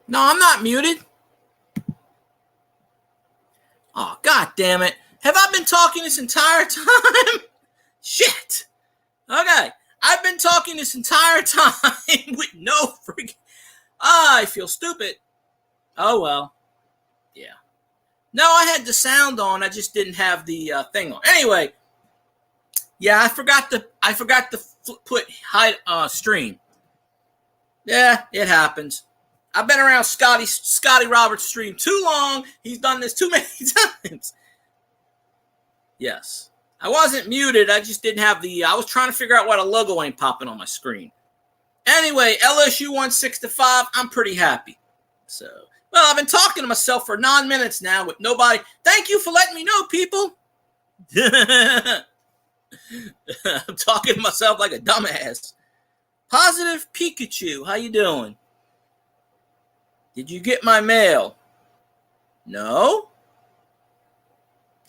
No, I'm not muted. Oh, God damn it. Have I been talking this entire time? Shit. Okay. I've been talking this entire time with no freaking... I feel stupid. Oh, well. Yeah. No, I had the sound on. I just didn't have the thing on. Anyway. Yeah, I forgot to put hide stream. Yeah, it happens. I've been around Scotty Roberts' stream too long. He's done this too many times. Yes. I wasn't muted. I just didn't have I was trying to figure out why the logo ain't popping on my screen. Anyway, LSU won 6-5. I'm pretty happy. So, well, I've been talking to myself for 9 minutes now with nobody. Thank you for letting me know, people. I'm talking to myself like a dumbass. Positive Pikachu, how you doing? Did you get my mail? No.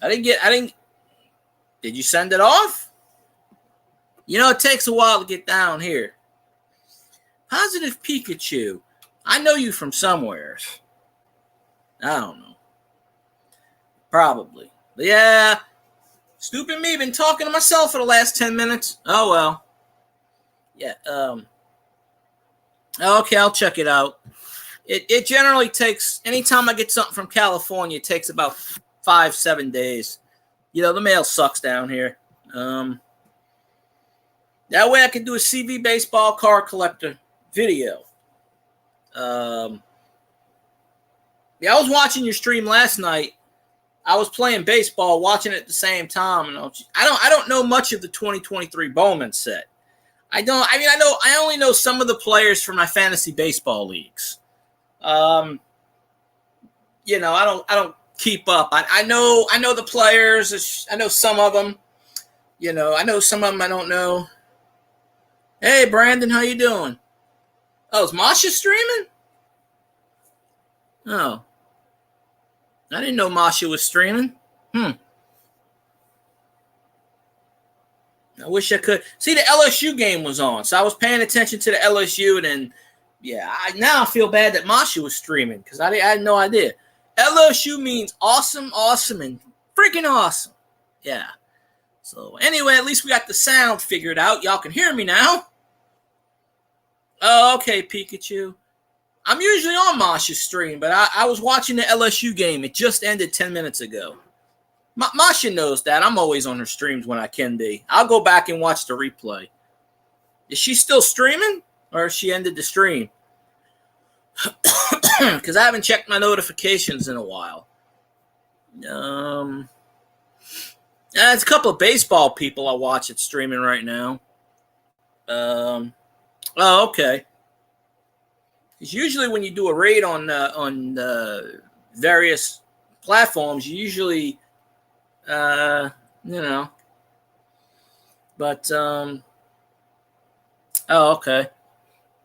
I didn't. Did you send it off? You know, it takes a while to get down here. Positive Pikachu. I know you from somewhere. I don't know. Probably. But yeah. Stupid me, been talking to myself for the last 10 minutes. Oh, well. Yeah, okay, I'll check it out. It generally takes, anytime I get something from California, it takes about 5-7 days. You know, the mail sucks down here. That way I can do a CV baseball card collector video. Yeah, I was watching your stream last night. I was playing baseball, watching it at the same time, and I don't know much of the 2023 Bowman set. I only know some of the players from my fantasy baseball leagues. You know, I don't keep up. I know the players. I know some of them. You know, I know some of them I don't know. Hey, Brandon, how you doing? Oh, is Masha streaming? Oh. I didn't know Masha was streaming. I wish I could. See, the LSU game was on, so I was paying attention to the LSU, and then, yeah, now I feel bad that Masha was streaming because I had no idea. LSU means awesome, awesome, and freaking awesome. Yeah. So, anyway, at least we got the sound figured out. Y'all can hear me now. Oh, okay, Pikachu. I'm usually on Masha's stream, but I was watching the LSU game. It just ended 10 minutes ago. Masha knows that. I'm always on her streams when I can be. I'll go back and watch the replay. Is she still streaming, or has she ended the stream? Because I haven't checked my notifications in a while. There's a couple of baseball people I watch it streaming right now. Oh, okay. Because usually when you do a raid on various platforms, you usually, you know. But oh, okay.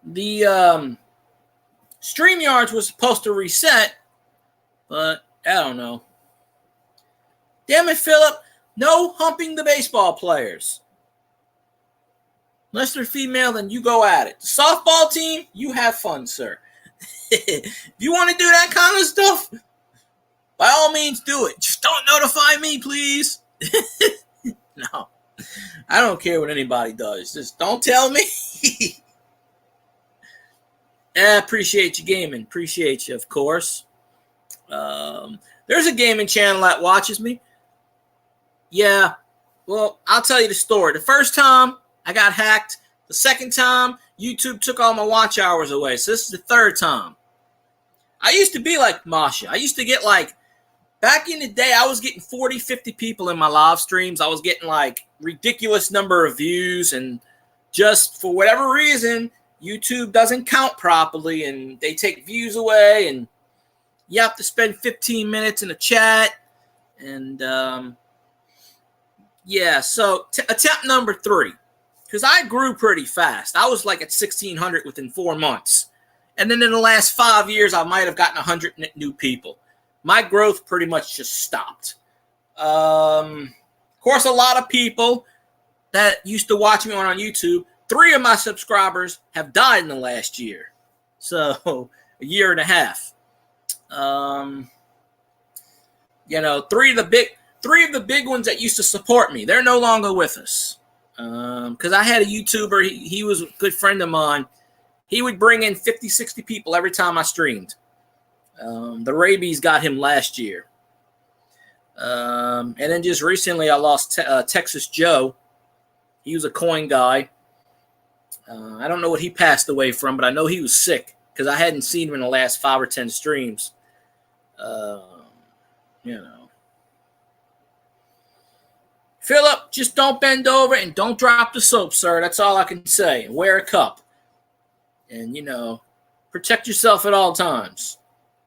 The StreamYards was supposed to reset, but I don't know. Damn it, Philip. No humping the baseball players. Unless they're female, then you go at it. The softball team, you have fun, sir. If you want to do that kind of stuff, by all means do it. Just don't notify me, please. No. I don't care what anybody does. Just don't tell me. I appreciate you gaming. Appreciate you, of course. There's a gaming channel that watches me. Yeah. Well, I'll tell you the story. The first time I got hacked. The second time, YouTube took all my watch hours away. So this is the third time. I used to be like Masha. I used to get back in the day, I was getting 40, 50 people in my live streams. I was getting ridiculous number of views. And just for whatever reason, YouTube doesn't count properly. And they take views away. And you have to spend 15 minutes in a chat. And yeah, so attempt number 3. Because I grew pretty fast. I was at 1,600 within 4 months. And then in the last 5 years, I might have gotten 100 new people. My growth pretty much just stopped. Of course, a lot of people that used to watch me on YouTube, 3 of my subscribers have died in the last year. So a year and a half. Three of the big ones that used to support me, they're no longer with us. Because I had a YouTuber, he was a good friend of mine. He would bring in 50, 60 people every time I streamed. The rabies got him last year. And then just recently I lost Texas Joe. He was a coin guy. I don't know what he passed away from, but I know he was sick because I hadn't seen him in the last 5 or 10 streams. Philip, just don't bend over and don't drop the soap, sir. That's all I can say. And wear a cup. And, protect yourself at all times.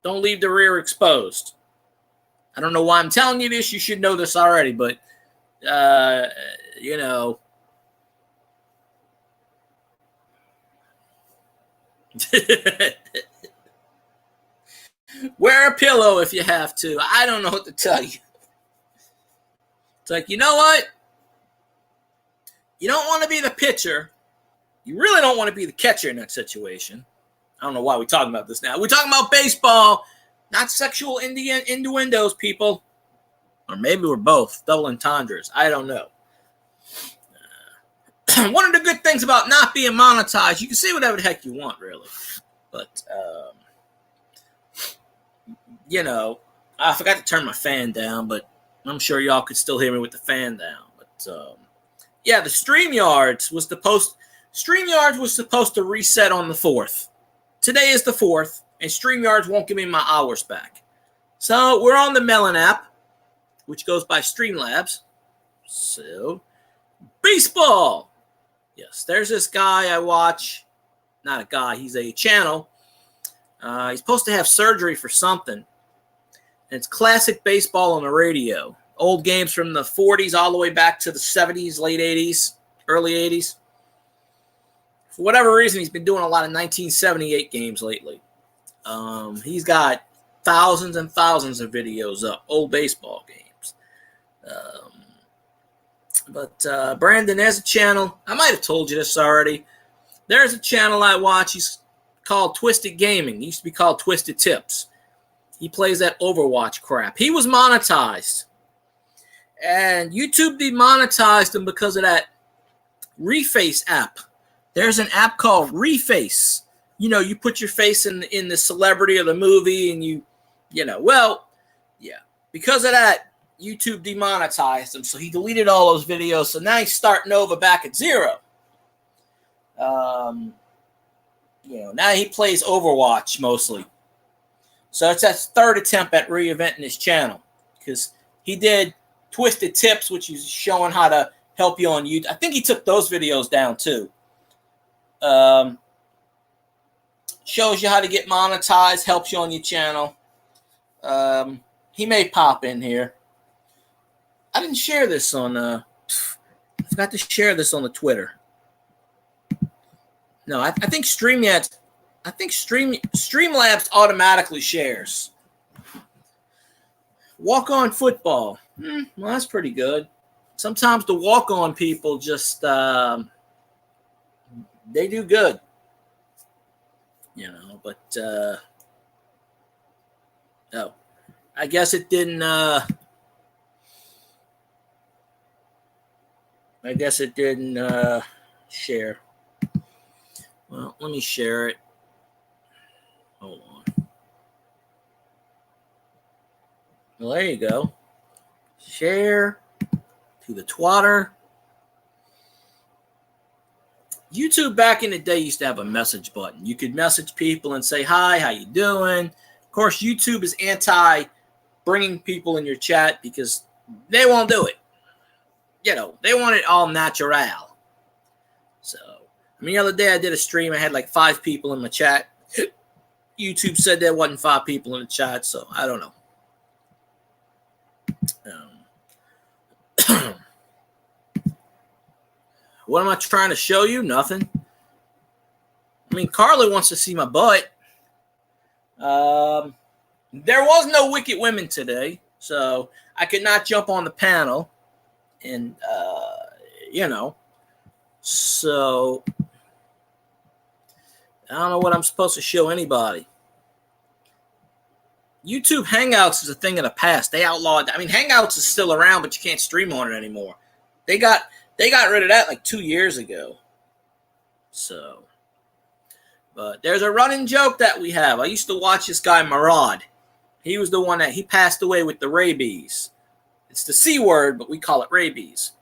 Don't leave the rear exposed. I don't know why I'm telling you this. You should know this already, but, wear a pillow if you have to. I don't know what to tell you. It's like, you know what? You don't want to be the pitcher. You really don't want to be the catcher in that situation. I don't know why we're talking about this now. We're talking about baseball, not sexual innuendos, people. Or maybe we're both double entendres. I don't know. One of the good things about not being monetized, you can say whatever the heck you want, really. But, I forgot to turn my fan down, but I'm sure y'all could still hear me with the fan down. But, the StreamYards was supposed to reset on the 4th. Today is the 4th, and StreamYards won't give me my hours back. So we're on the Melon app, which goes by Streamlabs. So, baseball. Yes, there's this guy I watch. Not a guy, he's a channel. He's supposed to have surgery for something. And it's classic baseball on the radio. Old games from the 40s all the way back to the 70s, late 80s, early 80s. For whatever reason, he's been doing a lot of 1978 games lately. He's got thousands and thousands of videos up, old baseball games. But Brandon, there's a channel. I might have told you this already. There's a channel I watch. He's called Twisted Gaming. He used to be called Twisted Tips. He plays that Overwatch crap. He was monetized. And YouTube demonetized him because of that Reface app. There's an app called Reface. You put your face in the celebrity of the movie and because of that, YouTube demonetized him. So he deleted all those videos. So now he's starting over back at zero. Now he plays Overwatch mostly. So it's his third attempt at reinventing his channel because he did Twisted Tips, which is showing how to help you on YouTube. I think he took those videos down too. Shows you how to get monetized, helps you on your channel. He may pop in here. I didn't share this on I forgot to share this on the Twitter. No, I think Streamlabs automatically shares. Walk-on football. Well, that's pretty good. Sometimes the walk-on people just they do good. But I guess it didn't share. Well, let me share it. Hold on. Well, there you go. Share to the twatter. YouTube back in the day used to have a message button. You could message people and say, hi, how you doing? Of course, YouTube is anti bringing people in your chat because they won't do it. They want it all natural. So, the other day I did a stream. I had like 5 people in my chat. YouTube said there wasn't 5 people in the chat, so I don't know. What am I trying to show you? Nothing. Carly wants to see my butt. There was no Wicked Women today, so I could not jump on the panel. And, so I don't know what I'm supposed to show anybody. YouTube Hangouts is a thing of the past. They outlawed. I mean, Hangouts is still around, but you can't stream on it anymore. They got rid of that like 2 years ago. So, but there's a running joke that we have. I used to watch this guy Marad. He was the one that he passed away with the rabies. It's the C word, but we call it rabies.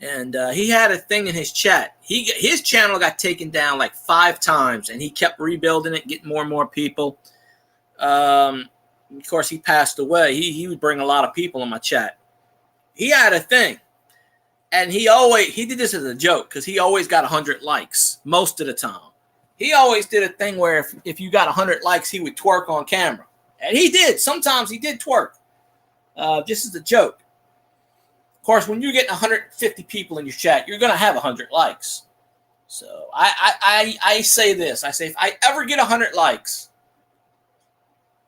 And he had a thing in his chat. His channel got taken down like 5 times, and he kept rebuilding it, getting more and more people. Of course, he passed away. He would bring a lot of people in my chat. He had a thing, and he did this as a joke because he always got 100 likes most of the time. He always did a thing where if you got 100 likes, he would twerk on camera, and he did. Sometimes he did twerk, just as a joke. Of course, when you're getting 150 people in your chat, you're going to have 100 likes. So I say this. I say, if I ever get 100 likes,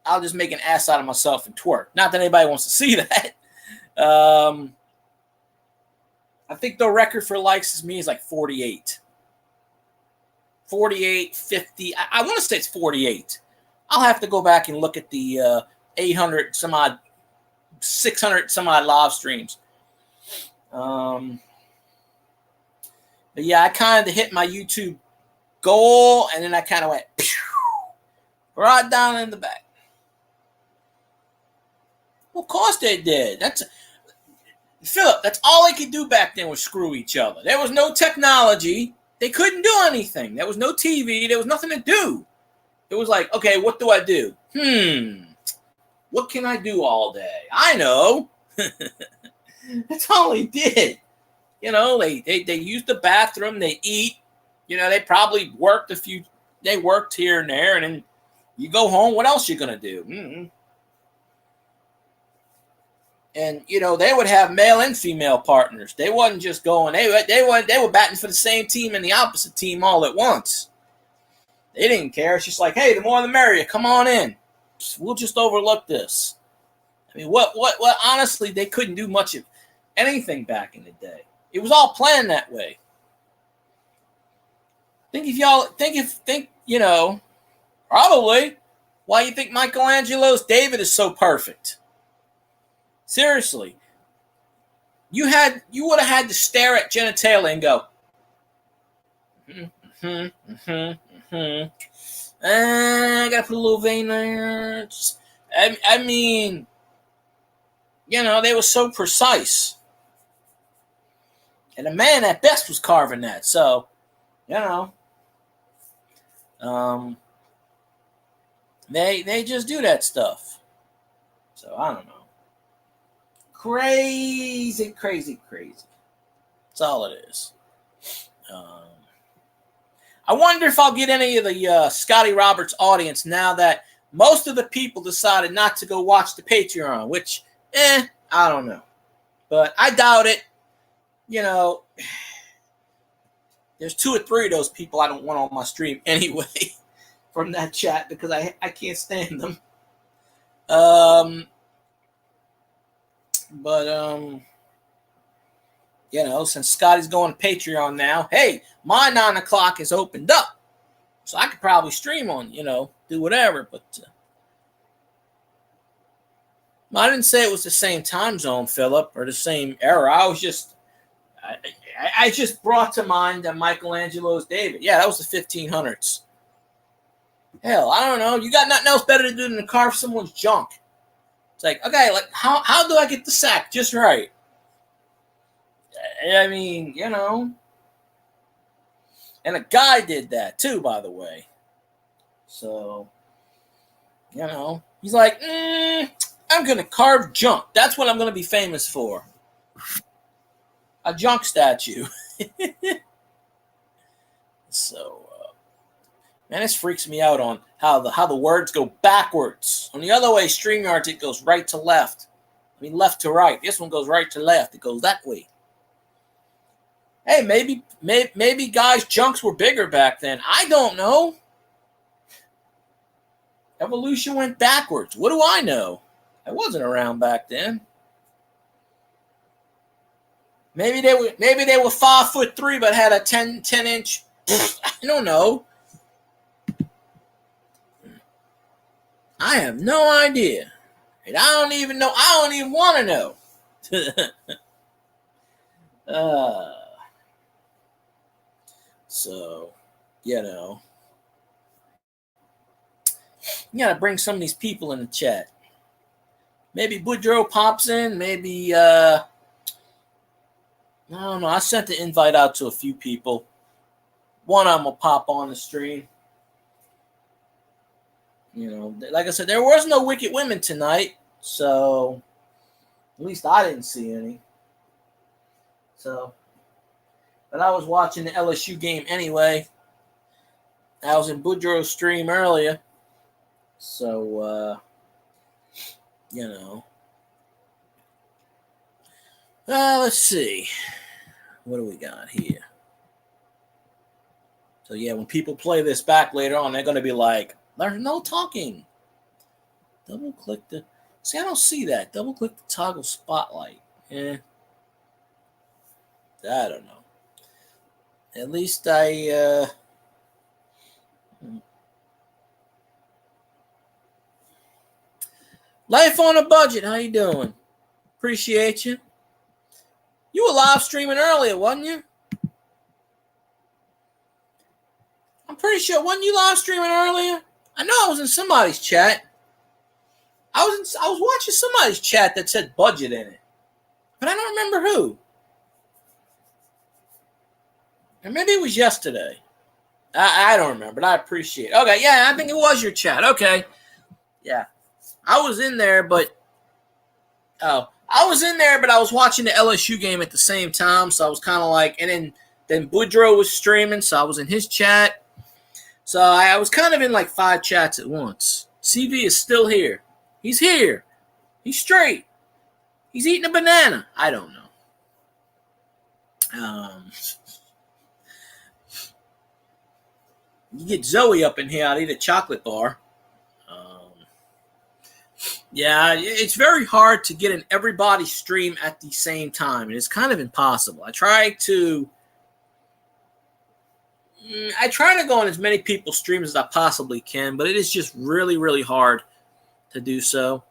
I'll just make an ass out of myself and twerk. Not that anybody wants to see that. I think the record for likes is me is like 48. 48, 50. I want to say it's 48. I'll have to go back and look at the 800 some odd, 600 some odd live streams. But yeah, I kind of hit my YouTube goal, and then I kind of went right down in the back. Well, of course they did. Philip, that's all they could do back then was screw each other. There was no technology. They couldn't do anything. There was no TV. There was nothing to do. It was like, okay, what do I do? What can I do all day? I know. That's all they did. You know, they used the bathroom, they eat. You know, they probably worked they worked here and there, and then you go home, what else you going to do? And, you know, they would have male and female partners. They wasn't just going, they were batting for the same team and the opposite team all at once. They didn't care. It's just like, hey, the more the merrier, come on in. We'll just overlook this. I mean, what honestly, they couldn't do much of anything back in the day. It was all planned that way. Think, you know, probably why you think Michelangelo's David is so perfect. Seriously. You would have had to stare at genitalia and go, I gotta put a little vein there. I mean, you know, they were so precise. And a man at best was carving that. So, you know, they just do that stuff. So, I don't know. Crazy. That's all it is. I wonder if I'll get any of the Scotty Roberts audience now that most of the people decided not to go watch the Patreon, which, I don't know. But I doubt it. You know, there's 2 or 3 of those people I don't want on my stream anyway from that chat because I can't stand them. You know, since Scotty's going to Patreon now, hey, my 9 o'clock is opened up. So I could probably stream on, you know, do whatever. But I didn't say it was the same time zone, Philip, or the same era. I was just, I just brought to mind that Michelangelo's David. Yeah, that was the 1500s. Hell, I don't know. You got nothing else better to do than to carve someone's junk. It's like, okay, like how do I get the sack just right? I mean, you know. And a guy did that too, by the way. So, you know, he's like, I'm going to carve junk. That's what I'm going to be famous for. A junk statue. So, man, this freaks me out on how the words go backwards. On the other way, StreamYard, it goes right to left. I mean, left to right. This one goes right to left. It goes that way. Hey, maybe guys' junks were bigger back then. I don't know. Evolution went backwards. What do I know? I wasn't around back then. Maybe they were 5'3", but had a 10-inch. I don't know. I I have no idea. And I don't even know. I don't even want to know. So, you know, you got to bring some of these people in the chat. Maybe Boudreaux pops in. Maybe, I don't know. I sent the invite out to a few people. One of them will pop on the stream. You know, like I said, there was no Wicked Women tonight. So, at least I didn't see any. So, but I was watching the LSU game anyway. I was in Boudreaux's stream earlier. So, you know. Let's see. What do we got here? So, yeah, when people play this back later on, they're going to be like, there's no talking. Double click the. See, I don't see that. Double click the toggle spotlight. I don't know. At least I. Life on a budget. How you doing? Appreciate you. You were live streaming earlier, wasn't you? I'm pretty sure. Wasn't you live streaming earlier? I know I was in somebody's chat. I was watching somebody's chat that said budget in it, but I don't remember who. And maybe it was yesterday. I don't remember, but I appreciate it. Okay, yeah, I think it was your chat. Okay. Yeah. I was in there, but I was watching the LSU game at the same time, so I was kind of like, and then Boudreaux was streaming, so I was in his chat. So I was kind of in like 5 chats at once. CV is still here. He's here. He's straight. He's eating a banana. I don't know. You get Zoe up in here, I'd eat a chocolate bar. Yeah, it's very hard to get in everybody's stream at the same time. And it's kind of impossible. I try to go on as many people's streams as I possibly can, but it is just really, really hard to do so.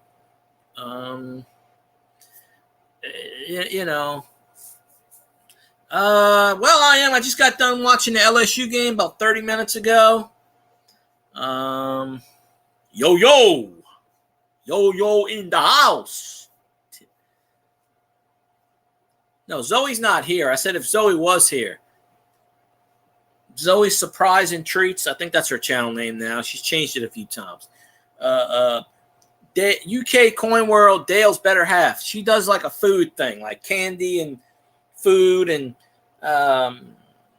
You know. Well, I am. I just got done watching the LSU game about 30 minutes ago. Yo in the house. No, Zoe's not here. I said if Zoe was here. Zoe's Surprise and Treats. I think that's her channel name now. She's changed it a few times. UK Coin World, Dale's better half. She does like a food thing, like candy and food, and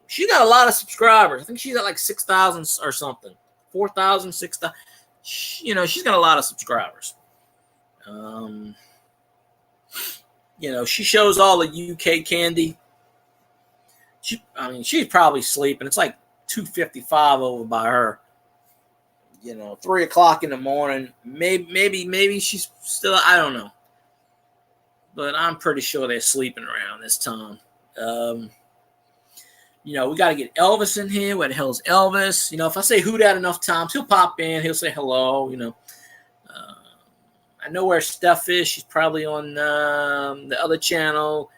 she got a lot of subscribers. I think she's at like 6,000 or something, 4,000, 6,000. You know, she's got a lot of subscribers. You know, she shows all the UK candy. She's probably sleeping. It's like 2:55 over by her. You know, 3 o'clock in the morning. Maybe she's still. I don't know, but I'm pretty sure they're sleeping around this time. You know, we got to get Elvis in here. Where the hell's Elvis? You know, if I say who that enough times, he'll pop in. He'll say hello. You know, I know where Steph is. She's probably on the other channel.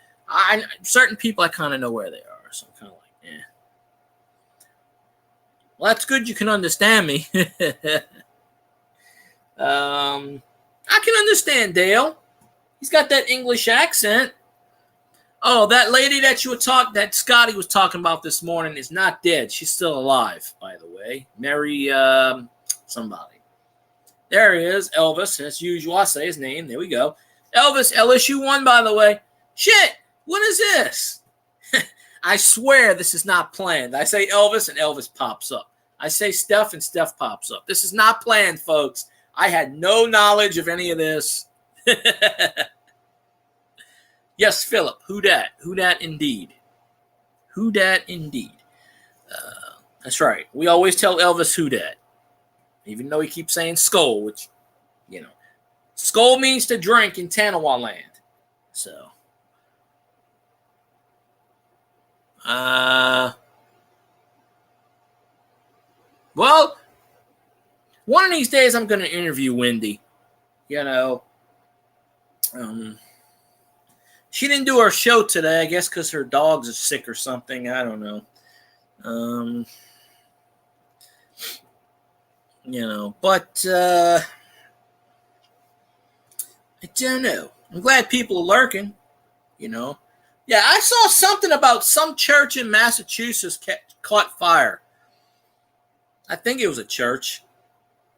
Certain people, I kind of know where they are. So I'm kind of like, well, that's good. You can understand me. I can understand Dale. He's got that English accent. Oh, that lady that Scotty was talking about this morning is not dead. She's still alive, by the way. Mary somebody. There he is, Elvis. As usual, I say his name. There we go. Elvis, LSU won, by the way. Shit, what is this? I swear this is not planned. I say Elvis and Elvis pops up. I say Steph and Steph pops up. This is not planned, folks. I had no knowledge of any of this. Yes, Philip. Who dat? Who dat indeed? Who dat indeed? That's right. We always tell Elvis who dat. Even though he keeps saying skull, which, you know. Skull means to drink in Tanawa land. So. Well, One of these days, I'm going to interview Wendy. She didn't do her show today, I guess because her dog's is sick or something. I don't know. But I don't know. I'm glad people are lurking, Yeah, I saw something about some church in Massachusetts caught fire. I think it was a church.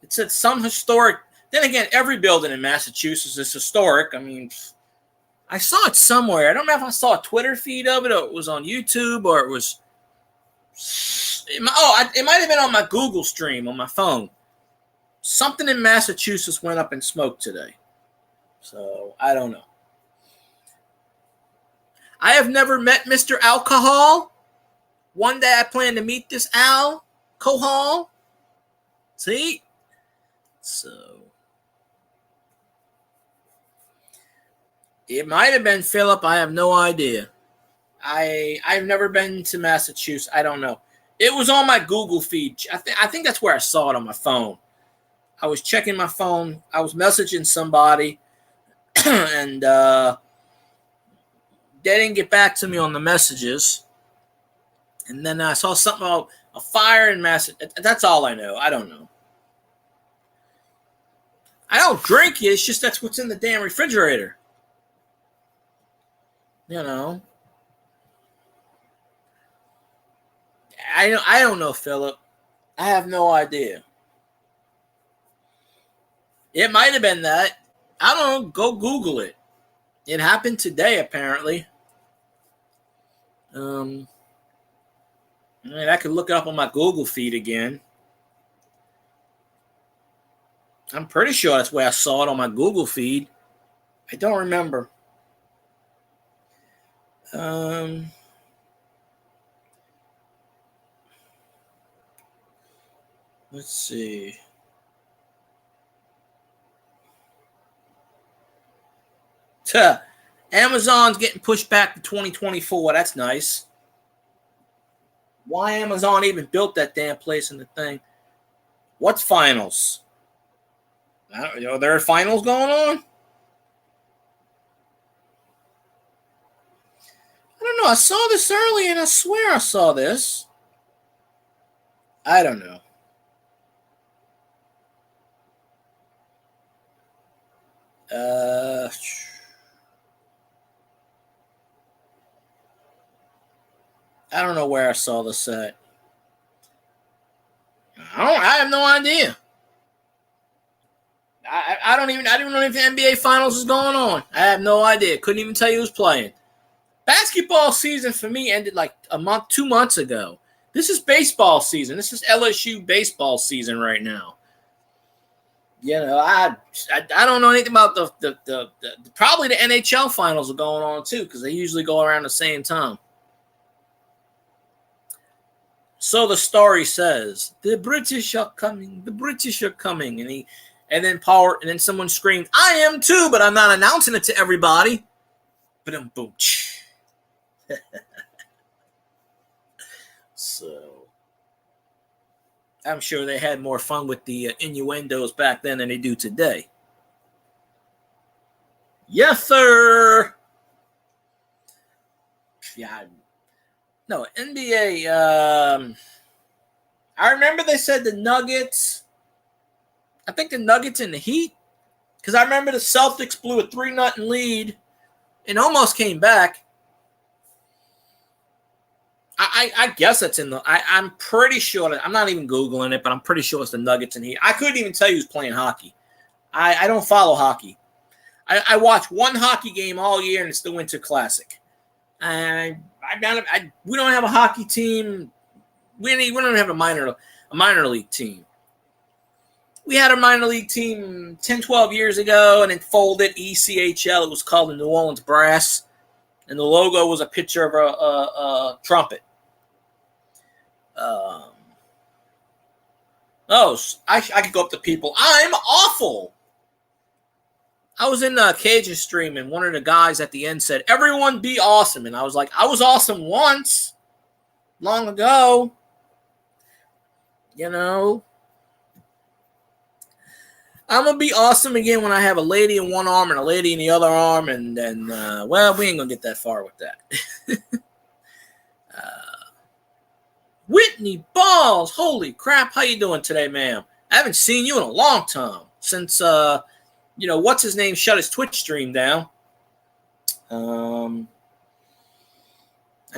It said some historic. Then again, every building in Massachusetts is historic. I mean, I saw it somewhere. I don't know if I saw a Twitter feed of it or it was on YouTube or it was. It might have been on my Google stream on my phone. Something in Massachusetts went up in smoke today. So, I don't know. I have never met Mr. Alcohol. One day I plan to meet this alcohol. See? So, it might have been Philip. I have no idea. I've never been to Massachusetts. I don't know. It was on my Google feed. I think that's where I saw it on my phone. I was checking my phone. I was messaging somebody, and they didn't get back to me on the messages. And then I saw something about a fire in Massachusetts. That's all I know. I don't know. I don't drink it. It's just that's what's in the damn refrigerator. I don't know, Philip. I have no idea. It might have been that. I don't know. Go Google it. It happened today, apparently. I could look it up on my Google feed again. I'm pretty sure that's where I saw it on my Google feed. I don't remember. Let's see. Amazon's getting pushed back to 2024. That's nice. Why Amazon even built that damn place in the thing? What's finals? There are finals going on? I don't know. I saw this earlier and I swear I saw this. I don't know. I don't know where I saw this at. I have no idea. I don't even know if the NBA Finals is going on. I have no idea. Couldn't even tell you who's playing. Basketball season for me ended like 2 months ago. This is baseball season. This is LSU baseball season right now. I don't know anything about the probably the NHL Finals are going on too because they usually go around the same time. So the story says, the British are coming, and then someone screamed, I am too, but I'm not announcing it to everybody. Boom. So, I'm sure they had more fun with the innuendos back then than they do today. Yes, sir. Yeah. No, NBA, I remember they said the Nuggets, I think the Nuggets and the Heat, because I remember the Celtics blew a 3-0 lead and almost came back. I guess that's in the, I'm pretty sure, I'm not even Googling it, but I'm pretty sure it's the Nuggets and Heat. I couldn't even tell you who's playing hockey. I don't follow hockey. I watch one hockey game all year, and it's the Winter Classic. We don't have a hockey team. We don't have a minor league team. We had a minor league team 10, 12 years ago, and it folded ECHL. It was called the New Orleans Brass, and the logo was a picture of a trumpet. I could go up to people. I'm awful. I was in Cajun stream, and one of the guys at the end said, everyone be awesome. And I was like, I was awesome once, long ago. I'm gonna be awesome again when I have a lady in one arm and a lady in the other arm, and then well, we ain't gonna get that far with that. Whitney Balls, holy crap! How you doing today, ma'am? I haven't seen you in a long time since what's his name shut his Twitch stream down. I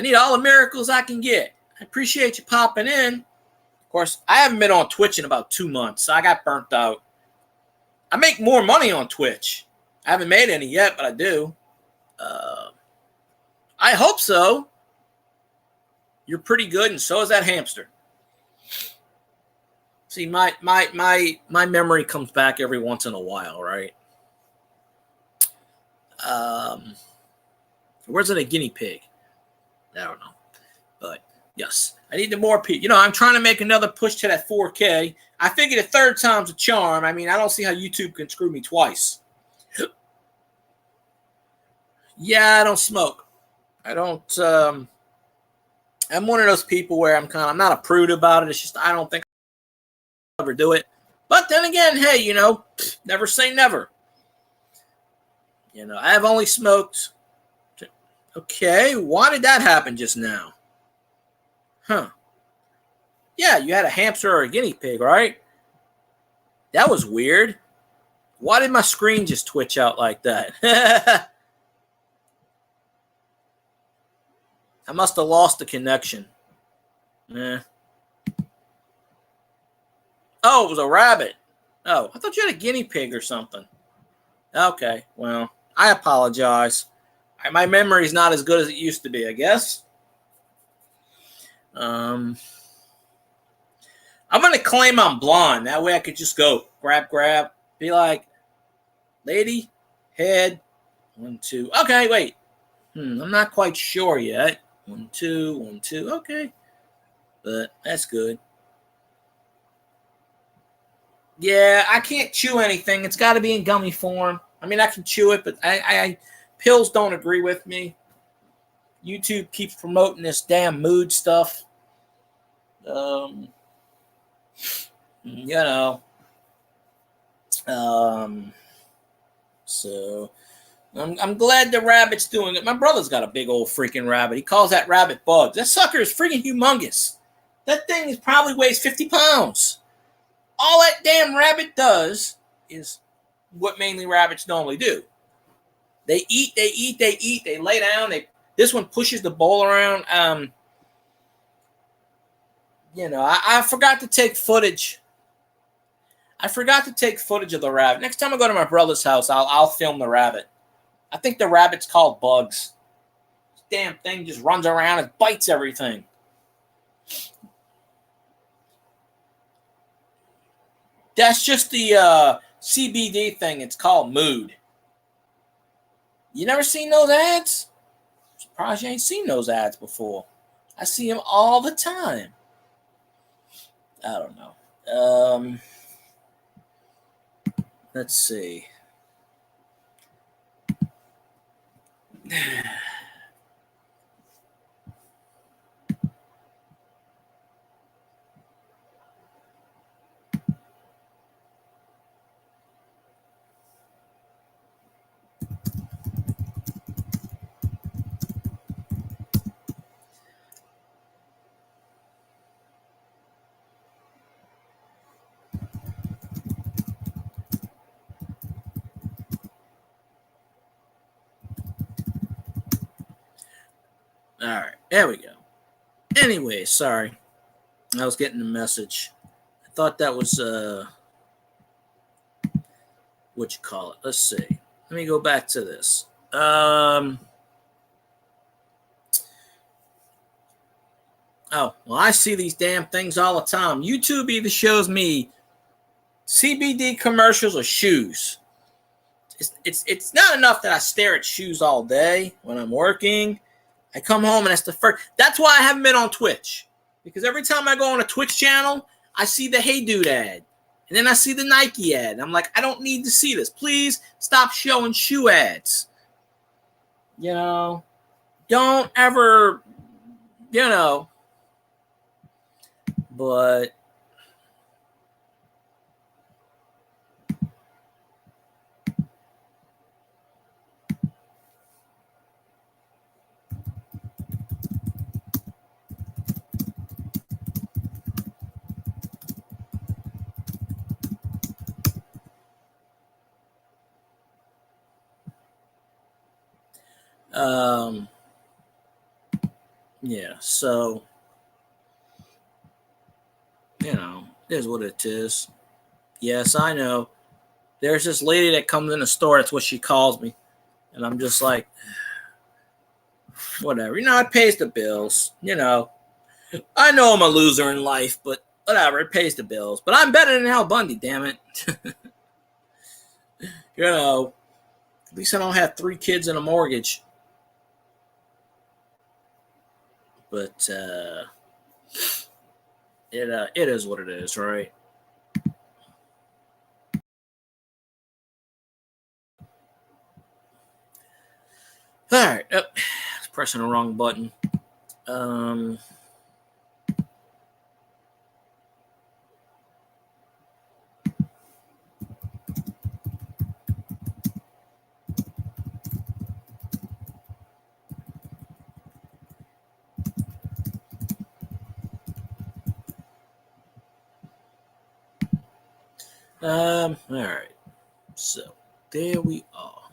need all the miracles I can get. I appreciate you popping in. Of course, I haven't been on Twitch in about 2 months, so I got burnt out. I make more money on Twitch. I haven't made any yet, but I do. I hope so. You're pretty good, and so is that hamster. See, my memory comes back every once in a while, right? Where's it a guinea pig? I don't know. But yes, I need the more people. I'm trying to make another push to that 4K. I figured a third time's a charm. I mean, I don't see how YouTube can screw me twice. Yeah, I don't smoke. I don't. I'm one of those people where I'm not a prude about it. It's just I don't think I'll ever do it. But then again, hey, never say never. I have only smoked. Okay, why did that happen just now? Huh. Yeah, you had a hamster or a guinea pig, right? That was weird. Why did my screen just twitch out like that? I must have lost the connection. Oh, it was a rabbit. Oh, I thought you had a guinea pig or something. Okay, well, I apologize. My memory's not as good as it used to be, I guess. I'm going to claim I'm blonde. That way I could just go grab. Be like, lady, head, 1, 2. Okay, wait. I'm not quite sure yet. 1, 2, 1, 2. Okay. But that's good. Yeah, I can't chew anything. It's got to be in gummy form. I mean, I can chew it, but I pills don't agree with me. YouTube keeps promoting this damn mood stuff. So I'm glad the rabbit's doing it. My brother's got a big old freaking rabbit. He calls that rabbit Bugs. That sucker is freaking humongous. That thing probably weighs 50 pounds. All that damn rabbit does is what mainly rabbits normally do. They eat, they lay down. This one pushes the bowl around. I forgot to take footage. I forgot to take footage of the rabbit. Next time I go to my brother's house, I'll film the rabbit. I think the rabbit's called Bugs. This damn thing just runs around and bites everything. That's just the CBD thing. It's called mood. You never seen those ads? I'm surprised you ain't seen those ads before. I see them all the time. I don't know. Let's see. All right, there we go. Anyway, sorry. I was getting a message. I thought that was, what you call it. Let's see. Let me go back to this. Oh, well, I see these damn things all the time. YouTube either shows me CBD commercials or shoes. It's not enough that I stare at shoes all day when I'm working. I come home and that's the first. That's why I haven't been on Twitch. Because every time I go on a Twitch channel, I see the Hey Dude ad. And then I see the Nike ad. I'm like, I don't need to see this. Please stop showing shoe ads. Don't ever, but Yeah, so, it is what it is. Yes, I know. There's this lady that comes in the store. That's what she calls me. And I'm just like, whatever. It pays the bills. I know I'm a loser in life, but whatever. It pays the bills. But I'm better than Al Bundy, damn it. At least I don't have 3 kids and a mortgage. But it is what it is, right? All right. Oh, I was pressing the wrong button. All right. So there we are.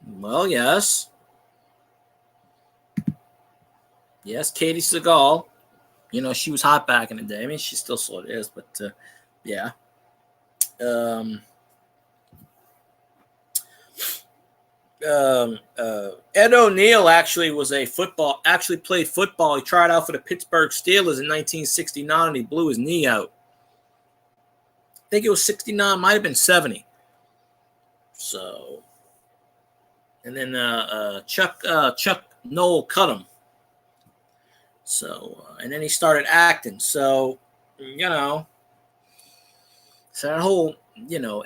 Well, yes. Yes, Katie Seagal. She was hot back in the day. I mean, she still sort of is, but yeah. Ed O'Neill actually played football. He tried out for the Pittsburgh Steelers in 1969 and he blew his knee out. I think it was 69, might have been 70. So, and then Chuck Noll cut him. So, and then he started acting. So, so that whole,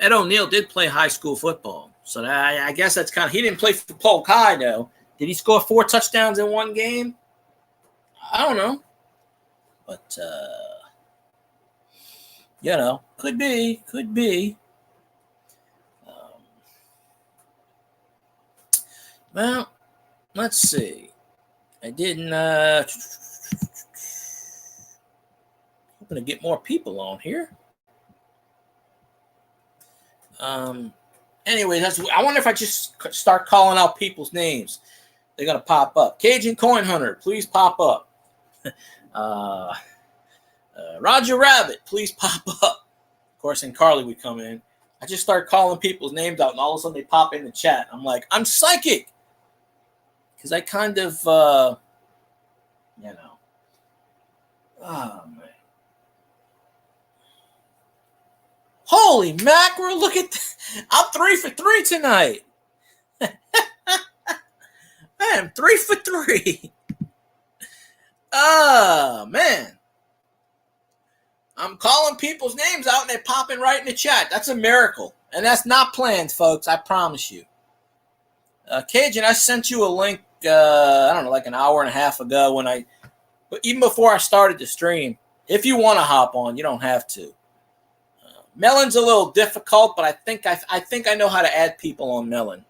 Ed O'Neill did play high school football. So I guess that's he didn't play for Polk High, though. Did he score 4 touchdowns in one game? I don't know. But, could be. Well, let's see. I didn't, hoping to get more people on here. Anyway, I wonder if I just start calling out people's names. They're going to pop up. Cajun Coin Hunter, please pop up. Roger Rabbit, please pop up. Of course, and Carly would come in. I just start calling people's names out, and all of a sudden they pop in the chat. I'm like, I'm psychic. Because I kind of, oh, man. Holy mackerel, look at that. I'm 3 for 3 tonight. I am 3 for 3. Oh, man. I'm calling people's names out and they're popping right in the chat. That's a miracle. And that's not planned, folks. I promise you. Cajun, I sent you a link, I don't know, like an hour and a half ago but even before I started the stream. If you want to hop on, you don't have to. Melon's a little difficult, but I think I know how to add people on Melon.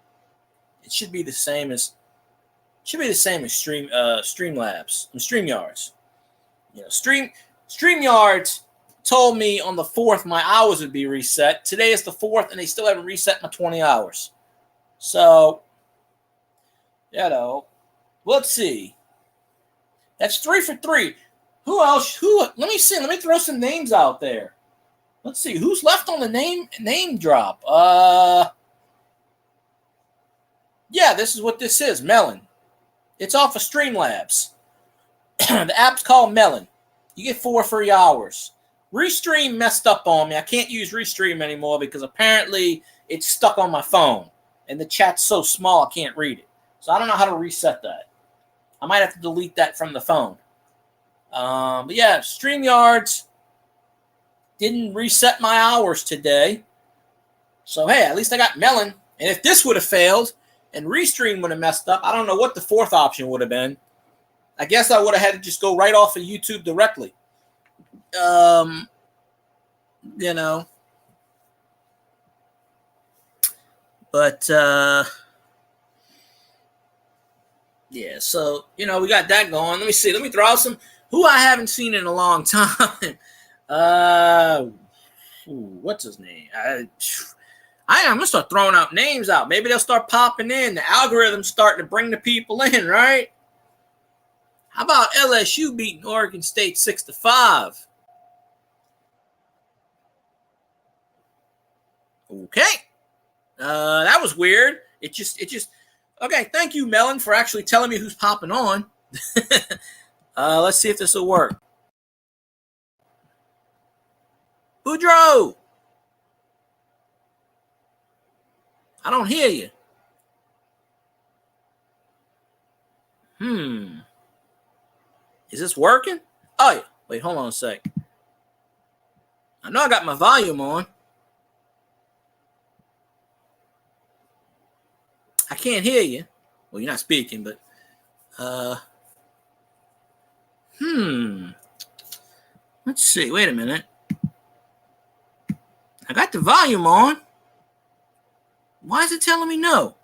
It should be the same as Streamlabs and StreamYards. StreamYards told me on the 4th my hours would be reset. Today is the 4th, and they still haven't reset my 20 hours. So, let's see. That's 3 for 3. Who else? Let me see. Let me throw some names out there. Let's see. Who's left on the name drop? Yeah, this is what this is, Melon. It's off of Streamlabs. The app's called Melon. You get 4 free hours. Restream messed up on me. I can't use Restream anymore because apparently it's stuck on my phone. And the chat's so small I can't read it. So I don't know how to reset that. I might have to delete that from the phone. But yeah, StreamYards didn't reset my hours today. So hey, at least I got Melon. And if this would have failed and Restream would have messed up, I don't know what the 4th option would have been. I guess I would have had to just go right off of YouTube directly. But yeah, so we got that going. Let me see. Let me throw out some who I haven't seen in a long time. What's his name? I'm gonna start throwing out names out. Maybe they'll start popping in. The algorithm's starting to bring the people in, right? How about LSU beating Oregon State 6-5? Okay. That was weird. It just okay. Thank you, Melon, for actually telling me who's popping on. Let's see if this will work. Boudreaux, I don't hear you. Is this working? Oh, yeah. Wait, hold on a sec. I know I got my volume on. I can't hear you. Well, you're not speaking, but let's see. Wait a minute. I got the volume on. Why is it telling me no?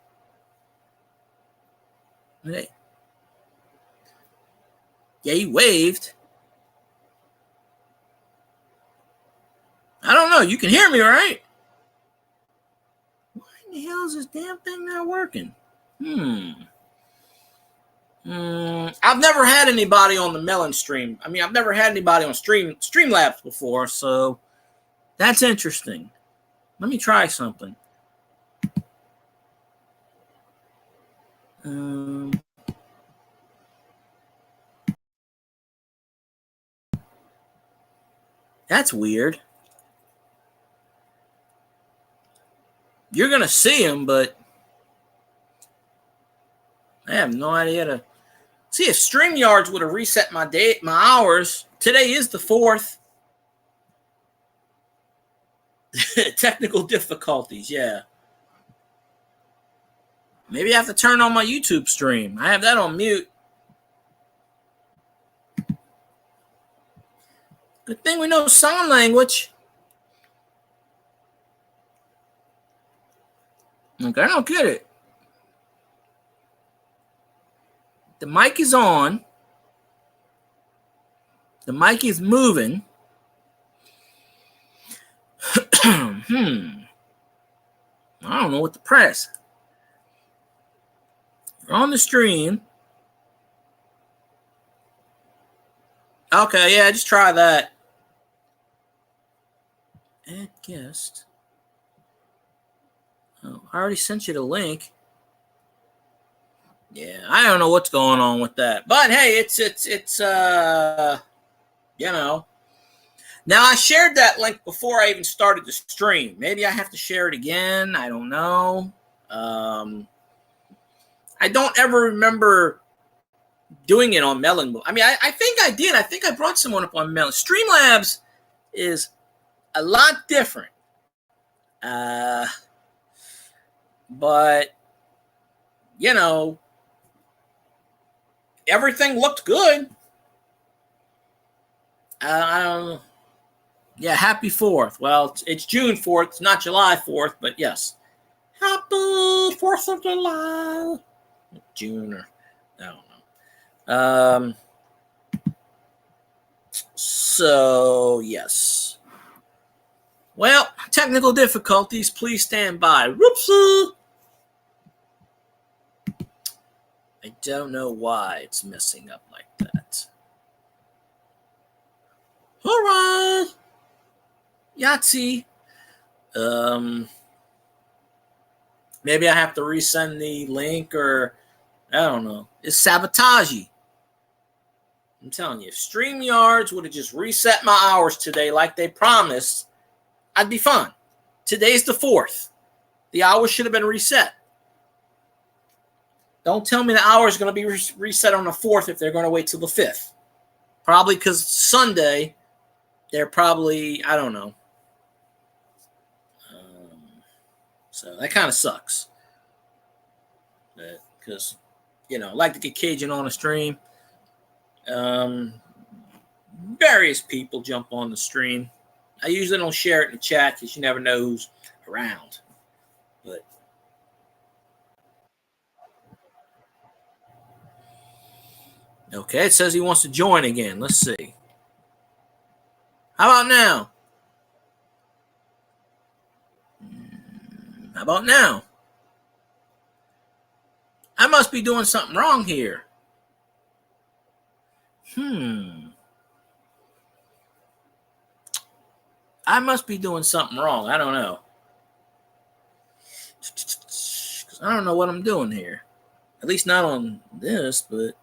Hey. Yeah, he waved. I don't know. You can hear me, right? Why in the hell is this damn thing not working? I've never had anybody on the Melon stream. I mean, I've never had anybody on Streamlabs before, so that's interesting. Let me try something. That's weird. You're going to see him, but I have no idea to see if StreamYards would have reset my hours. Today is the 4th. Technical difficulties, yeah. Maybe I have to turn on my YouTube stream. I have that on mute. Good thing we know sign language. Okay, I don't get it. The mic is on. The mic is moving. I don't know what to press. You're on the stream. Okay, yeah, just try that. Add guest. Oh, I already sent you the link. Yeah, I don't know what's going on with that. But hey, it's you know. Now I shared that link before I even started the stream. Maybe I have to share it again. I don't know. I don't ever remember doing it on Melon. I mean, I think I did. I think I brought someone up on Melon. Streamlabs is a lot different. But, you know, everything looked good. I don't know. Yeah, happy 4th. Well, it's June 4th. It's not July 4th, but yes. Happy 4th of July. June or I don't know. So, yes. Well, technical difficulties. Please stand by. Whoopsie. I don't know why it's messing up like that. All right. Yahtzee. Maybe I have to resend the link or I don't know. It's sabotagey. I'm telling you, if StreamYards would have just reset my hours today like they promised, I'd be fine. Today's the 4th. The hours should have been reset. Don't tell me the hours are going to be reset on the 4th if they're going to wait till the 5th. Probably because Sunday, they're probably, I don't know. So that kind of sucks. Because, you know, I like to get Cajun on the stream. Various people jump on the stream. I usually don't share it in the chat because you never know who's around. But okay, it says he wants to join again. Let's see. How about now? How about now? I must be doing something wrong here. I must be doing something wrong. I don't know. I don't know what I'm doing here. At least not on this, but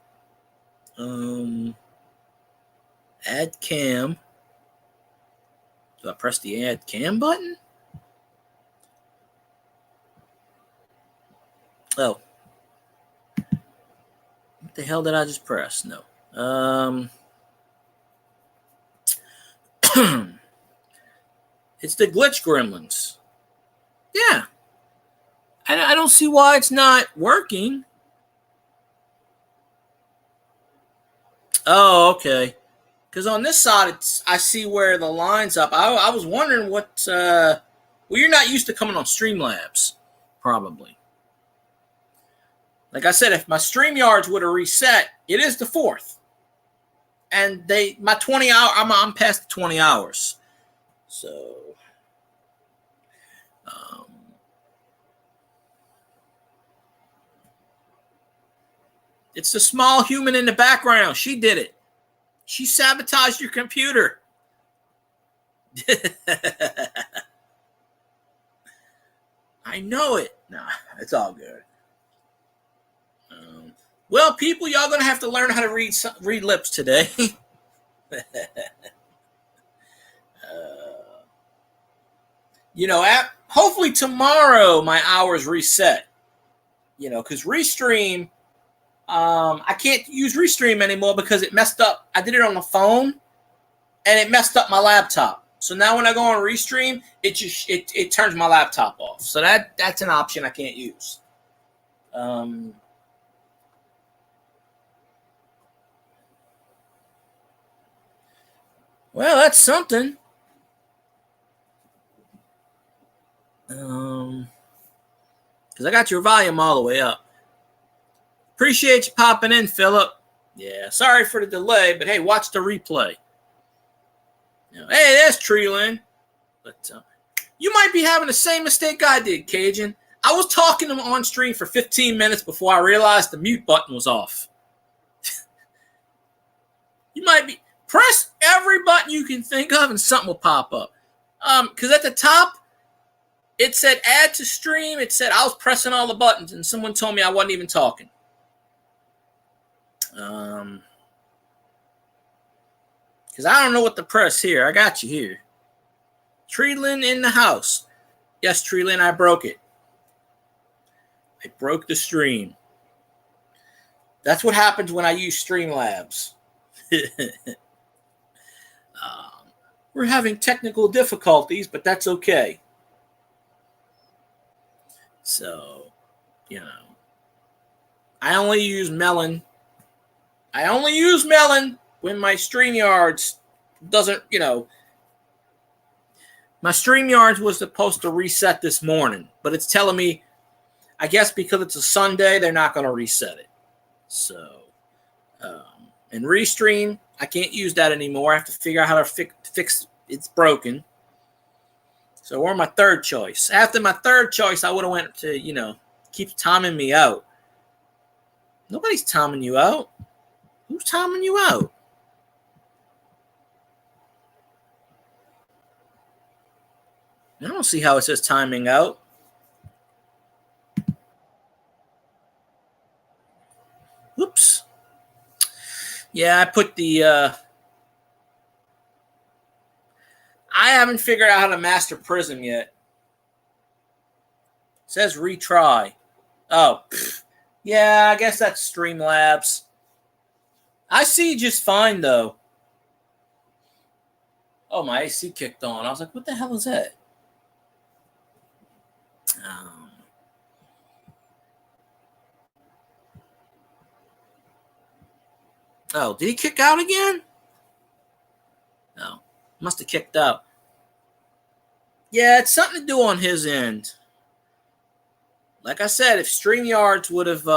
add cam. Do I press the add cam button? Oh. What the hell did I just press? No. It's the glitch gremlins. Yeah. I don't see why it's not working. Oh, okay. Because on this side, I see where the line's up. I was wondering what... well, you're not used to coming on Streamlabs, probably. Like I said, if my StreamYards would have reset, it is the 4th. And my 20 hour, I'm past the 20 hours. So... it's the small human in the background. She did it. She sabotaged your computer. I know it. Nah, it's all good. Well, people, y'all going to have to learn how to read lips today. Hopefully tomorrow my hours reset. Because Restream... I can't use Restream anymore because it messed up. I did it on the phone, and it messed up my laptop. So now when I go on Restream, it turns my laptop off. So that's an option I can't use. Well, that's something. Because I got your volume all the way up. Appreciate you popping in, Philip. Yeah, sorry for the delay, but hey, watch the replay. Hey, that's Treeland. But you might be having the same mistake I did, Cajun. I was talking to him on stream for 15 minutes before I realized the mute button was off. You might be... press every button you can think of and something will pop up. Because at the top, it said add to stream. It said I was pressing all the buttons, and someone told me I wasn't even talking. Because I don't know what to press here. I got you here. Treeland in the house. Yes, Treeland, I broke it. I broke the stream. That's what happens when I use Streamlabs. We're having technical difficulties, but that's okay. So, I only use Melon. I only use Melon when my StreamYards doesn't, my StreamYards was supposed to reset this morning, but it's telling me, I guess because it's a Sunday, they're not going to reset it. So, and Restream, I can't use that anymore. I have to figure out how to fix it's broken. So we're my third choice. After my third choice, I would have went to, keep timing me out. Nobody's timing you out. Who's timing you out? I don't see how it says timing out. Oops. Yeah, I put the... I haven't figured out how to master Prism yet. It says retry. Oh, yeah, I guess that's Streamlabs. I see just fine, though. Oh, my AC kicked on. I was like, what the hell is that? Oh, did he kick out again? No, must have kicked out. Yeah, it's something to do on his end. Like I said, if StreamYards would have...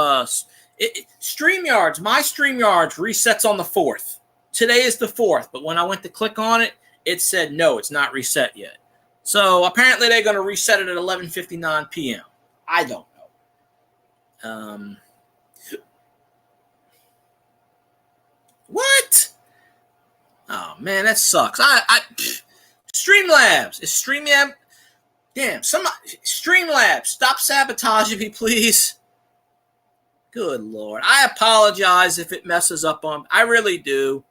StreamYards, my StreamYards resets on the 4th. Today is the 4th, but when I went to click on it, it said, no, it's not reset yet. So apparently they're going to reset it at 11:59 p.m. I don't know. What? Oh man, that sucks. Streamlabs. Is Streamlabs? Damn, Streamlabs, stop sabotaging me, please. Good Lord. I apologize if it messes up on. I really do.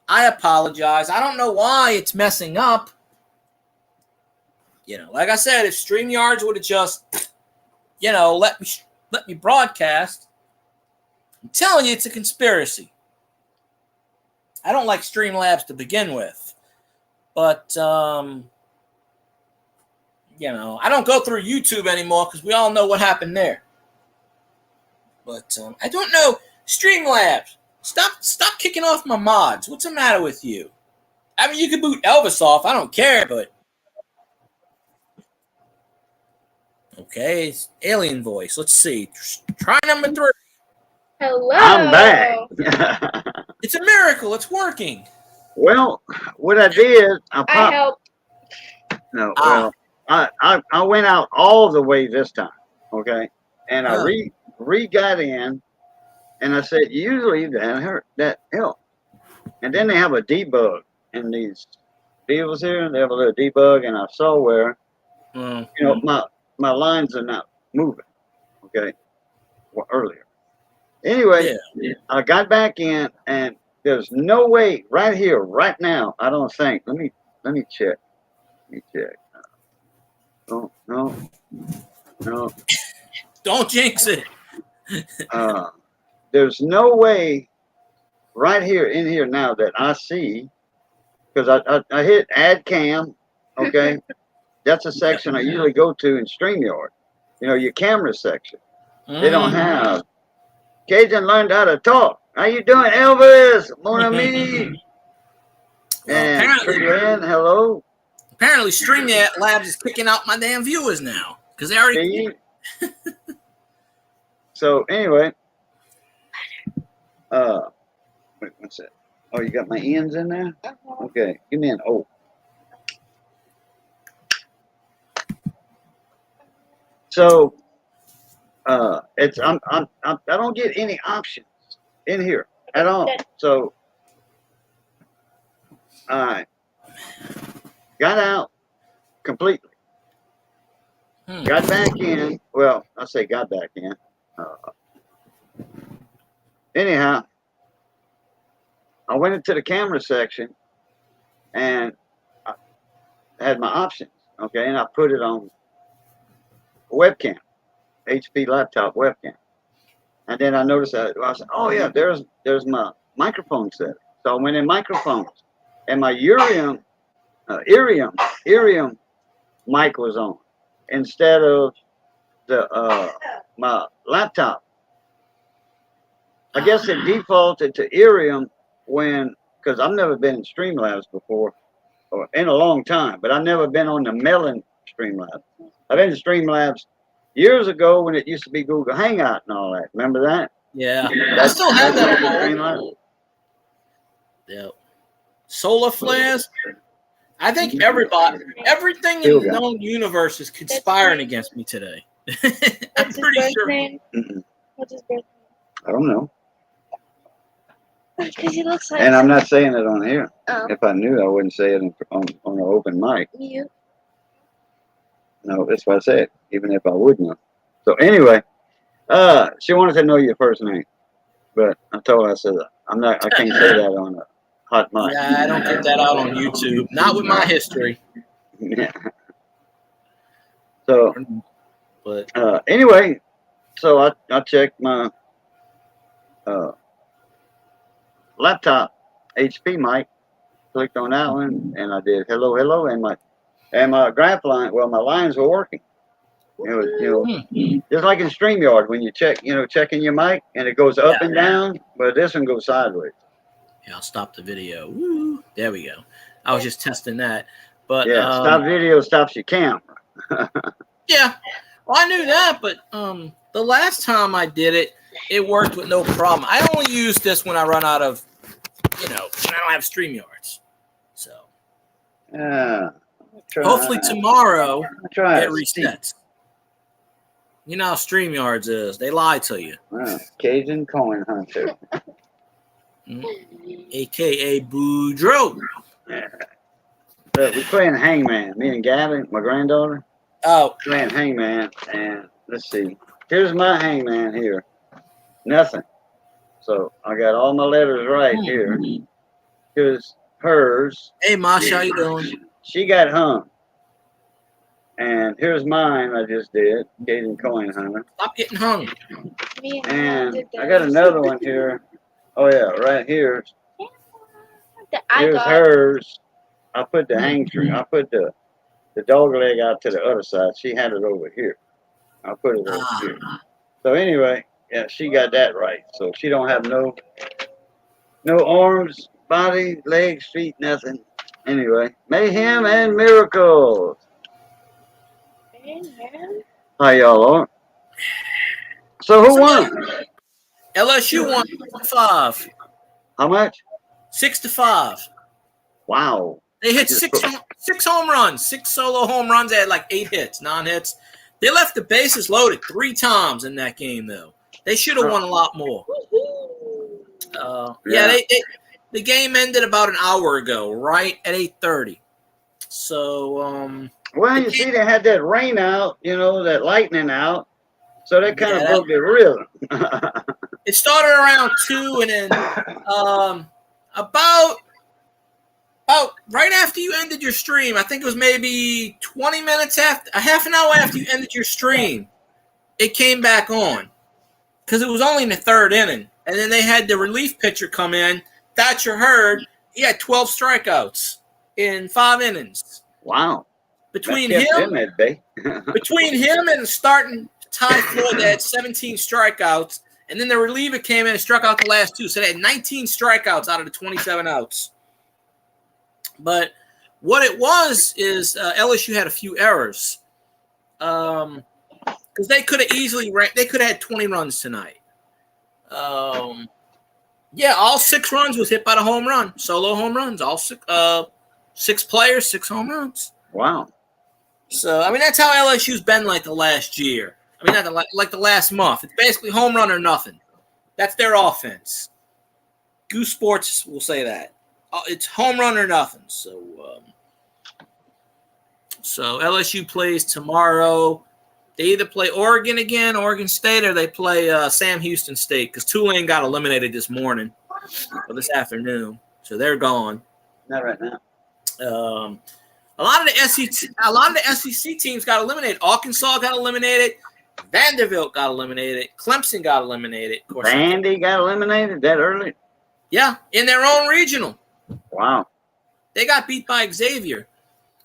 I apologize. I don't know why it's messing up. Like I said, if StreamYards would have just, let me broadcast, I'm telling you, it's a conspiracy. I don't like Streamlabs to begin with, but I don't go through YouTube anymore because we all know what happened there. But I don't know, Streamlabs. Stop kicking off my mods. What's the matter with you? I mean, you can boot Elvis off. I don't care, but okay, it's alien voice. Let's see. Try number 3. Hello. I'm back. It's a miracle. It's working. Well, what I did, I helped. No, well, I went out all the way this time, okay, and I got in, and I said usually that helps, and then they have a debug in these deals here. They have a little debug, and I saw where my lines are not moving, okay, earlier. Anyway, I got back in, and there's no way right here, right now. I don't think. Let me check. Let me check. No. Don't jinx it. There's no way right here in here now that I see, because I hit add cam. Okay, that's a section I usually go to in StreamYard. Your camera section. They don't have. Cajun learned how to talk. How you doing, Elvis? Mon ami. And hello. Apparently, Streamlabs is kicking out my damn viewers now because they already. So anyway, wait, what's that? Oh, you got my ends in there. Okay, give me an O. So, it's I don't get any options in here at all. So, I got out completely. Got back in. Well, I say got back in. Anyhow, I went into the camera section and I had my options. Okay, and I put it on webcam, HP laptop webcam. And then I noticed that I said, "Oh yeah, there's my microphone setting." So I went in microphones, and my Irium mic was on instead of the my laptop. I guess it defaulted to Irium because I've never been in Streamlabs before, or in a long time. But I've never been on the Melon Streamlabs. I've been in Streamlabs years ago when it used to be Google Hangout and all that. Remember that? Yeah, I still have that on Streamlabs. Yep. Solar flares. I think everything in the known universe is conspiring against me today. I'm pretty sure. What's his birth name? I don't know. Because he looks like. And I'm not saying it on here. Oh. If I knew, I wouldn't say it on an open mic. You. No, that's why I said it, even if I would know. So anyway, she wanted to know your first name, but I told her, I said, I can't say that on a hot mic. Yeah, I don't get that out on YouTube. Not with my history. Yeah. So, but anyway, so I checked my laptop HP mic, clicked on that one, and I did hello, and my graph line. Well, my lines were working. It was, just like in StreamYard when you checking your mic and it goes up and down, but this one goes sideways. Yeah, I'll stop the video. Woo. There we go. I was just testing that, but stop video stops your camera. Yeah, well, I knew that, but the last time I did it, it worked with no problem. I only use this when I run out of, when I don't have StreamYards. So, Yeah. Hopefully tomorrow Try it resets. You know how StreamYards is. They lie to you. Cajun Coin Hunter. A.K.A. Boudreaux. Yeah. Look, we're playing Hangman. Me and Gabby, my granddaughter, Oh, playing Hangman. And let's see. Here's my Hangman here. Nothing. So I got all my letters right here. Here's hers. hey, Masha, how you doing? She got hung. And here's mine I just did. Cajun Coin Hunter. Stop getting hung. Me and And did I got another one here. Oh, yeah, right here. that I Here's got. hers. I put the hang tree. I put the dog leg out to the other side. She had it over here. I put it over here. So anyway, yeah, she got that right. So she don't have no arms, body, legs, feet, nothing. Anyway, mayhem and miracles. Man. How y'all are? So who won? LSU won 6-5. How much? 6-5. Wow. They hit six home runs, 6 solo home runs. They had like 8 hits, non-hits. They left the bases loaded 3 times in that game, though. They should have won a lot more. The game ended about an hour ago, right at 8:30. So, well, you see, they had that rain out, that lightning out, so that kind of broke the rhythm. It started around 2, and then about right after you ended your stream, I think it was maybe 20 minutes after, a half an hour after you ended your stream, it came back on because it was only in the 3rd inning. And then they had the relief pitcher come in, Thatcher Hurd. He had 12 strikeouts in 5 innings. Wow. Between him and the starting Ty Floyd, they had 17 strikeouts. And then the reliever came in and struck out the last 2. So they had 19 strikeouts out of the 27 outs. But what it was is LSU had a few errors. Because they could have had 20 runs tonight. All 6 runs was hit by the home run. Solo home runs. All 6 players, 6 home runs. Wow. So, I mean, that's how LSU's been like the last year. I mean, not like the last month. It's basically home run or nothing. That's their offense. Goose Sports will say that. It's home run or nothing. So LSU plays tomorrow. They either play Oregon again, Oregon State, or they play Sam Houston State because Tulane got eliminated this morning or this afternoon. So they're gone. Not right now. A lot of the SEC teams got eliminated. Arkansas got eliminated. Vanderbilt got eliminated. Clemson got eliminated. Of course, Vandy got eliminated that early? Yeah, in their own regional. Wow. They got beat by Xavier.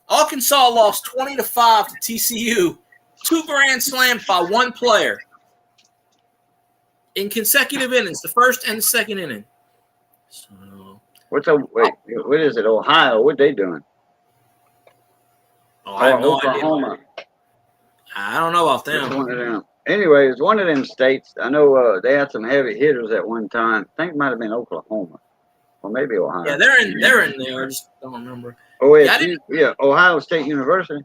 Arkansas lost 20-5 to TCU. 2 grand slams by 1 player in consecutive innings, the first and the second inning. So, what is it? Ohio? What they doing? I have no Oklahoma. idea. I don't know about them. It's one of them. Anyway, it's one of them states. I know they had some heavy hitters at one time. I think it might have been Oklahoma, or maybe Ohio. Yeah, they're in there. I just don't remember. Ohio State University.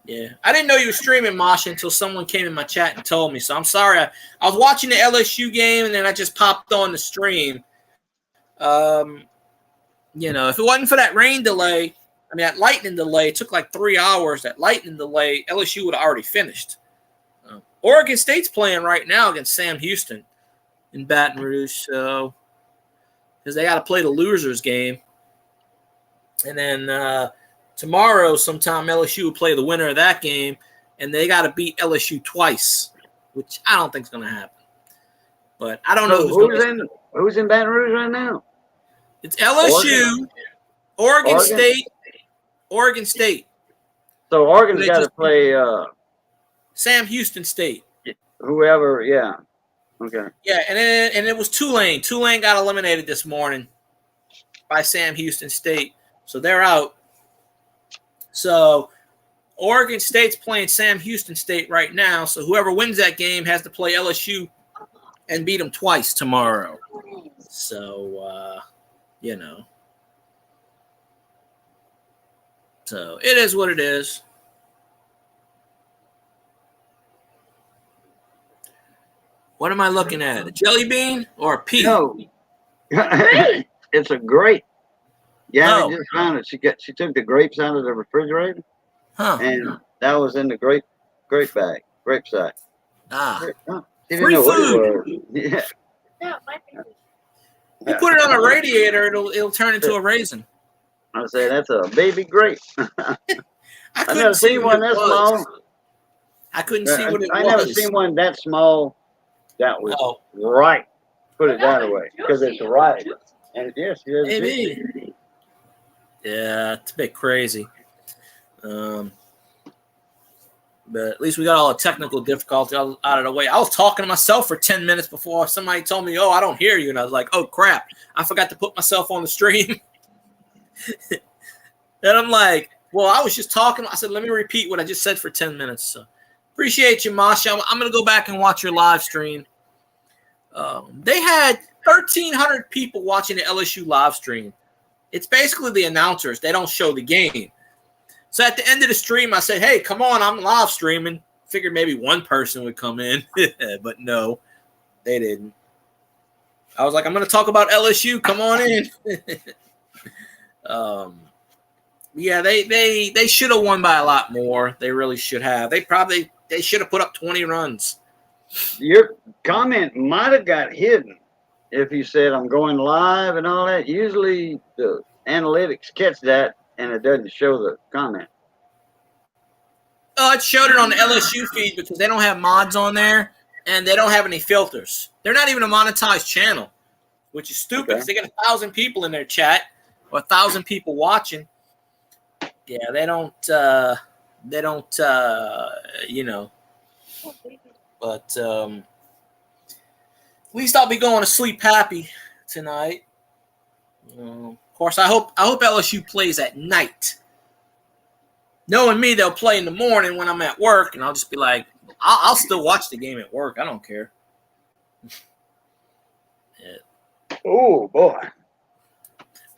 Yeah, I didn't know you were streaming, Masha, until someone came in my chat and told me. So I'm sorry. I was watching the LSU game, and then I just popped on the stream. If it wasn't for that rain delay, that lightning delay, it took like 3 hours. That lightning delay, LSU would have already finished. Oregon State's playing right now against Sam Houston in Baton Rouge, so because they got to play the losers game. And then tomorrow sometime LSU will play the winner of that game, and they got to beat LSU twice, which I don't think is going to happen. But I don't know who's in Baton Rouge right now. It's LSU, Oregon State. So Oregon's got to play Sam Houston State. Whoever, yeah. Okay. Yeah, and it was Tulane. Tulane got eliminated this morning by Sam Houston State, so they're out. So Oregon State's playing Sam Houston State right now. So whoever wins that game has to play LSU and beat them twice tomorrow. So So it is what it is. What am I looking at? A jelly bean or a pea? No. Grape. It's a grape. Gabby Oh. just found it. She took the grapes out of the refrigerator, Huh. and that was in the grape bag, grape sack. Ah. Huh. She didn't Free know what food. it was. Yeah. No, my favorite. You put it on a radiator, it'll turn into a raisin. I say that's a baby grape. I I've couldn't never see seen what one it that was. small. I couldn't see what it I was. never seen one that small that was Oh, right. Put it that way because it's right. And yes, it is. maybe. Yeah, it's a bit crazy. But at least we got all the technical difficulty out of the way. I was talking to myself for 10 minutes before somebody told me, "Oh, I don't hear you," and I was like, "Oh crap! I forgot to put myself on the stream." And I'm like, "Well, I was just talking." I said, "Let me repeat what I just said for 10 minutes." So appreciate you, Masha. I'm gonna go back and watch your live stream. They had 1,300 people watching the LSU live stream. It's basically the announcers. They don't show the game. So at the end of the stream, I said, "Hey, come on, I'm live streaming." Figured maybe one person would come in, but no, they didn't. I was like, "I'm going to talk about LSU. Come on in." Yeah, they should have won by a lot more. They really should have. They should have put up 20 runs. Your comment might have got hidden if you said I'm going live and all that. Usually the analytics catch that and it doesn't show the comment. Oh, it showed it on the LSU feed because they don't have mods on there and they don't have any filters. They're not even a monetized channel, which is stupid because they got 1,000 people in their chat or 1,000 people watching. Yeah, they don't, you know. But at least I'll be going to sleep happy tonight. Of course, I hope LSU plays at night. Knowing me, they'll play in the morning when I'm at work, and I'll just be like, I'll still watch the game at work. I don't care. Yeah. Oh boy!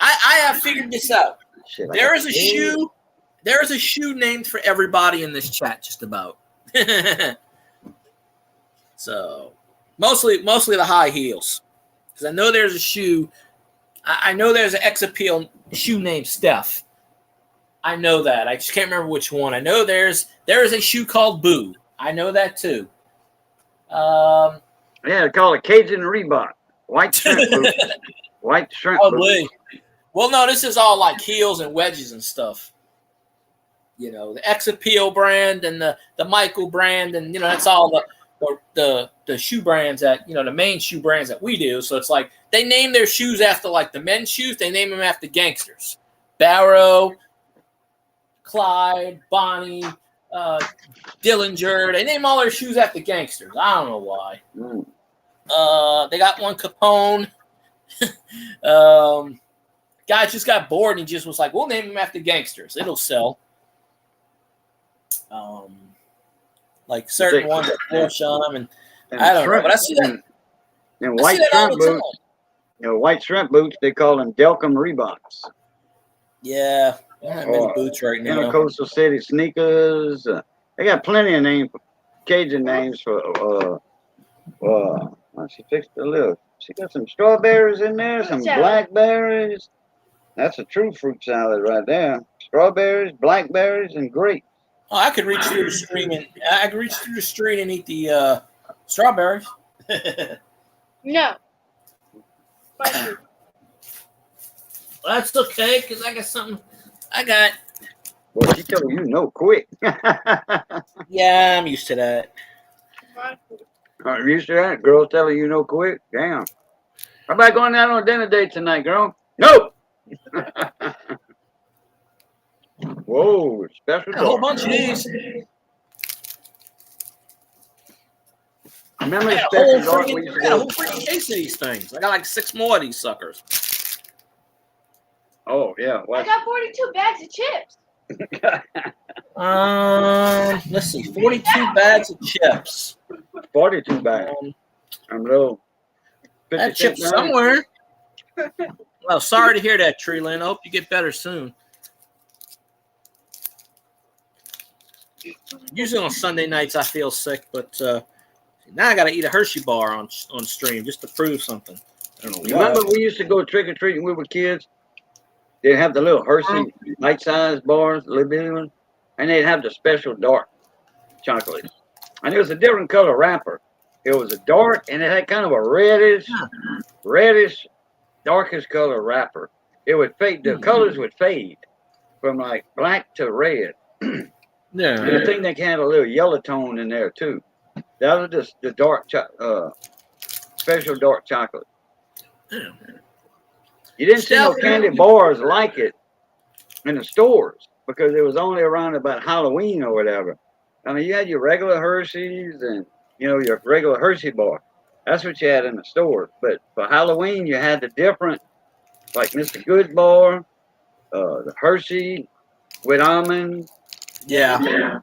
I have figured this out. Shit, There is a shoe. There is a shoe named for everybody in this chat, just about. So mostly the high heels, because I know there's a shoe. I know there's an X Appeal shoe named Steph. I know that. I just can't remember which one. I know there is a shoe called Boo. I know that too. Yeah, they call it Cajun Reebok. White shrimp boots. White shrimp boots. Well, no, this is all like heels and wedges and stuff. You know, the X Appeal brand and the Michael brand, and that's all the shoe brands that the main shoe brands that we do. So it's like they name their shoes after like the men's shoes. They name them after gangsters. Barrow, Clyde, Bonnie, Dillinger. They name all their shoes after gangsters. I don't know why. They got one Capone. Guy just got bored and he just was like, "We'll name them after gangsters. It'll sell." Like certain ones at Florsham and I don't know, but I see that. And white shrimp boots. White shrimp boots. They call them Delcom Reeboks. Yeah, I don't have many boots right now. Intercoastal City sneakers. They got plenty of names, Cajun names for. She fixed the lid. She got some strawberries in there, some blackberries. That's a true fruit salad right there. Strawberries, blackberries, and grapes. Oh, I could reach through the screen and eat the strawberries. No. That's okay, because I got something. I got. Well, she told you no quick. Yeah, I'm used to that. Are you used to that? Girls telling you no quick? Damn. How about going out on a dinner date tonight, girl? No. Whoa, special. A whole bunch of these. Remember I the got special dark we used to a whole go? freaking case of these things. I got like 6 more of these suckers. Oh yeah. I got 42 bags of chips. Let's see, 42 bags of chips. 42 bags. I'm low. That chip's somewhere. Well, sorry to hear that, Tree Lynn. I hope you get better soon. Usually on Sunday nights I feel sick, but now I got to eat a Hershey bar on stream just to prove something. I don't know why. Remember we used to go trick or treating when we were kids? They'd have the little Hershey bite-sized bars, the little bitty ones, and they'd have the special dark chocolate. And it was a different color wrapper. It was a dark, and it had kind of a reddish, darkest color wrapper. It would fade. The colors would fade from like black to red. Yeah. And I think they had a little yellow tone in there too. That was just the dark, special dark chocolate. Yeah. You didn't see no candy bars like it in the stores because it was only around about Halloween or whatever. I mean, you had your regular Hershey's and, you know, your regular Hershey bar. That's what you had in the stores. But for Halloween, you had the different, like Mr. Good bar, the Hershey with almonds. Yeah.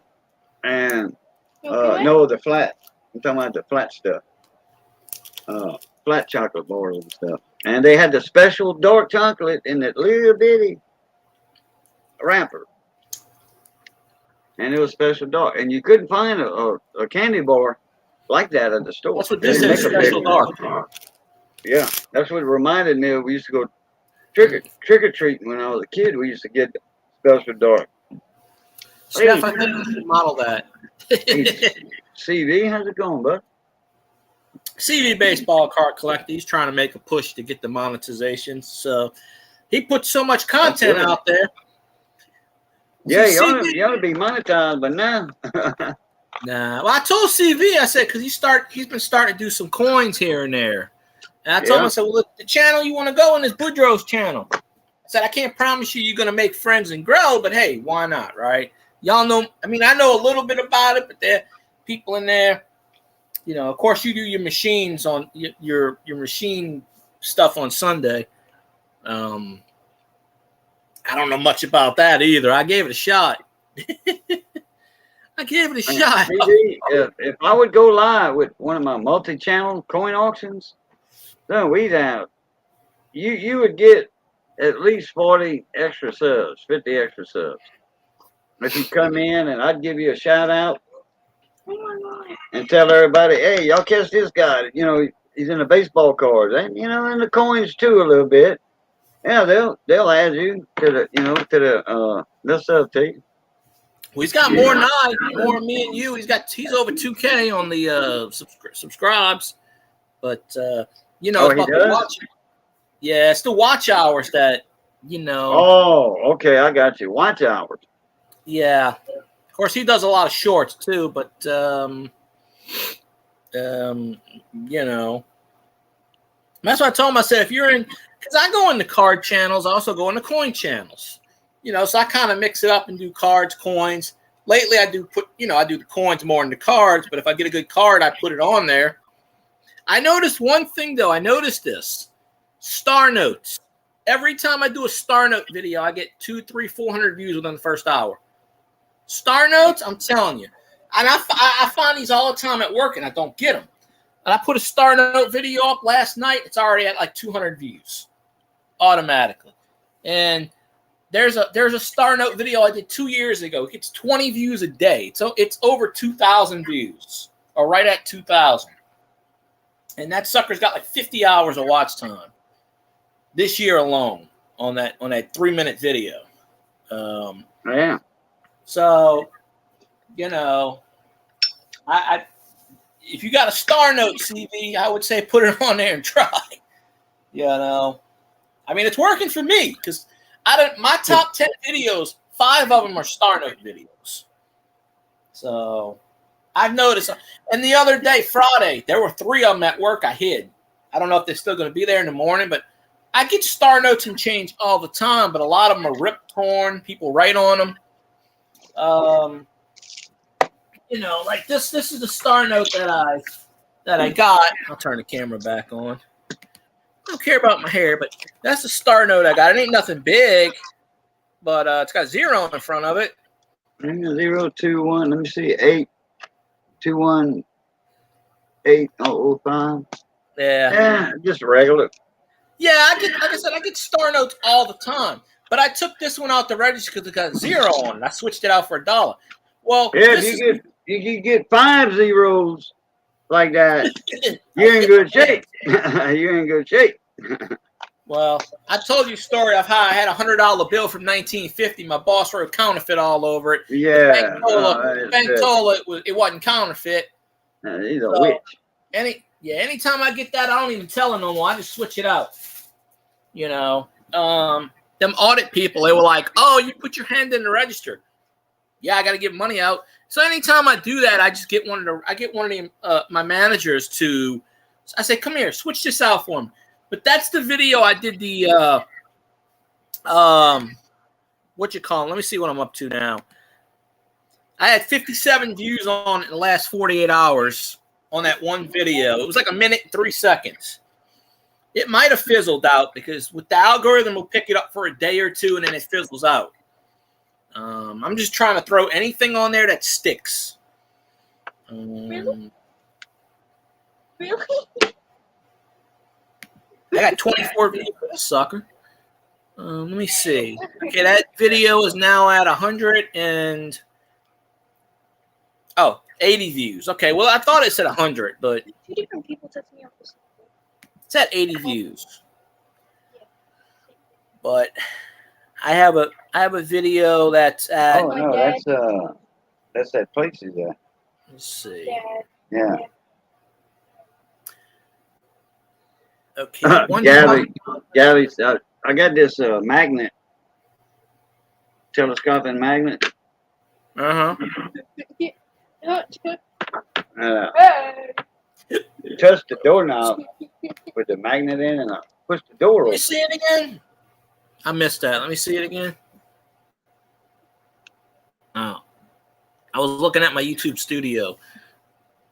And, Okay. no, the flat. I'm talking about the flat stuff. Flat chocolate bars and stuff. And they had the special dark chocolate in that little bitty wrapper. And it was special dark. And you couldn't find a candy bar like that at the store. That's what this is, special dark. Yeah, that's what it reminded me of. We used to go trick or treating when I was a kid. We used to get special dark. Steph, I think you should model that. CV, how's it going, bud? CV baseball card collector. He's trying to make a push to get the monetization. So he puts so much content out there. Yeah, you CV, ought to be monetized, but now. nah. Well, I told CV, I said, because he's been starting to do some coins here and there. And I told him, I said, well, look, the channel you want to go in is Boudreaux's channel. I said, I can't promise you're going to make friends and grow, but hey, why not, right? Y'all know, I mean, I know a little bit about it, but there are people in there. You know, of course, you do your machines on your machine stuff on Sunday. I don't know much about that either. I gave it a shot. I gave it a shot. If I would go live with one of my multi-channel coin auctions, then we'd have you would get at least 40 extra subs, 50 extra subs. If you come in and I'd give you a shout out and tell everybody, hey, y'all catch this guy. You know, he's in the baseball cards, and you know, in the coins too a little bit. Yeah, they'll add you to the they'll sub to you. Well, he's got more than more me and you. He's over 2K on the subscribes, but you know, he does? It's the watch hours that you know. Oh, okay, I got you. Watch hours. Yeah, of course he does a lot of shorts too, but you know, that's why I told him. I said if you're in, because I go into card channels, I also go into coin channels. You know, so I kind of mix it up and do cards, coins. Lately, I do the coins more than the cards, but if I get a good card, I put it on there. I noticed one thing, though. I noticed this. Star notes. Every time I do a star note video, I get 200, 300, 400 views within the first hour. Star notes, I'm telling you. And I find these all the time at work, and I don't get them. And I put a star note video up last night. It's already at like 200 views automatically. And there's a star note video I did 2 years ago. It gets 20 views a day. So it's over 2,000 views, or right at 2,000. And that sucker's got like 50 hours of watch time this year alone on that 3-minute video. Yeah. So, you know, I if you got a star note CV, I would say put it on there and try. You know, I mean, it's working for me because my top 10 videos, 5 of them are star note videos. So I've noticed. And the other day, Friday, there were 3 of them at work I hid. I don't know if they're still going to be there in the morning, but I get star notes and change all the time, but a lot of them are ripped, torn. People write on them. You know, like this is the star note that I got. I'll turn the camera back on. I don't care about my hair, but that's the star note I got. It ain't nothing big, but it's got 0 in front of it. 021. Let me see. 821805. Yeah, just regular. Yeah, like I said, I get star notes all the time. But I took this one out the register because it got 0 on it. I switched it out for $1. Well, Yeah, if you get 5 zeros like that, you're in good shape. You're in good shape. Well, I told you a story of how I had $100 bill from 1950. My boss wrote counterfeit all over it. Yeah. The bank told it wasn't counterfeit. He's a witch. Anytime I get that, I don't even tell her no more. I just switch it out. You know, them audit people, they were like, "Oh, you put your hand in the register." Yeah, I got to give money out. So anytime I do that, I just get one of my managers to. I say, "Come here, switch this out for me." But that's the video I did the what you call it? Let me see what I'm up to now. I had 57 views on it in the last 48 hours on that one video. It was like 1 minute and 3 seconds. It might have fizzled out because with the algorithm, will pick it up for a day or two and then it fizzles out. I'm just trying to throw anything on there that sticks. Really? I got 24 views for this sucker. Let me see. Okay, that video is now at 80 views. Okay, well, I thought it said 100, but 2 different people touched me off this. it's at 80 views. But I have a video that's at. Oh no, that's that place is at. Let's see. Dad. Yeah. Okay. Gabby, I got this magnet, telescopic magnet. Uh-huh. Touch the doorknob with the magnet in, and I push the door Let me open. see it again. I missed that. Let me see it again. Oh. I was looking at my YouTube studio.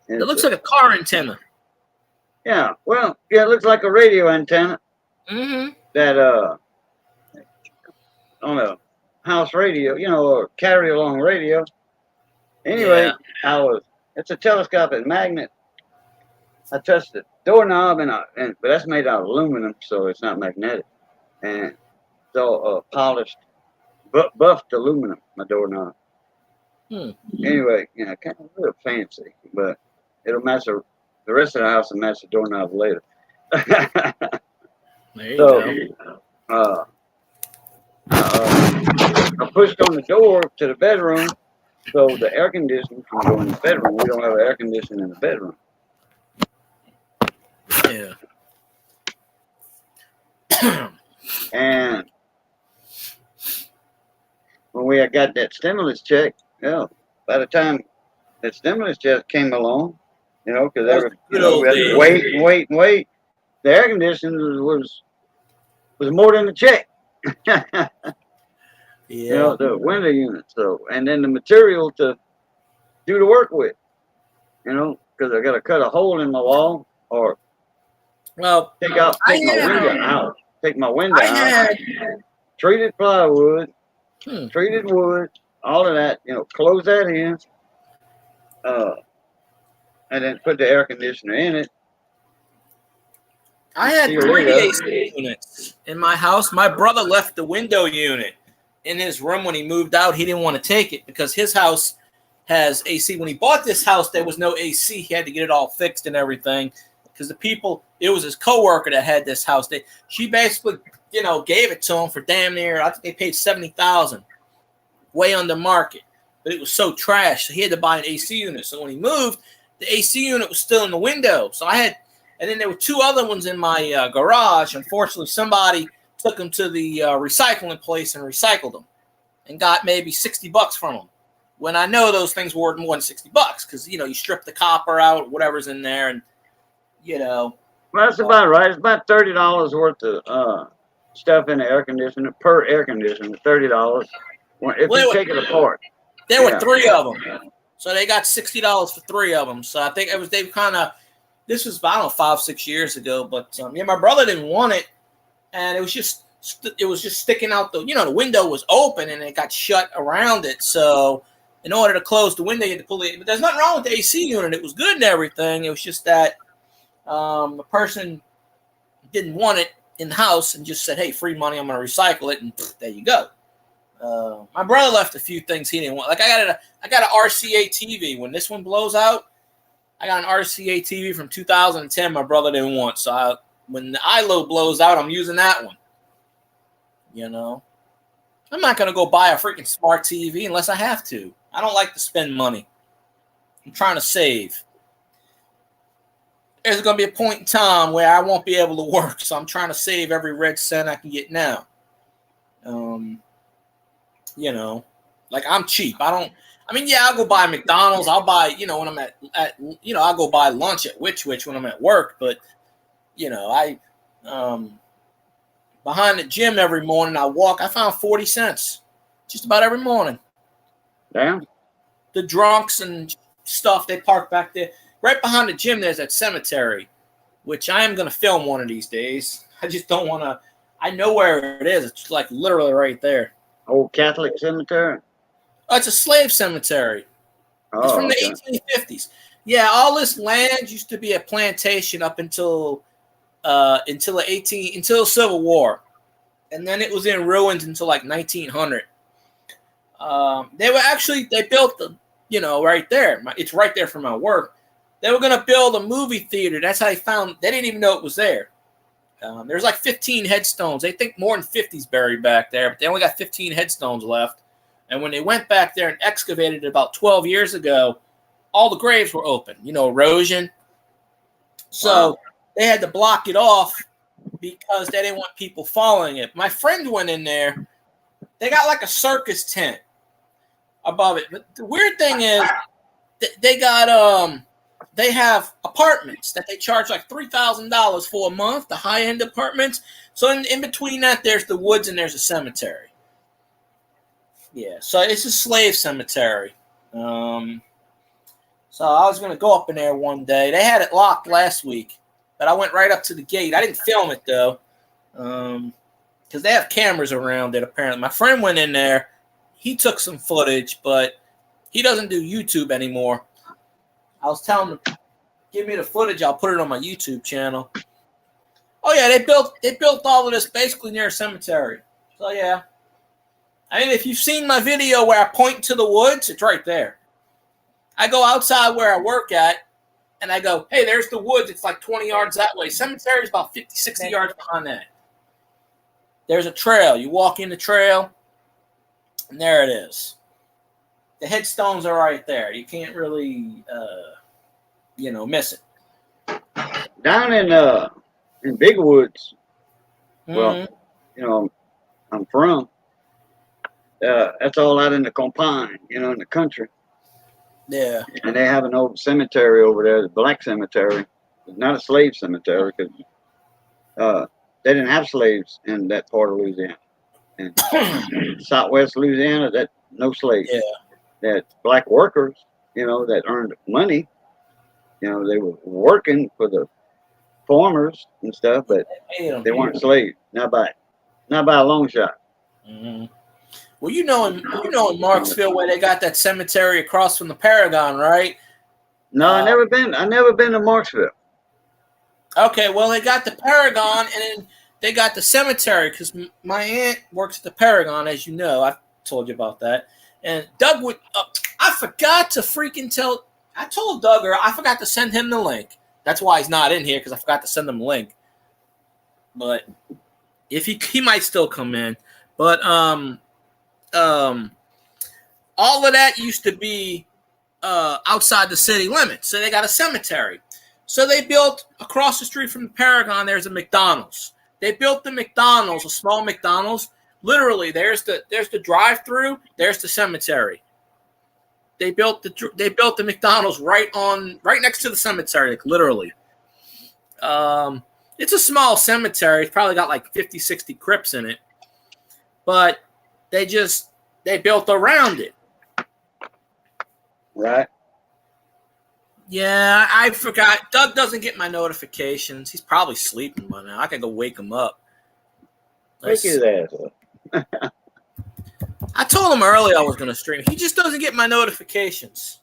It looks like a car antenna. Yeah, well, yeah, it looks like a radio antenna Mm-hmm. that on a house radio, or carry along radio. Anyway, it's a telescopic magnet. I touched the doorknob but that's made out of aluminum, so it's not magnetic. And so polished, buffed aluminum, my doorknob. Anyway, kind of real fancy, but it'll match the rest of the house and match the doorknob later. There you go. I pushed on the door to the bedroom, so the air conditioning can go in the bedroom. We don't have air conditioning in the bedroom. Yeah. And when we got that stimulus check, by the time that stimulus check came along, because we had to wait, the air conditioning was more than the check. Yeah. The window unit. So, and then the material to do the work with, because I got to cut a hole in my wall or take my window out. Treated plywood, treated wood, all of that, close that in, and then put the air conditioner in it. I had 3 AC units in my house. My brother left the window unit in his room when he moved out. He didn't want to take it because his house has AC. When he bought this house, there was no AC. He had to get it all fixed and everything because it was his coworker that had this house. She basically, gave it to him for damn near, I think they paid $70,000, way under market. But it was so trash, so he had to buy an AC unit. So when he moved, the AC unit was still in the window. And then there were 2 other ones in my garage. Unfortunately, somebody took them to the recycling place and recycled them and got maybe $60 from them. When I know those things were worth more than $60 because, you strip the copper out, whatever's in there. And, Well, that's about right. It's about $30 worth of stuff in the air conditioner, per air conditioner, $30. If you take it apart. There were 3 of them. So they got $60 for 3 of them. So I think this was, I don't know, 5-6 years ago. But my brother didn't want it. And it was just sticking out the window was open and it got shut around it. So in order to close the window, you had to pull it. But there's nothing wrong with the AC unit. It was good and everything. It was just that the person didn't want it in the house and just said, "Hey, free money. I'm going to recycle it." And there you go. My brother left a few things he didn't want. Like I got an RCA TV. When this one blows out, I got an RCA TV from 2010. My brother didn't want, so when the ILO blows out, I'm using that one. You know, I'm not gonna go buy a freaking smart TV unless I have to. I don't like to spend money. I'm trying to save. There's gonna be a point in time where I won't be able to work, so I'm trying to save every red cent I can get now. You know, like I'm cheap. I'll go buy McDonald's. I'll buy, when I'm I'll go buy lunch at Which when I'm at work. But, behind the gym every morning, I found 40 cents just about every morning. Damn. The drunks and stuff, they park back there. Right behind the gym, there's that cemetery, which I am going to film one of these days. I just don't want to. I know where it is. It's like literally right there. Old Catholic cemetery? Oh, it's a slave cemetery. It's from the 1850s. Yeah, all this land used to be a plantation up until the Civil War, and then it was in ruins until like 1900. They built right there. It's right there from my work. They were going to build a movie theater. That's how they didn't even know it was there. There's like 15 headstones. They think more than 50's buried back there, but they only got 15 headstones left. And when they went back there and excavated it about 12 years ago, all the graves were open, erosion. So they had to block it off because they didn't want people following it. My friend went in there. They got like a circus tent above it. But the weird thing is they have apartments that they charge like $3,000 for a month, the high-end apartments. So in between that, there's the woods and there's a cemetery. Yeah, so it's a slave cemetery. So I was going to go up in there one day. They had it locked last week, but I went right up to the gate. I didn't film it, though, because they have cameras around it, apparently. My friend went in there. He took some footage, but he doesn't do YouTube anymore. I was telling him, give me the footage. I'll put it on my YouTube channel. Oh, yeah, they built all of this basically near a cemetery. So, yeah. I mean, if you've seen my video where I point to the woods, it's right there. I go outside where I work at, and I go, hey, there's the woods. It's like 20 yards that way. Cemetery is about 50, 60 yards behind that. There's a trail. You walk in the trail, and there it is. The headstones are right there. You can't really, miss it. Down in Big Woods, Mm-hmm. I'm from. That's all out in the Compine, in the country. Yeah. And they have an old cemetery over there, the Black Cemetery. It's not a slave cemetery because they didn't have slaves in that part of Louisiana. And Southwest Louisiana, that no slaves. Yeah. That black workers, that earned money. They were working for the farmers and stuff, but they weren't slaves. Not by a long shot. Mm-hmm. Well, in Marksville where they got that cemetery across from the Paragon, right? No, I never been to Marksville. Okay, well, they got the Paragon, and then they got the cemetery because my aunt works at the Paragon, as you know. I've told you about that. And Doug would. I forgot to freaking tell. I told Doug, I forgot to send him the link. That's why he's not in here because I forgot to send him the link. But if he might still come in, but all of that used to be outside the city limits. So they got a cemetery. So they built across the street from the Paragon. There's a McDonald's. They built the McDonald's, a small McDonald's. Literally, there's the drive-through. There's the cemetery. They built the McDonald's right next to the cemetery, like literally. It's a small cemetery. It's probably got like 50, 60 crypts in it. But they built around it. Right. Yeah, I forgot. Doug doesn't get my notifications. He's probably sleeping by now. I could go wake him up. Wake his ass up. I told him earlier I was going to stream. He just doesn't get my notifications.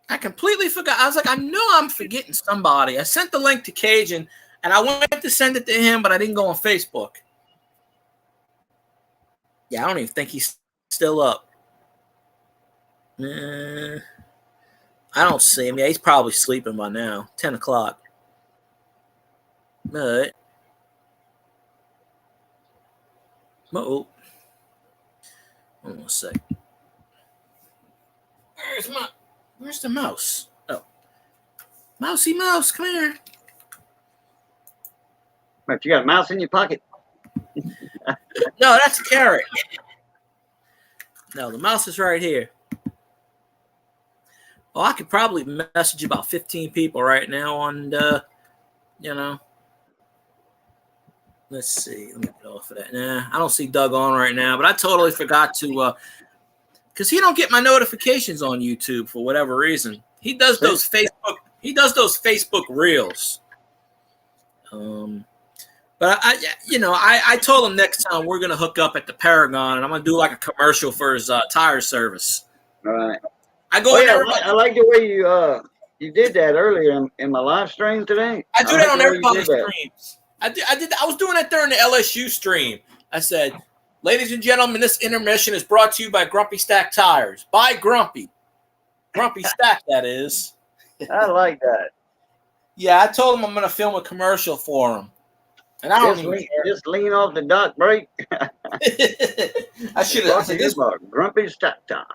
I completely forgot. I was like, I know I'm forgetting somebody. I sent the link to Cajun, and I went to send it to him, but I didn't go on Facebook. Yeah, I don't even think he's still up. I don't see him. Yeah, he's probably sleeping by now. 10 o'clock. But hold on a sec. Where's the mouse? Oh. Mousy mouse, come here. But you got a mouse in your pocket. No, that's a carrot. No, the mouse is right here. Well, I could probably message about 15 people right now on, let's see. Let me get off of that. Nah, I don't see Doug on right now, but I totally forgot to, because he don't get my notifications on YouTube for whatever reason. He does those Facebook reels. But I told him next time we're gonna hook up at the Paragon, and I'm gonna do like a commercial for his tire service. All right. I go in there. I like the way you did that earlier in my live stream today. I do that on everybody's streams. I was doing that during the LSU stream. I said, ladies and gentlemen, this intermission is brought to you by Grumpy Stack Tires. By Grumpy Stack, that is. I like that. Yeah, I told him I'm gonna film a commercial for him. And I don't just lean off the dock brake. I should have said this about Grumpy Stack Time.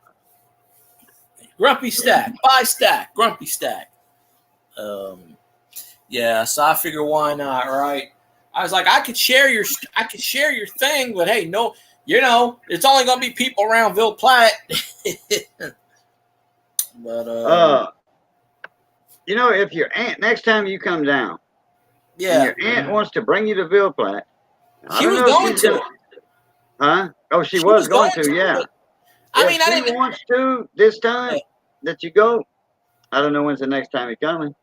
Grumpy Stack, buy Stack, Grumpy Stack. Yeah, so I figure why not, right? I was like, I could share your thing, but hey, no, it's only gonna be people around Ville Platte. But if your aunt next time you come down, yeah, and your aunt wants to bring you to Ville Platte. She was going to. Huh? Oh, she was going to, yeah. I mean, she wants to this time that you go. I don't know when's the next time you're coming.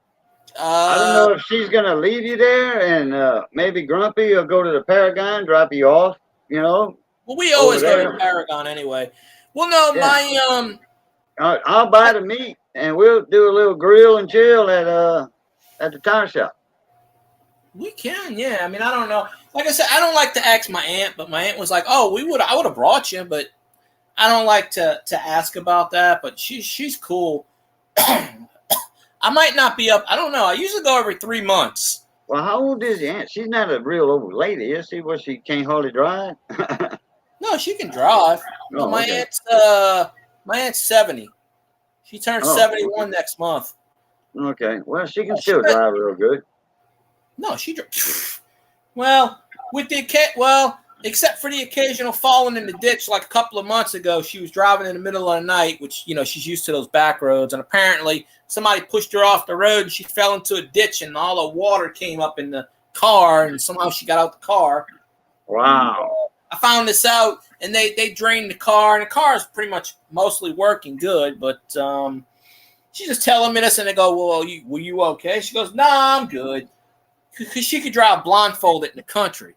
I don't know if she's gonna leave you there, and maybe Grumpy will go to the Paragon, drop you off. Well, we always go to the Paragon anyway. Well, no, yeah. I'll buy the meat, and we'll do a little grill and chill at the tire shop. We can, yeah. I mean, I don't know. Like I said, I don't like to ask my aunt, but my aunt was like, "Oh, I would have brought you," but I don't like to ask about that. But she's cool. I might not be up. I don't know. I usually go every 3 months. Well, how old is your aunt? She's not a real old lady, is she? Well, she can't hardly drive. No, she can drive. Oh, my aunt's 70. She turns 71 next month. Okay. Well, she can still drive real good. No, well, except for the occasional falling in the ditch like a couple of months ago, she was driving in the middle of the night, which, she's used to those back roads. And apparently somebody pushed her off the road and she fell into a ditch and all the water came up in the car and somehow she got out the car. Wow. I found this out and they drained the car and the car is pretty much mostly working good. But she's just telling me this and they go, well, were you okay? She goes, nah, I'm good. Because she could drive blindfolded in the country.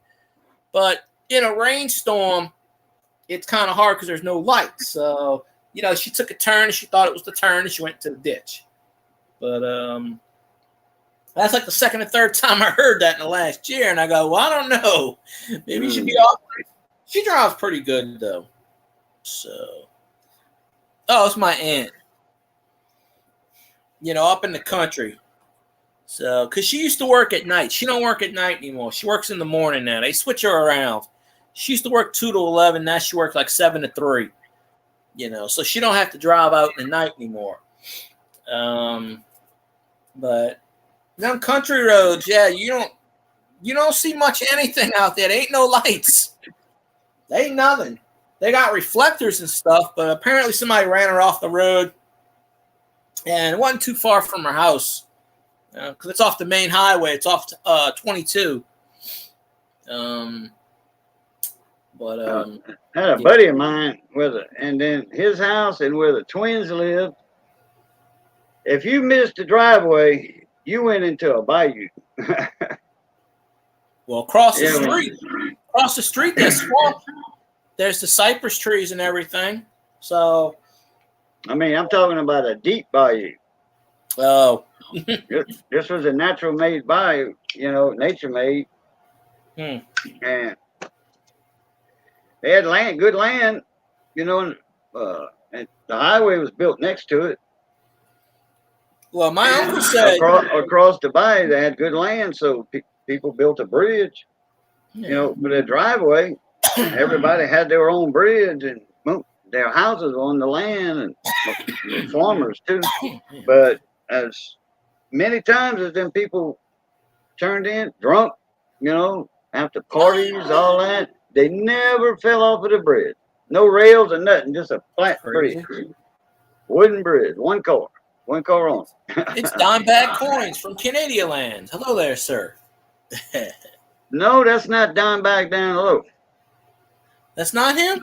But in a rainstorm, it's kind of hard because there's no lights. So, she took a turn and she thought it was the turn and she went to the ditch. But that's like the second or third time I heard that in the last year. And I go, well, I don't know. Maybe she'd be off. She drives pretty good, though. So, it's my aunt. Up in the country. So, because she used to work at night. She don't work at night anymore. She works in the morning now. They switch her around. She used to work 2 to 11. Now she works like 7 to 3. So she don't have to drive out in the night anymore. But them country roads, yeah, you don't see much anything out there. There ain't no lights. There ain't nothing. They got reflectors and stuff, but apparently somebody ran her off the road. And it wasn't too far from her house. Because it's off the main highway. It's off 22. I had a buddy of mine and then his house and where the twins lived. If you missed the driveway, you went into a bayou. Well, across the street, there's swamp. There's the cypress trees and everything. So, I mean, I'm talking about a deep bayou. Oh. This was a natural made bayou, nature made. And They had land, good land, you know, and the highway was built next to it. Well, my uncle said across the bay, they had good land, so people built a bridge, you know, for their driveway. Everybody had their own bridge, and their houses on the land, and farmers too. But as many times as them people turned in drunk, you know, after parties, all that, they never fell off of the bridge. No rails or nothing, just a flat bridge, wooden bridge, one car on. It's Dimebag Coins from Canadian Land. Hello there, sir. No, that's not Dimebag Darren Low. That's not him?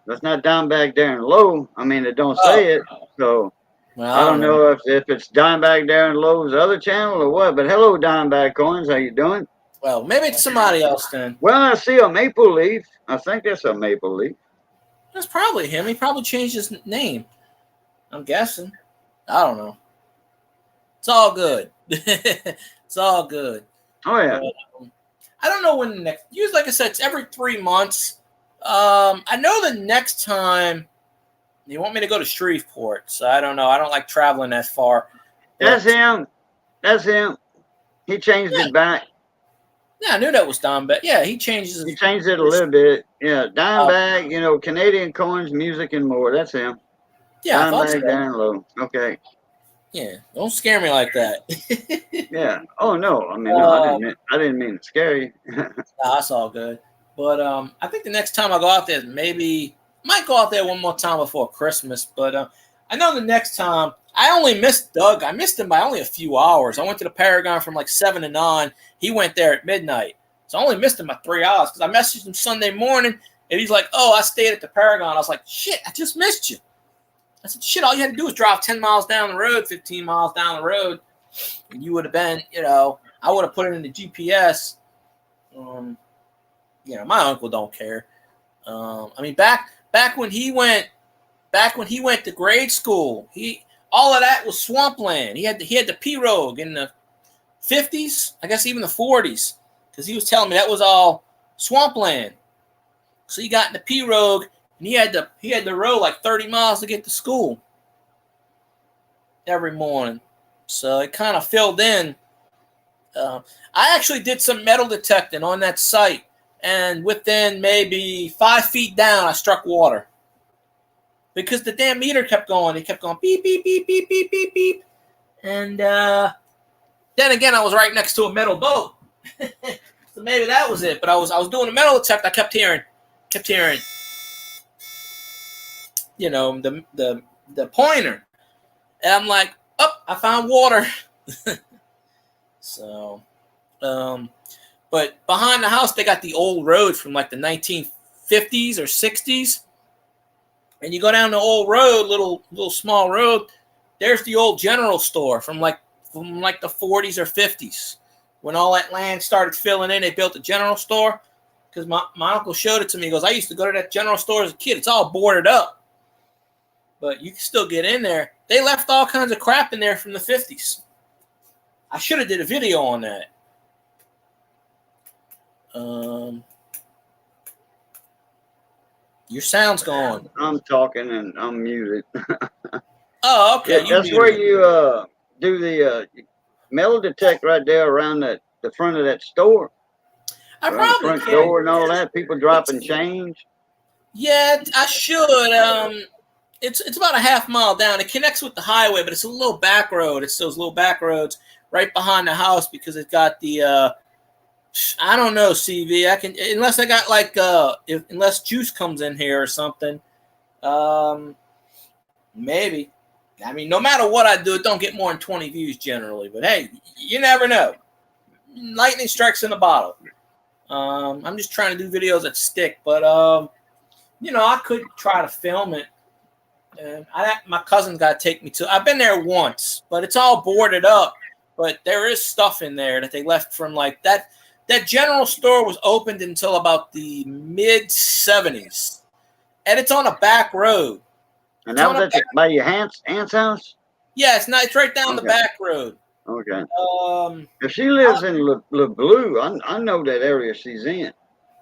That's not Dimebag Darren Low. I mean, it don't say it, so well, I don't know if it's Dimebag Darren Low's other channel or what. But hello, Dimebag Coins. How you doing? Well, maybe it's somebody else then. Well, I see a maple leaf. I think that's a maple leaf. That's probably him. He probably changed his name. I'm guessing. I don't know. It's all good. It's all good. Oh yeah. But, I don't know when the next. Usually, like I said, it's every 3 months. I know the next time they want me to go to Shreveport, so I don't know. I don't like traveling that far. That's him. That's him. He changed it back. Yeah, I knew that was Dimebag. Yeah, he changes. He changed it a little bit. Yeah, Dimebag. You know, Canadian Coins, music, and more. That's him. Yeah, Dimebag Darren Low. Okay. Yeah, don't scare me like that. Yeah. Oh no. I mean, no, I didn't mean to scare you. Nah, that's all good. But I think the next time I go out there, might go out there one more time before Christmas. But I know the next time I only missed Doug. I missed him by only a few hours. I went to the Paragon from like 7 to 9. He went there at midnight, so I only missed him by 3 hours because I messaged him Sunday morning, and he's like, "Oh, I stayed at the Paragon." I was like, "Shit, I just missed you." I said, "Shit, all you had to do was drive 10 miles down the road, 15 miles down the road, and you would have been, you know, I would have put it in the GPS." You know, my uncle don't care. I mean, back when he went to grade school, all of that was swampland. He had the pirogue in the 50s, I guess even the 40s, because he was telling me that was all swampland. So he got in the pirogue, and he had to row like 30 miles to get to school every morning. So it kind of filled in. I actually did some metal detecting on that site. And within maybe 5 feet down, I struck water. Because the damn meter kept going. It kept going beep, beep, beep, beep, beep, beep, beep. And then again, I was right next to a metal boat. So maybe that was it. But I was doing a metal detect. I kept hearing, you know, the pointer. And I'm like, oh, I found water. So, but behind the house, they got the old road from like the 1950s or 60s. And you go down the old road, little small road. There's the old general store from like the 40s or 50s. When all that land started filling in, they built a general store. Because my uncle showed it to me. He goes, I used to go to that general store as a kid. It's all boarded up. But you can still get in there. They left all kinds of crap in there from the 50s. I should have did a video on that. Your sound's gone. I'm talking and I'm muted. Oh, okay. Yeah, that's where you do the metal detect right there around the front of that store. I probably the front door and all that. People dropping change. Yeah, I should. It's about a half mile down. It connects with the highway, but it's a little back road. It's those little back roads right behind the house because it's got the I don't know, CV. I can unless I got like unless Juice comes in here or something. Maybe. I mean, no matter what I do, it don't get more than 20 views generally. But hey, you never know. Lightning strikes in a bottle. I'm just trying to do videos that stick, but you know, I could try to film it. And my cousin's got to take me to. I've been there once, but it's all boarded up. But there is stuff in there that they left from like that. That general store was opened until about the mid 70s, and it's on a back road. And that was by your aunt's house. Yeah, it's right down the back road. Okay. If she lives in Le Bleu, I know that area she's in.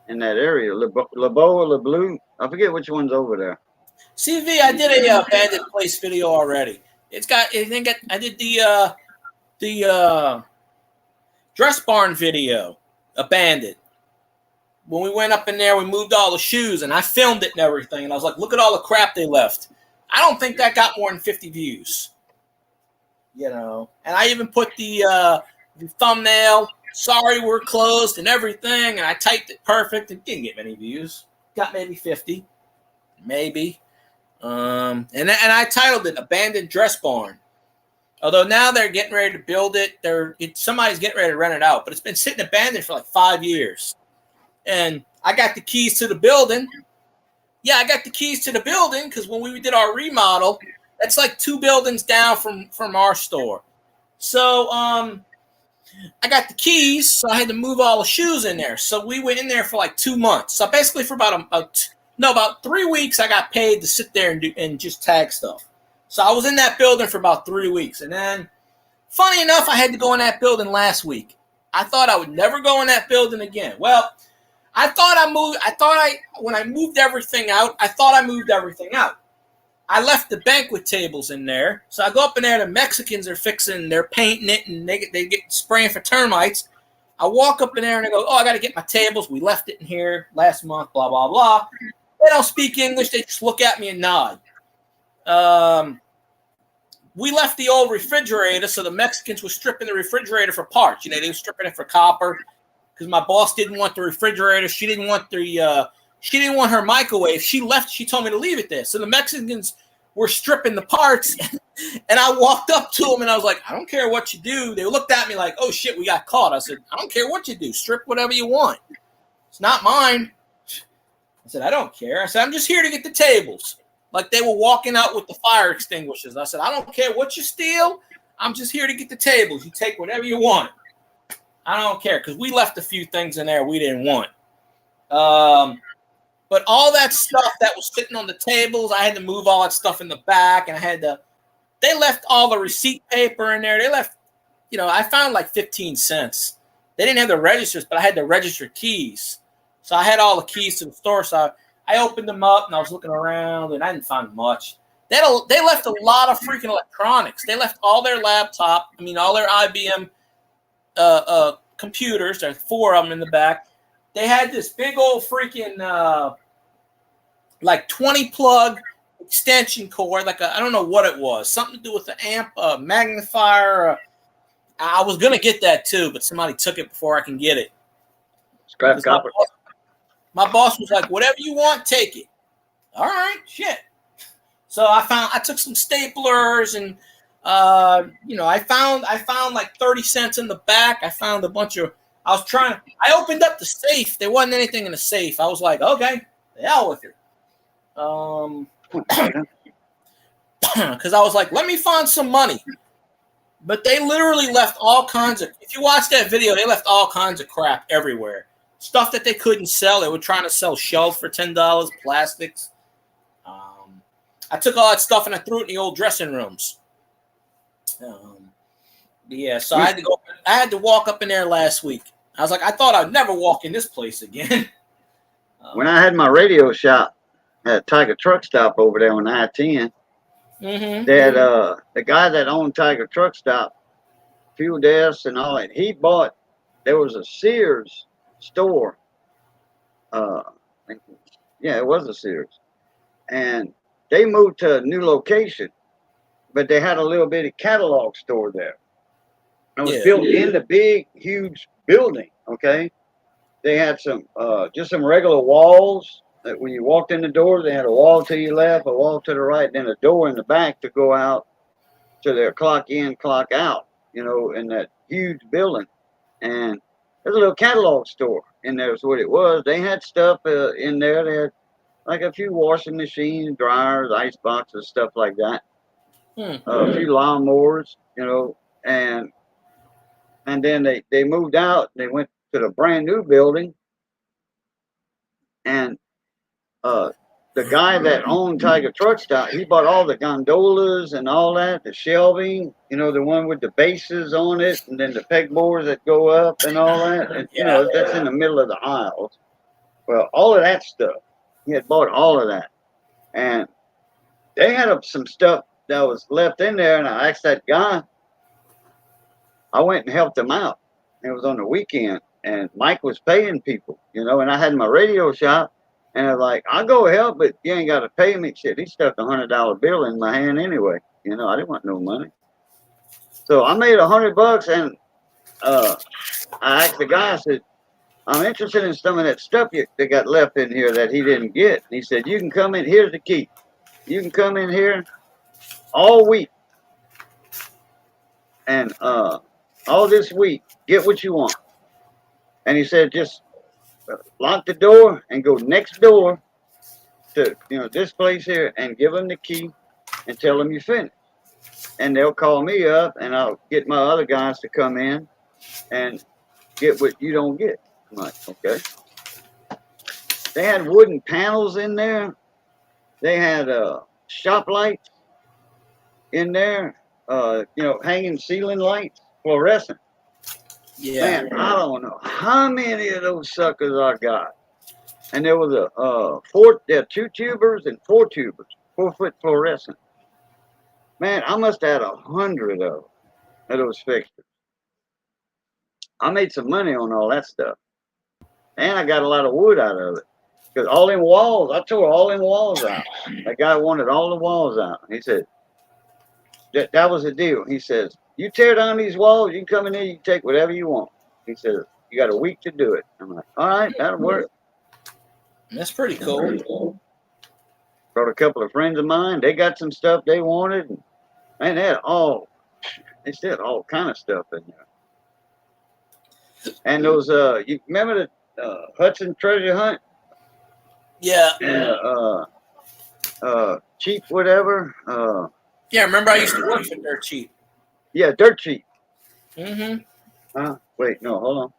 in that area. LeBeau or LeBlue. I forget which one's over there. CV, I did a abandoned place video already. It's got. I did the dress barn video, abandoned. When we went up in there, we moved all the shoes, and I filmed it and everything. And I was like, look at all the crap they left. I don't think that got more than 50 views. You know, and I even put the thumbnail, sorry we're closed and everything, and I typed it perfect. It didn't get many views. Got maybe 50. Maybe. And I titled it Abandoned Dress Barn. Although now they're getting ready to build it. Somebody's getting ready to rent it out, but it's been sitting abandoned for like 5 years. And I got the keys to the building. Yeah, I got the keys to the building because when we did our remodel, that's like 2 buildings down from our store. So I got the keys, so I had to move all the shoes in there. So we went in there for like 2 months. So basically for about 3 weeks, I got paid to sit there and just tag stuff. So I was in that building for about 3 weeks. And then, funny enough, I had to go in that building last week. I thought I would never go in that building again. Well, when I moved everything out, I thought I moved everything out. I left the banquet tables in there. So I go up in there, the Mexicans are they're painting it, and they get spraying for termites. I walk up in there and I go, I got to get my tables. We left it in here last month, blah, blah, blah. They don't speak English. They just look at me and nod. We left the old refrigerator, so the Mexicans were stripping the refrigerator for parts. You know, they were stripping it for copper because my boss didn't want the refrigerator. She didn't want her microwave. She told me to leave it there. So the Mexicans were stripping the parts, and I walked up to them, and I was like, I don't care what you do. They looked at me like, oh, shit, we got caught. I said, I don't care what you do. Strip whatever you want. It's not mine. I said, I don't care. I said, I'm just here to get the tables. Like they were walking out with the fire extinguishers. I said, I don't care what you steal. I'm just here to get the tables. You take whatever you want. I don't care because we left a few things in there we didn't want. But all that stuff that was sitting on the tables, I had to move all that stuff in the back, and they left all the receipt paper in there. They left, I found like 15 cents. They didn't have the registers, but I had the register keys. So I had all the keys to the store. So I opened them up, and I was looking around, and I didn't find much. They left a lot of freaking electronics. They left all their all their IBM computers. There's 4 of them in the back. They had this big old freaking like 20 plug extension cord, I don't know what it was, something to do with the amp, magnifier. I was gonna get that too, but somebody took it before I can get it. Scrap copper. My boss was like, "Whatever you want, take it." All right, shit. So I took some staplers and I found like 30 cents in the back. I found a bunch of. I opened up the safe. There wasn't anything in the safe. I was like, okay, the hell with it. Because I was like, let me find some money. But they literally left all kinds of. If you watch that video, they left all kinds of crap everywhere. Stuff that they couldn't sell. They were trying to sell shelves for $10, plastics. I took all that stuff and I threw it in the old dressing rooms. So I had to walk up in there last week. I was like, I thought I'd never walk in this place again. When I had my radio shop at Tiger Truck Stop over there on I-10, that the guy that owned Tiger Truck Stop, fuel desks and all that, there was a Sears store. It was a Sears. And they moved to a new location, but they had a little bitty catalog store there. It was built in the big, huge building, okay? They had just some regular walls. That when you walked in the door, they had a wall to your left, a wall to the right, then a door in the back to go out to their clock in, clock out, in that huge building. And there's a little catalog store in there is what it was. They had stuff in there. They had like a few washing machines, dryers, ice boxes, stuff like that. A few lawnmowers, and then they moved out. They went to the brand new building, and the guy that owned Tiger Truck Stop, he bought all the gondolas and all that, the shelving, the one with the bases on it, and then the pegboards that go up and all that. And, that's in the middle of the aisles. Well, all of that stuff, he had bought all of that, and they had some stuff that was left in there. And I asked that guy. I went and helped him out. It was on the weekend, and Mike was paying people, and I had my radio shop, and I was like, I'll go help, but you ain't got to pay me. Shit, he stuck $100 bill in my hand anyway. I didn't want no money. So I made $100, and I asked the guy, I said, I'm interested in some of that stuff that got left in here that he didn't get. And he said, you can come in, here's the key. You can come in here all week. And all this week, get what you want. And he said, just lock the door and go next door to this place here and give them the key and tell them you finished. And they'll call me up and I'll get my other guys to come in and get what you don't get. I'm like, okay. They had wooden panels in there. They had shop lights in there, hanging ceiling lights, fluorescent. Yeah. Man, I don't know how many of those suckers I got. And there was there are 2 tubers and 4 tubers, 4-foot fluorescent. Man, I must have had 100 of those fixtures. I made some money on all that stuff. And I got a lot of wood out of it. Because all them walls, I tore all them walls out. That guy wanted all the walls out. He said, that was the deal. He says, you tear down these walls, you can come in here, you can take whatever you want. He says, you got a week to do it. I'm like, all right, that'll work. That's pretty cool. Brought a couple of friends of mine. They got some stuff they wanted. And, man, they said all kind of stuff in there. And those, you remember the Hudson treasure hunt? Yeah. Cheap whatever. Yeah, remember I used to work for Dirt Cheap. Yeah, Dirt Cheap. Mm-hmm. Wait, no, hold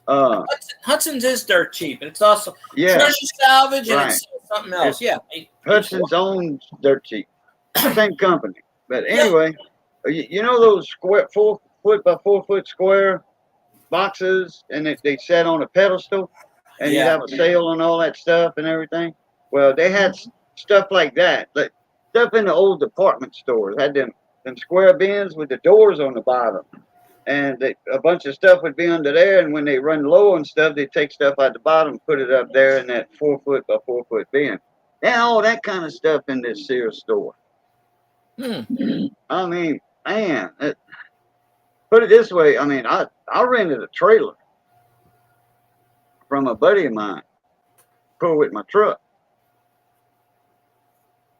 on. Hudson's is Dirt Cheap, and it's also Yeah, Treasure Salvage, and right. it's something else. Yeah. Hudson's owns Dirt Cheap. Same company. But anyway, you know those 4-foot by 4-foot square boxes, and they sat on a pedestal, and you have a sale and all that stuff and everything. Well, they had stuff like that, like stuff in the old department stores had them square bins with the doors on the bottom, and a bunch of stuff would be under there. And when they run low on stuff, they take stuff out the bottom, put it up there in that 4-foot by 4-foot bin. They had all that kind of stuff in this Sears store. I mean, man, put it this way. I mean, I rented a trailer from a buddy of mine, pull with my truck.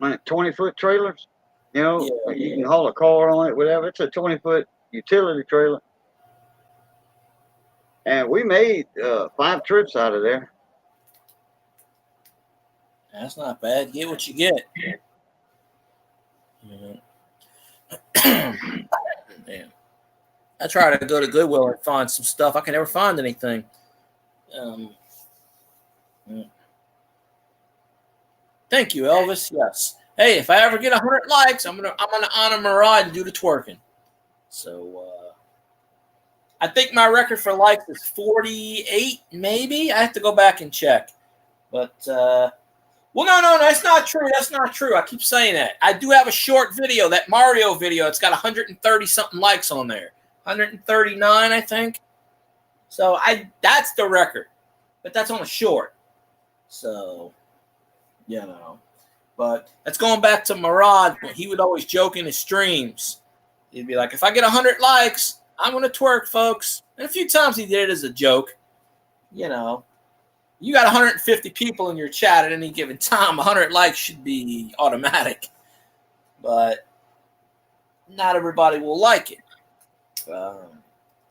Like 20-foot trailers, you can haul a car on it, whatever. It's a 20-foot utility trailer. And we made 5 trips out of there. That's not bad. Get what you get. Man. I try to go to Goodwill and find some stuff. I can never find anything. Thank you, Elvis. Yes. Hey, if I ever get 100 likes, I'm gonna honor Murad and do the twerking. So I think my record for likes is 48, maybe. I have to go back and check. But no, that's not true. That's not true. I keep saying that. I do have a short video, that Mario video. It's got 130 something likes on there. 139, I think. So that's the record. But that's on a short. So, But that's going back to Murad. He would always joke in his streams. He'd be like, if I get 100 likes, I'm going to twerk, folks. And a few times he did it as a joke. You got 150 people in your chat at any given time. 100 likes should be automatic. But not everybody will like it.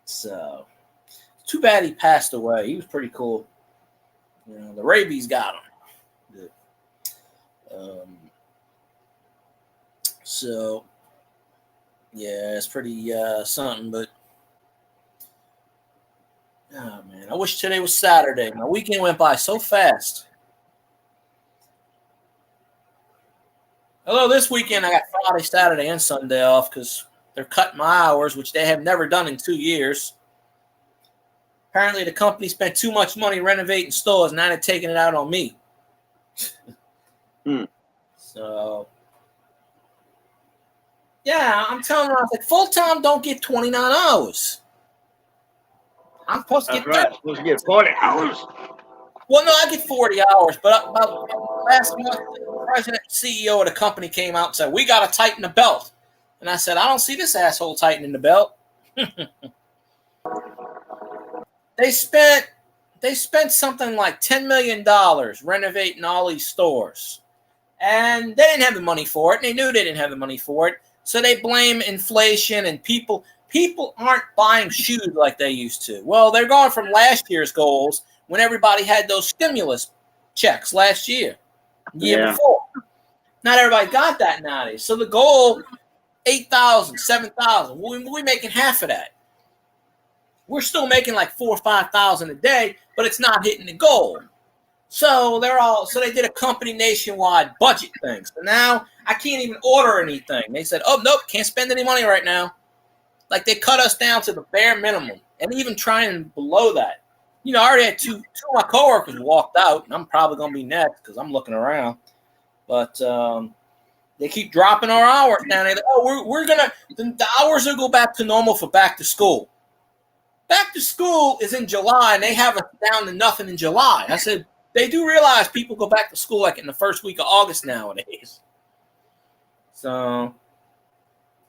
So, too bad he passed away. He was pretty cool. The rabies got him. So, yeah, it's pretty something, but oh man, I wish today was Saturday. My weekend went by so fast. Although this weekend I got Friday, Saturday, and Sunday off because they're cutting my hours, which they have never done in 2 years. Apparently, the company spent too much money renovating stores, and now they're taking it out on me. So, yeah, I'm telling her, I was like, full-time don't get 29 hours. I'm supposed to That's get 30. right. Supposed to get 40 hours. Well, no, I get 40 hours, but about last month, the president and CEO of the company came out and said, we got to tighten the belt. And I said, I don't see this asshole tightening the belt. They spent something like $10 million renovating all these stores. And they didn't have the money for it. And they knew they didn't have the money for it. So they blame inflation and people aren't buying shoes like they used to. Well, they're going from last year's goals when everybody had those stimulus checks last year before. Not everybody got that nowadays. So the goal, 8,000, 7,000. We're making half of that. We're still making like 4,000 or 5,000 a day, but it's not hitting the goal. So they did a company nationwide budget thing. So now I can't even order anything. They said, oh, nope, can't spend any money right now. Like they cut us down to the bare minimum and even trying below that. You know, I already had two of my coworkers walked out, and I'm probably going to be next because I'm looking around. But they keep dropping our hours down. They're like, oh, we're going to – the hours will go back to normal for back to school. Back to school is in July, and they have us down to nothing in July. I said, they do realize people go back to school like in the first week of August nowadays. So,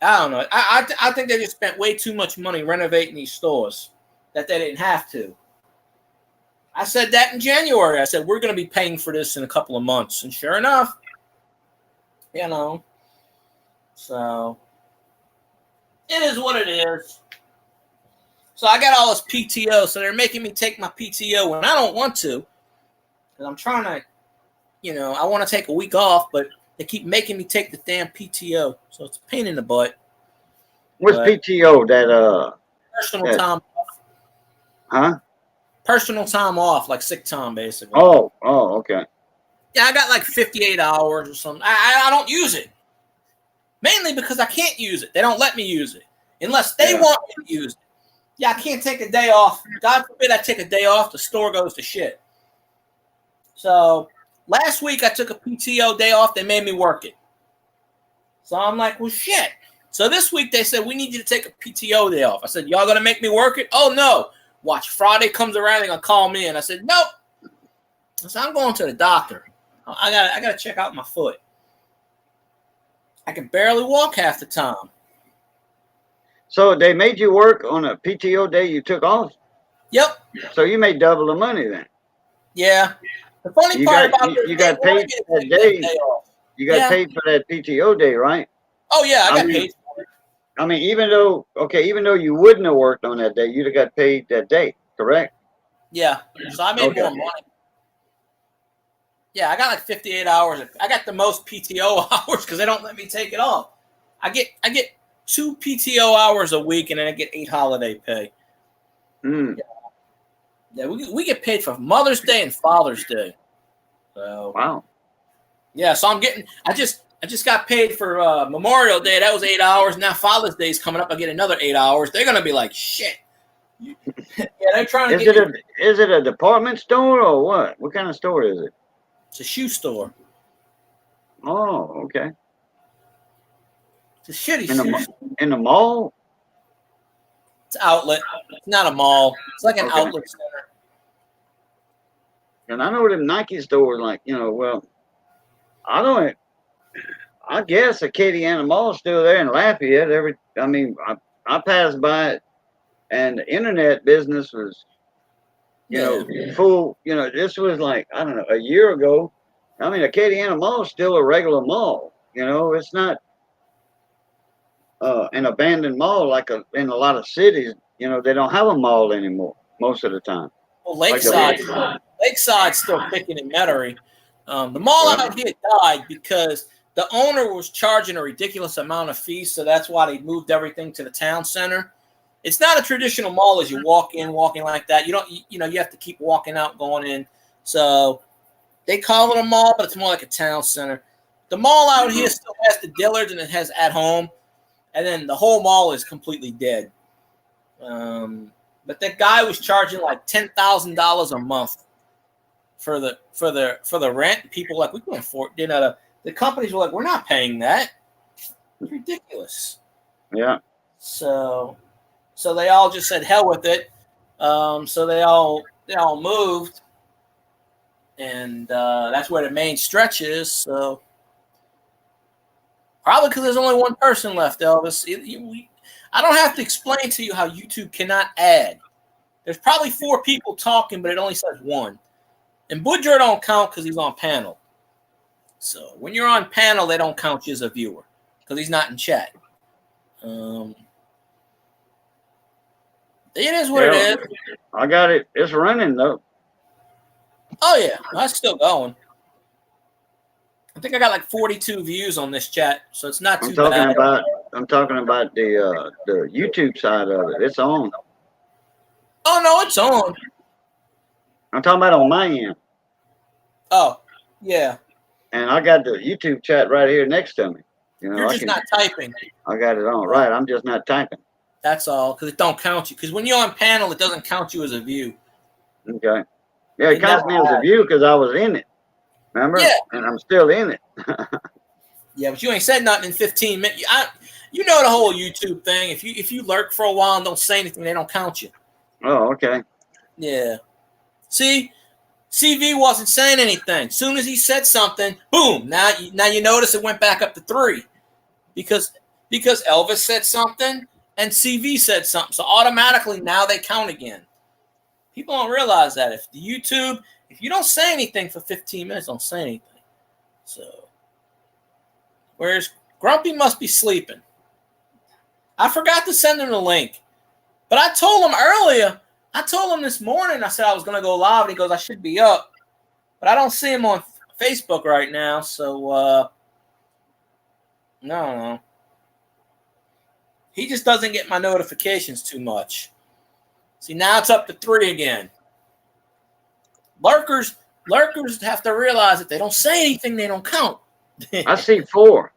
I don't know. I think they just spent way too much money renovating these stores that they didn't have to. I said that in January. I said, we're going to be paying for this in a couple of months. And sure enough, you know. So, it is what it is. So, I got all this PTO. So, they're making me take my PTO when I don't want to. Because I'm trying to, you know, I want to take a week off, but they keep making me take the damn PTO. So, it's a pain in the butt. What's PTO? That, personal time off. Huh? Personal time off, like sick time, basically. Oh, okay. Yeah, I got like 58 hours or something. I don't use it. Mainly because I can't use it. They don't let me use it. Unless they want me to use it. Yeah, I can't take a day off. God forbid I take a day off, the store goes to shit. So, last week I took a PTO day off. They made me work it. So, I'm like, well, shit. So, this week they said, we need you to take a PTO day off. I said, y'all going to make me work it? Oh, no. Watch, Friday comes around, they're going to call me. And I said, nope. I said, I'm going to the doctor. I got to check out my foot. I can barely walk half the time. So they made you work on a PTO day you took off? Yep. So you made double the money then? Yeah. The funny part about this, you got paid for that day. You got paid for that PTO day, right? Oh, yeah, I got paid for it. I mean, even though you wouldn't have worked on that day, you'd have got paid that day, correct? Yeah. So I made more money. Yeah, I got like 58 hours. I got the most PTO hours because they don't let me take it off. I get 2 PTO hours a week, and then I get 8 holiday pay. Yeah, we get paid for Mother's Day and Father's Day. So wow. Yeah, so I just got paid for Memorial Day. That was 8 hours. Now Father's Day is coming up. I get another 8 hours. They're gonna be like, shit. Yeah, they're trying to. Is it a department store or what? What kind of store is it? It's a shoe store. Oh, okay. It's a shitty shoe store. In the mall? It's an outlet. It's not a mall. It's like an outlet center. And I know them Nike stores, like, well, I guess Acadiana Mall is still there in Lafayette. I passed by it, and the internet business was, full. This was like, I don't know, a year ago. I mean, Acadiana Mall is still a regular mall. It's not an abandoned mall like in a lot of cities. They don't have a mall anymore most of the time. Well, Lakeside's still kicking in Metairie. The mall out here died because the owner was charging a ridiculous amount of fees, so that's why they moved everything to the town center. It's not a traditional mall as you walking like that. You have to keep walking out, going in. So they call it a mall, but it's more like a town center. The mall out here still has the Dillards and it has At Home, and then the whole mall is completely dead. but that guy was charging like $10,000 a month for the rent. People were like, we can't afford. The companies were like, we're not paying that. It's ridiculous. Yeah. So they all just said hell with it. So they all moved, and that's where the main stretch is. So probably because there's only one person left, Elvis. I don't have to explain to you how YouTube cannot add. There's probably 4 people talking, but it only says 1. And Boudreaux don't count because he's on panel. So when you're on panel, they don't count you as a viewer because he's not in chat. It is what it is. I got it. It's running though. Oh yeah, that's still going. I think I got like 42 views on this chat, so it's not too bad. I'm talking about the YouTube side of it. It's on. Oh no, it's on. I'm talking about on my end. Oh, yeah. And I got the YouTube chat right here next to me. You know, You're just not typing. I got it on. Right. I'm just not typing. That's all, because it don't count you. Because when you're on panel, it doesn't count you as a view. Okay. Yeah, it counts me as a view because I was in it. Remember? Yeah. And I'm still in it. Yeah, but you ain't said nothing in 15 minutes. You know the whole YouTube thing. If you lurk for a while and don't say anything, they don't count you. Oh, okay. Yeah. See, CV wasn't saying anything. Soon as he said something, boom. Now you notice it went back up to 3, because Elvis said something and CV said something. So automatically now they count again. People don't realize that if you don't say anything for 15 minutes, don't say anything. So, whereas Grumpy must be sleeping. I forgot to send him the link, but I told him earlier. I told him this morning, I said I was going to go live, and he goes, I should be up. But I don't see him on Facebook right now, so no. He just doesn't get my notifications too much. See, now it's up to 3 again. Lurkers have to realize that they don't say anything, they don't count. I see 4.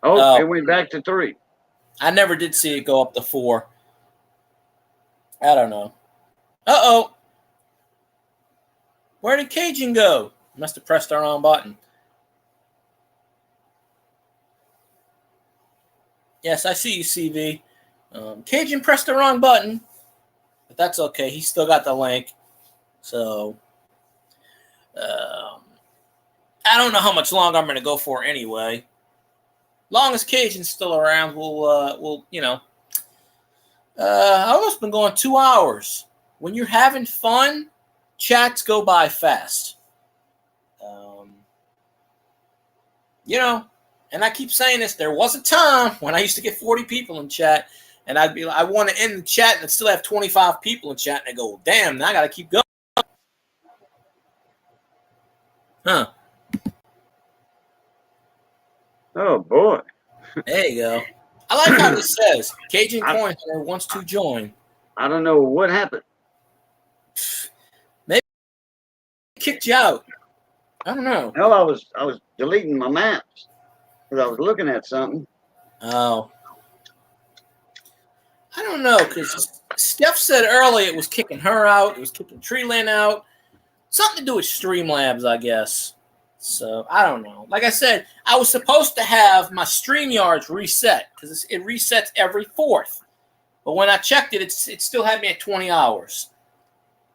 Oh, it went back to 3. I never did see it go up to 4. I don't know. Uh-oh. Where did Cajun go? Must have pressed the wrong button. Yes, I see you, CV. Cajun pressed the wrong button, but that's okay. He still got the link. So, I don't know how much longer I'm going to go for anyway. Long as Cajun's still around, we'll I've almost been going 2 hours. When you're having fun, chats go by fast. And I keep saying this, there was a time when I used to get 40 people in chat, and I want to end the chat and still have 25 people in chat, and I go, well, damn, now I got to keep going. Huh. Oh, boy. There you go. I like how this says, Cajun Coin wants to join. I don't know what happened. Maybe kicked you out. I don't know. No, I was deleting my maps because I was looking at something. Oh. I don't know, because Steph said earlier it was kicking her out. It was kicking Treeland out. Something to do with Streamlabs, I guess. So, I don't know. Like I said, I was supposed to have my StreamYards reset because it resets every 4th. But when I checked it, it still had me at 20 hours.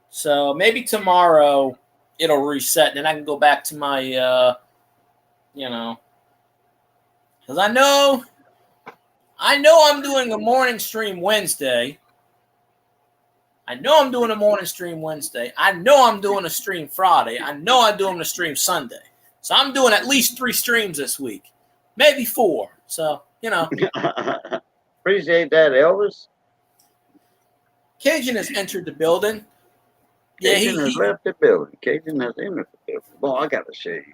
So, maybe tomorrow it'll reset. And then I can go back to my, because I know I'm doing a morning stream Wednesday. I know I'm doing a morning stream Wednesday. I know I'm doing a stream Friday. I know I'm doing a stream Sunday. So I'm doing at least 3 streams this week. Maybe 4. So, Appreciate that, Elvis. Cajun has entered the building. Cajun has left the building. Cajun has entered the building. Well, I got to show you.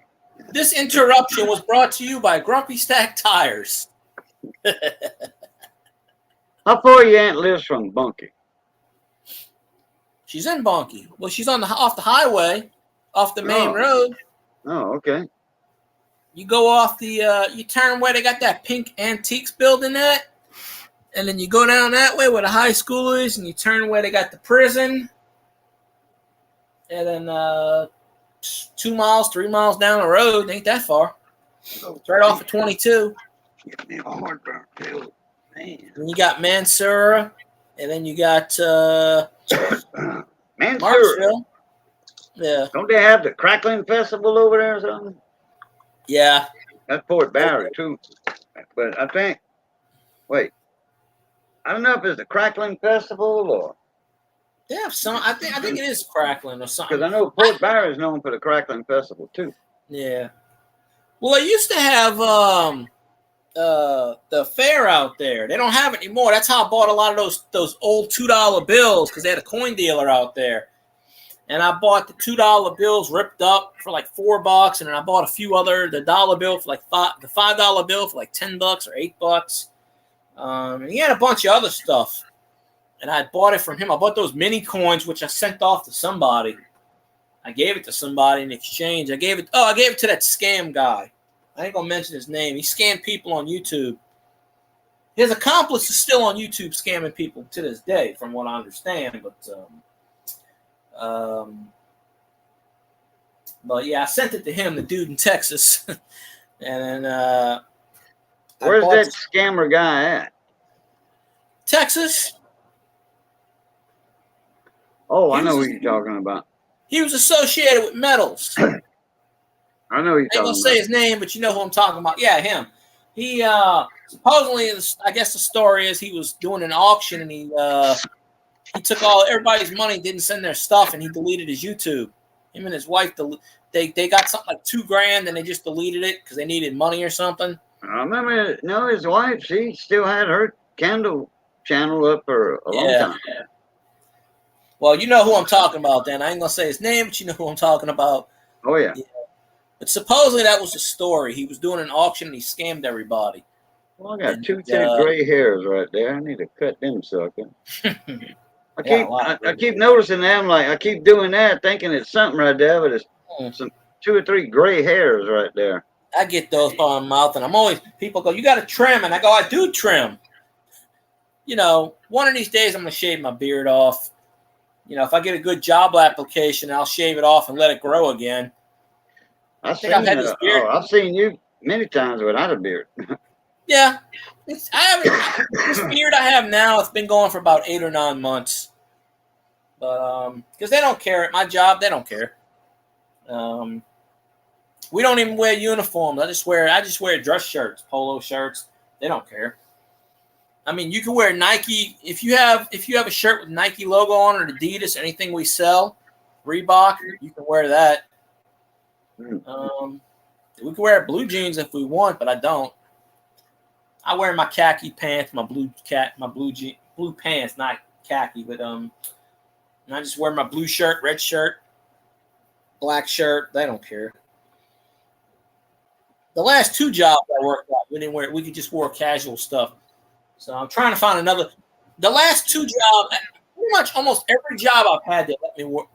This interruption was brought to you by Grumpy Stack Tires. How far your aunt lives from Bunkie? She's in Bunkie. Well, she's off the highway, off the main road. Oh, okay. You go off you turn where they got that pink antiques building at. And then you go down that way where the high school is, and you turn where they got the prison. And then 2 miles, 3 miles down the road, ain't that far. It's right off of 22. Give me a heartburn, too. Man. And you got Mansura, and then you got Mansura. Marksville. Yeah. Don't they have the Crackling Festival over there or something? Yeah. That's Fort Barry, too. But I think, wait, I don't know if it's the Crackling Festival or. Yeah, I think it is Crackling or something. Because I know Fort Barry is known for the Crackling Festival, too. Yeah. Well, they used to have the fair out there. They don't have it anymore. That's how I bought a lot of those old $2 bills because they had a coin dealer out there. And I bought the $2 bills ripped up for like $4, and then I bought a few other the dollar bill for like the $5 bill for like $10 or $8. And he had a bunch of other stuff. And I bought it from him. I bought those mini coins, which I sent off to somebody. I gave it to somebody in exchange. I gave it to that scam guy. I ain't gonna mention his name. He scammed people on YouTube. His accomplice is still on YouTube scamming people to this day, from what I understand. But yeah, I sent it to him, the dude in Texas. And then where's that scammer guy at? Texas. Oh, I know who you're talking about. He was associated with Metals. I know who you're I ain't talking gonna say about. his name, but you know who I'm talking about. Yeah, him. He supposedly, I guess the story is he was doing an auction and he took all everybody's money, didn't send their stuff, and he deleted his YouTube. Him and his wife, they got something like $2,000, and they just deleted it because they needed money or something. I remember, no, his wife, she still had her candle channel up for a long time. Yeah. Well, you know who I'm talking about, then. I ain't gonna say his name, but you know who I'm talking about. Oh, yeah. But supposedly that was the story. He was doing an auction and he scammed everybody. Well, I got two gray hairs right there. I need to cut them suckers. I keep noticing them, like I keep doing that, thinking it's something right there, but it's some 2 or 3 gray hairs right there. I get those by my mouth, and I'm always, people go, you got to trim, and I go, I do trim. You know, one of these days I'm going to shave my beard off. You know, if I get a good job application, I'll shave it off and let it grow again. I've seen you many times without a beard. Yeah. This beard I have now, it's been going for about 8 or 9 months. But because they don't care at my job, they don't care. We don't even wear uniforms. I just wear dress shirts, polo shirts. They don't care. I mean, you can wear Nike if you have a shirt with Nike logo on it, or Adidas, anything we sell, Reebok, you can wear that. We can wear blue jeans if we want, but I don't. I wear my khaki pants, my blue pants, not khaki, but and I just wear my blue shirt, red shirt, black shirt. They don't care. The last 2 jobs I worked at, we didn't wear. We could just wear casual stuff. So I'm trying to find another. The last 2 jobs, pretty much almost every job I've had,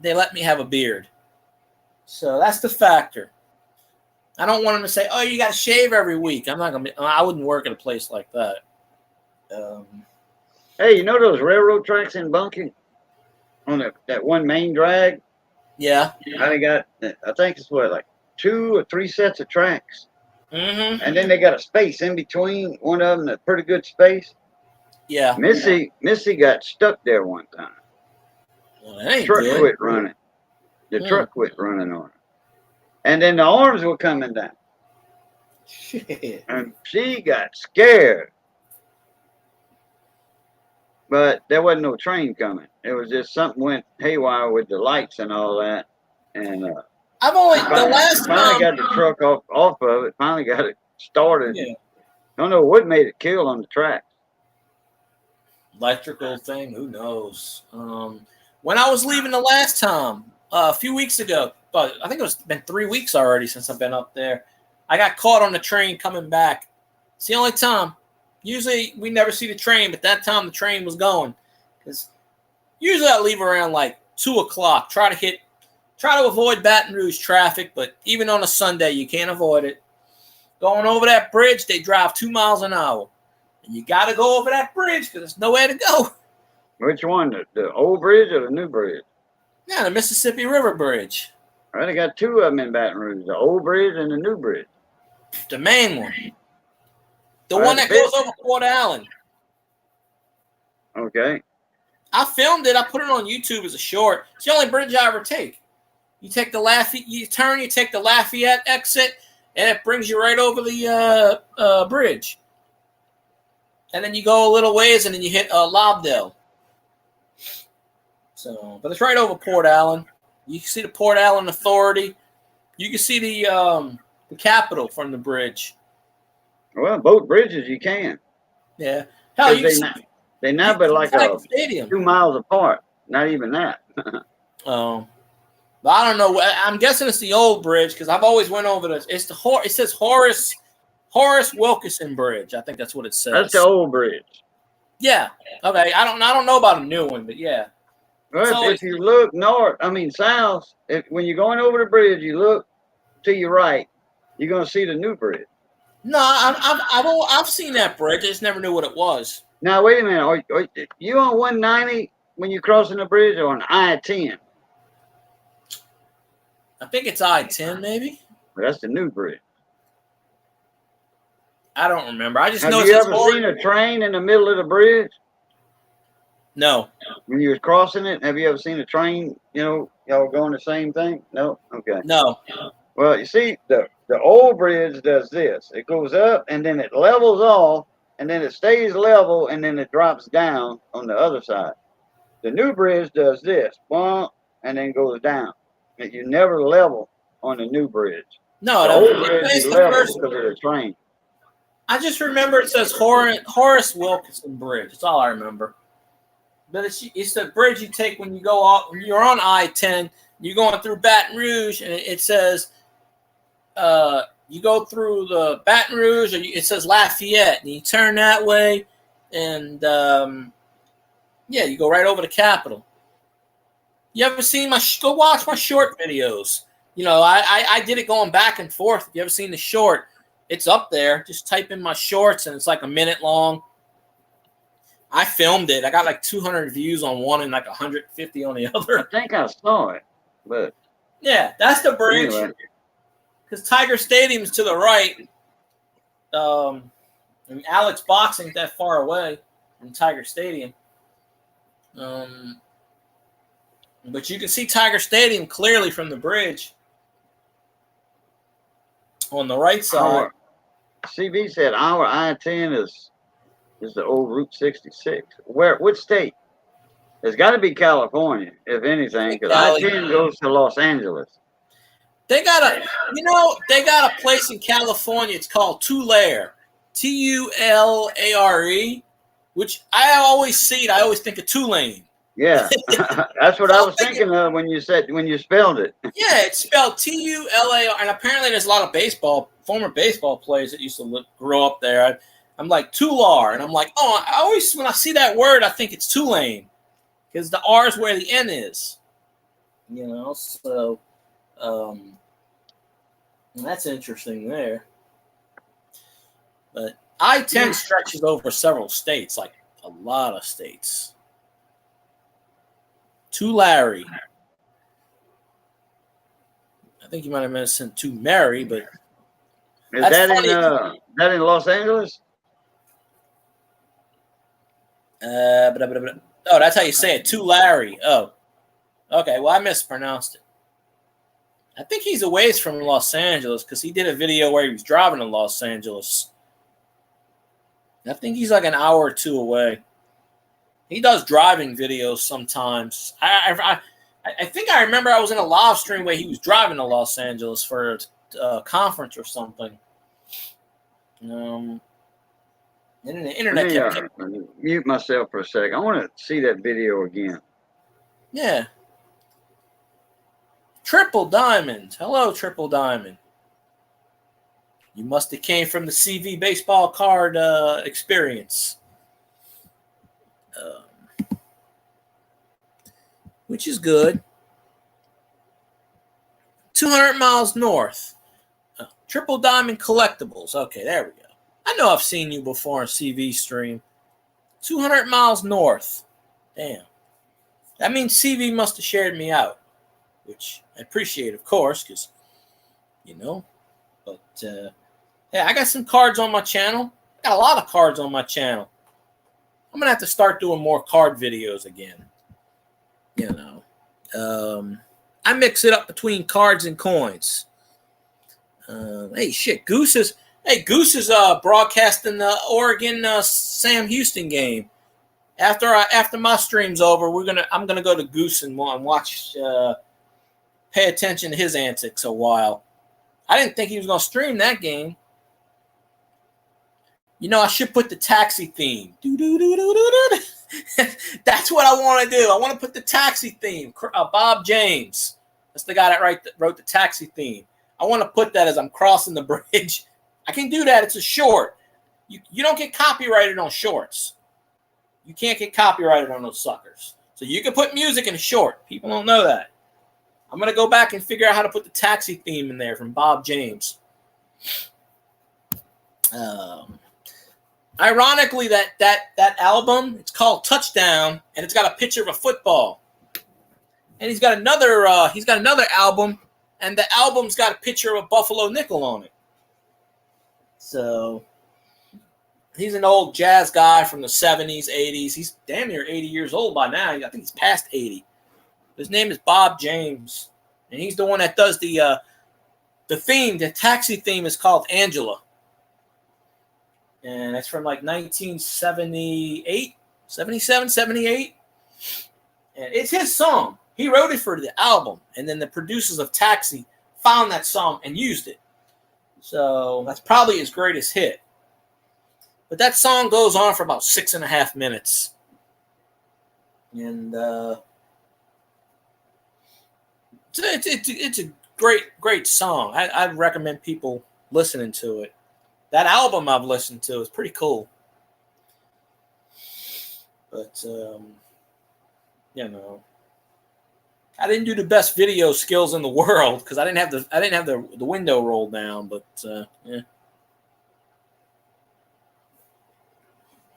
they let me have a beard. So that's the factor. I don't want them to say, "Oh, you got to shave every week." I'm not gonna. I wouldn't work at a place like that. Hey, you know those railroad tracks in Bunkie on that one main drag? Yeah. They got, I think it's like 2 or 3 sets of tracks. Mm-hmm. And then they got a space in between. One of them, a pretty good space. Yeah. Missy got stuck there one time. Well, that ain't Truck good. quit running. The truck quit running on her. And then the arms were coming down. Shit. And she got scared. But there wasn't no train coming. It was just something went haywire with the lights and all that. And I've only the last finally time. got the truck off of it. Finally got it started. Yeah. Don't know what made it kill on the track. Electrical thing, who knows? When I was leaving the last time, a few weeks ago, but I think it's been 3 weeks already since I've been up there. I got caught on the train coming back. It's the only time. Usually we never see the train, but that time the train was going. Because usually I leave around like 2 o'clock. Try to avoid Baton Rouge traffic, but even on a Sunday you can't avoid it. Going over that bridge, they drive 2 miles an hour. And you got to go over that bridge because there's nowhere to go. Which one? The old bridge or the new bridge? Yeah, the Mississippi River Bridge. Right, they got two of them in Baton Rouge: the old bridge and the new bridge. The main one. The Right, one that goes over Port Allen. Okay. I filmed it. I put it on YouTube as a short. It's the only bridge I ever take. You take the Lafayette, you take the Lafayette exit, and it brings you right over the bridge. And then you go a little ways, and then you hit Lobdell. So, but it's right over Port Allen. You can see the Port Allen Authority. You can see the Capitol from the bridge. Well, both bridges you can. Yeah. Hell, you they now be like a stadium 2 miles apart. Not even that. Oh. But I don't know. I'm guessing it's the old bridge because I've always went over this. It's it says Horace Wilkerson Bridge. I think that's what it says. That's the old bridge. Yeah. Okay. I don't know about a new one, but yeah. Well, So if you look south, when you're going over the bridge, you look to your right, you're gonna see the new bridge. No, I've seen that bridge. I just never knew what it was. Now wait a minute. Are you on 190 when you're crossing the bridge, or on I-10? I think it's I-10, maybe. Well, that's the new bridge. I don't remember. I just know. Have you ever seen a train in the middle of the bridge? No. When you was crossing it, have you ever seen a train? Y'all going the same thing? No. Okay. No. Well, you see, the old bridge does this. It goes up and then it levels off, and then it stays level, and then it drops down on the other side. The new bridge does this, bump, and then goes down. You never level on the new bridge. No. The old bridge is level because of the train. I just remember it says Horace Wilkerson Bridge. That's all I remember. But it's the bridge you take when you go off. When you're on I-10, you're going through Baton Rouge, and it says you go through the Baton Rouge, or it says Lafayette, and you turn that way, and you go right over the Capitol. You ever seen go watch my short videos? I did it going back and forth. If you ever seen the short, it's up there. Just type in my shorts, and it's like a minute long. I filmed it. I got like 200 views on one and like 150 on the other. I think I saw it, but yeah, that's the bridge. Because Tiger Stadium's to the right. Alex Boxing ain't that far away from Tiger Stadium. But you can see Tiger Stadium clearly from the bridge on the right side. CB said our I-10 is the old Route 66. Which state? It's got to be California, if anything, because I-10 goes to Los Angeles. They got a place in California. It's called Tulare, Tulare, which I always see it. I always think of Tulane. Yeah, that's what I was thinking of when you spelled it. Yeah, it's spelled Tulare, and apparently there's a lot of former baseball players that used to grow up there. I'm like Tulare, and I'm like, when I see that word, I think it's Tulane, because the R is where the N is. So that's interesting there. But I-10 stretches over several states, like a lot of states. Tulare. I think you might have mentioned to Mary, but is that in Los Angeles? Oh, that's how you say it. Tulare. Oh, okay. Well, I mispronounced it. I think he's a ways from Los Angeles because he did a video where he was driving to Los Angeles. I think he's like an hour or two away. He does driving videos sometimes. I think I remember I was in a live stream where he was driving to Los Angeles for a conference or something. And then the internet kept mute myself for a second. I want to see that video again. Yeah. Triple Diamond. Hello, Triple Diamond. You must have came from the CV baseball card experience. Which is good. 200 miles north. Triple Diamond Collectibles. Okay, there we go. I know I've seen you before on CV stream. 200 miles north. Damn. That means CV must have shared me out, which I appreciate, of course, because, you know. But, yeah, I got some cards on my channel. I got a lot of cards on my channel. I'm going to have to start doing more card videos again. You know. I mix it up between cards and coins. Hey, shit, Goose is broadcasting the Oregon Sam Houston game. After my stream's over, I'm gonna go to Goose and watch, pay attention to his antics a while. I didn't think he was gonna stream that game. You know, I should put the Taxi theme. That's what I want to do. I want to put the Taxi theme. Bob James, that's the guy that wrote the Taxi theme. I want to put that as I'm crossing the bridge. I can do that. It's a short. You don't get copyrighted on shorts. You can't get copyrighted on those suckers. So you can put music in a short. People don't know that. I'm going to go back and figure out how to put the Taxi theme in there from Bob James. Ironically, that album, it's called Touchdown, and it's got a picture of a football. And he's got another album, and the album's got a picture of a Buffalo nickel on it. So he's an old jazz guy from the 70s, 80s. He's damn near 80 years old by now. I think he's past 80. His name is Bob James, and he's the one that does the theme. The Taxi theme is called Angela. And it's from like 1978, 77, 78. And it's his song. He wrote it for the album. And then the producers of Taxi found that song and used it. So that's probably his greatest hit. But that song goes on for about 6.5 minutes. And it's a great song. I recommend people listening to it. That album I've listened to is pretty cool. But, you know, I didn't do the best video skills in the world because I didn't have the window rolled down. But yeah,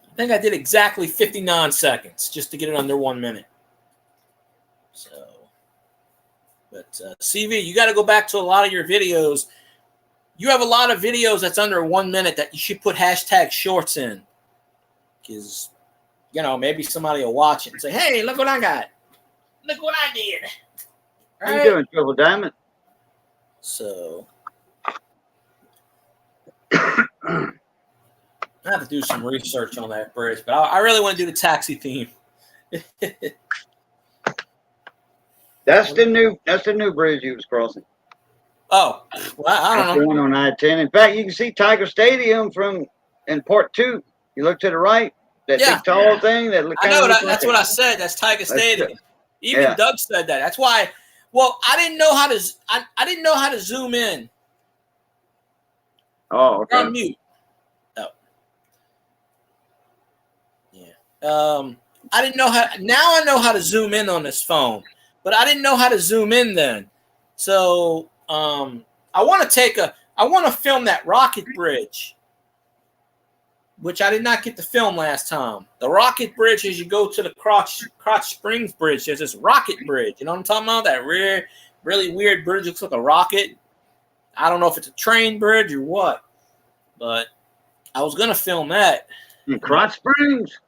I think I did exactly 59 seconds just to get it under 1 minute. So, but CV, you got to go back to a lot of your videos. You have a lot of videos that's under 1 minute that you should put hashtag shorts in. Because, you know, maybe somebody will watch it and say, hey, look what I got. Look what I did. How you doing, Triple Diamond? So, I have to do some research on that bridge, but I really want to do the Taxi theme. That's the new bridge he was crossing. Oh, well, I don't know. The one on I-10. In fact, you can see Tiger Stadium in Part 2. You look to the right, that big tall thing. I know that's what I said. That's Tiger Stadium. Even Doug said that. That's why. Well, I didn't know how to zoom in. Oh, okay. You're on mute. Oh. Yeah. I didn't know how. Now I know how to zoom in on this phone, but I didn't know how to zoom in then. So. I want to film that rocket bridge, which I did not get to film last time. The rocket bridge, as you go to the Crotch Springs Bridge, there's this rocket bridge. You know what I'm talking about? That really weird bridge looks like a rocket. I don't know if it's a train bridge or what, but I was gonna film that. In Crotch Springs.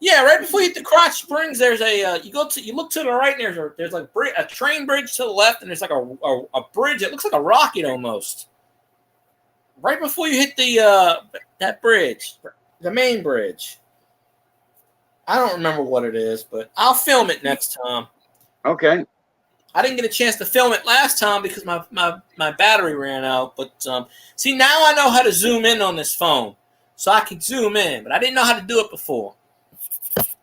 Yeah, right before you hit the Crotch Springs, there's you look to the right, and there's like a train bridge to the left, and there's like a bridge that looks like a rocket almost. Right before you hit that bridge, the main bridge. I don't remember what it is, but I'll film it next time. Okay. I didn't get a chance to film it last time because my battery ran out. But see, now I know how to zoom in on this phone, so I can zoom in, but I didn't know how to do it before.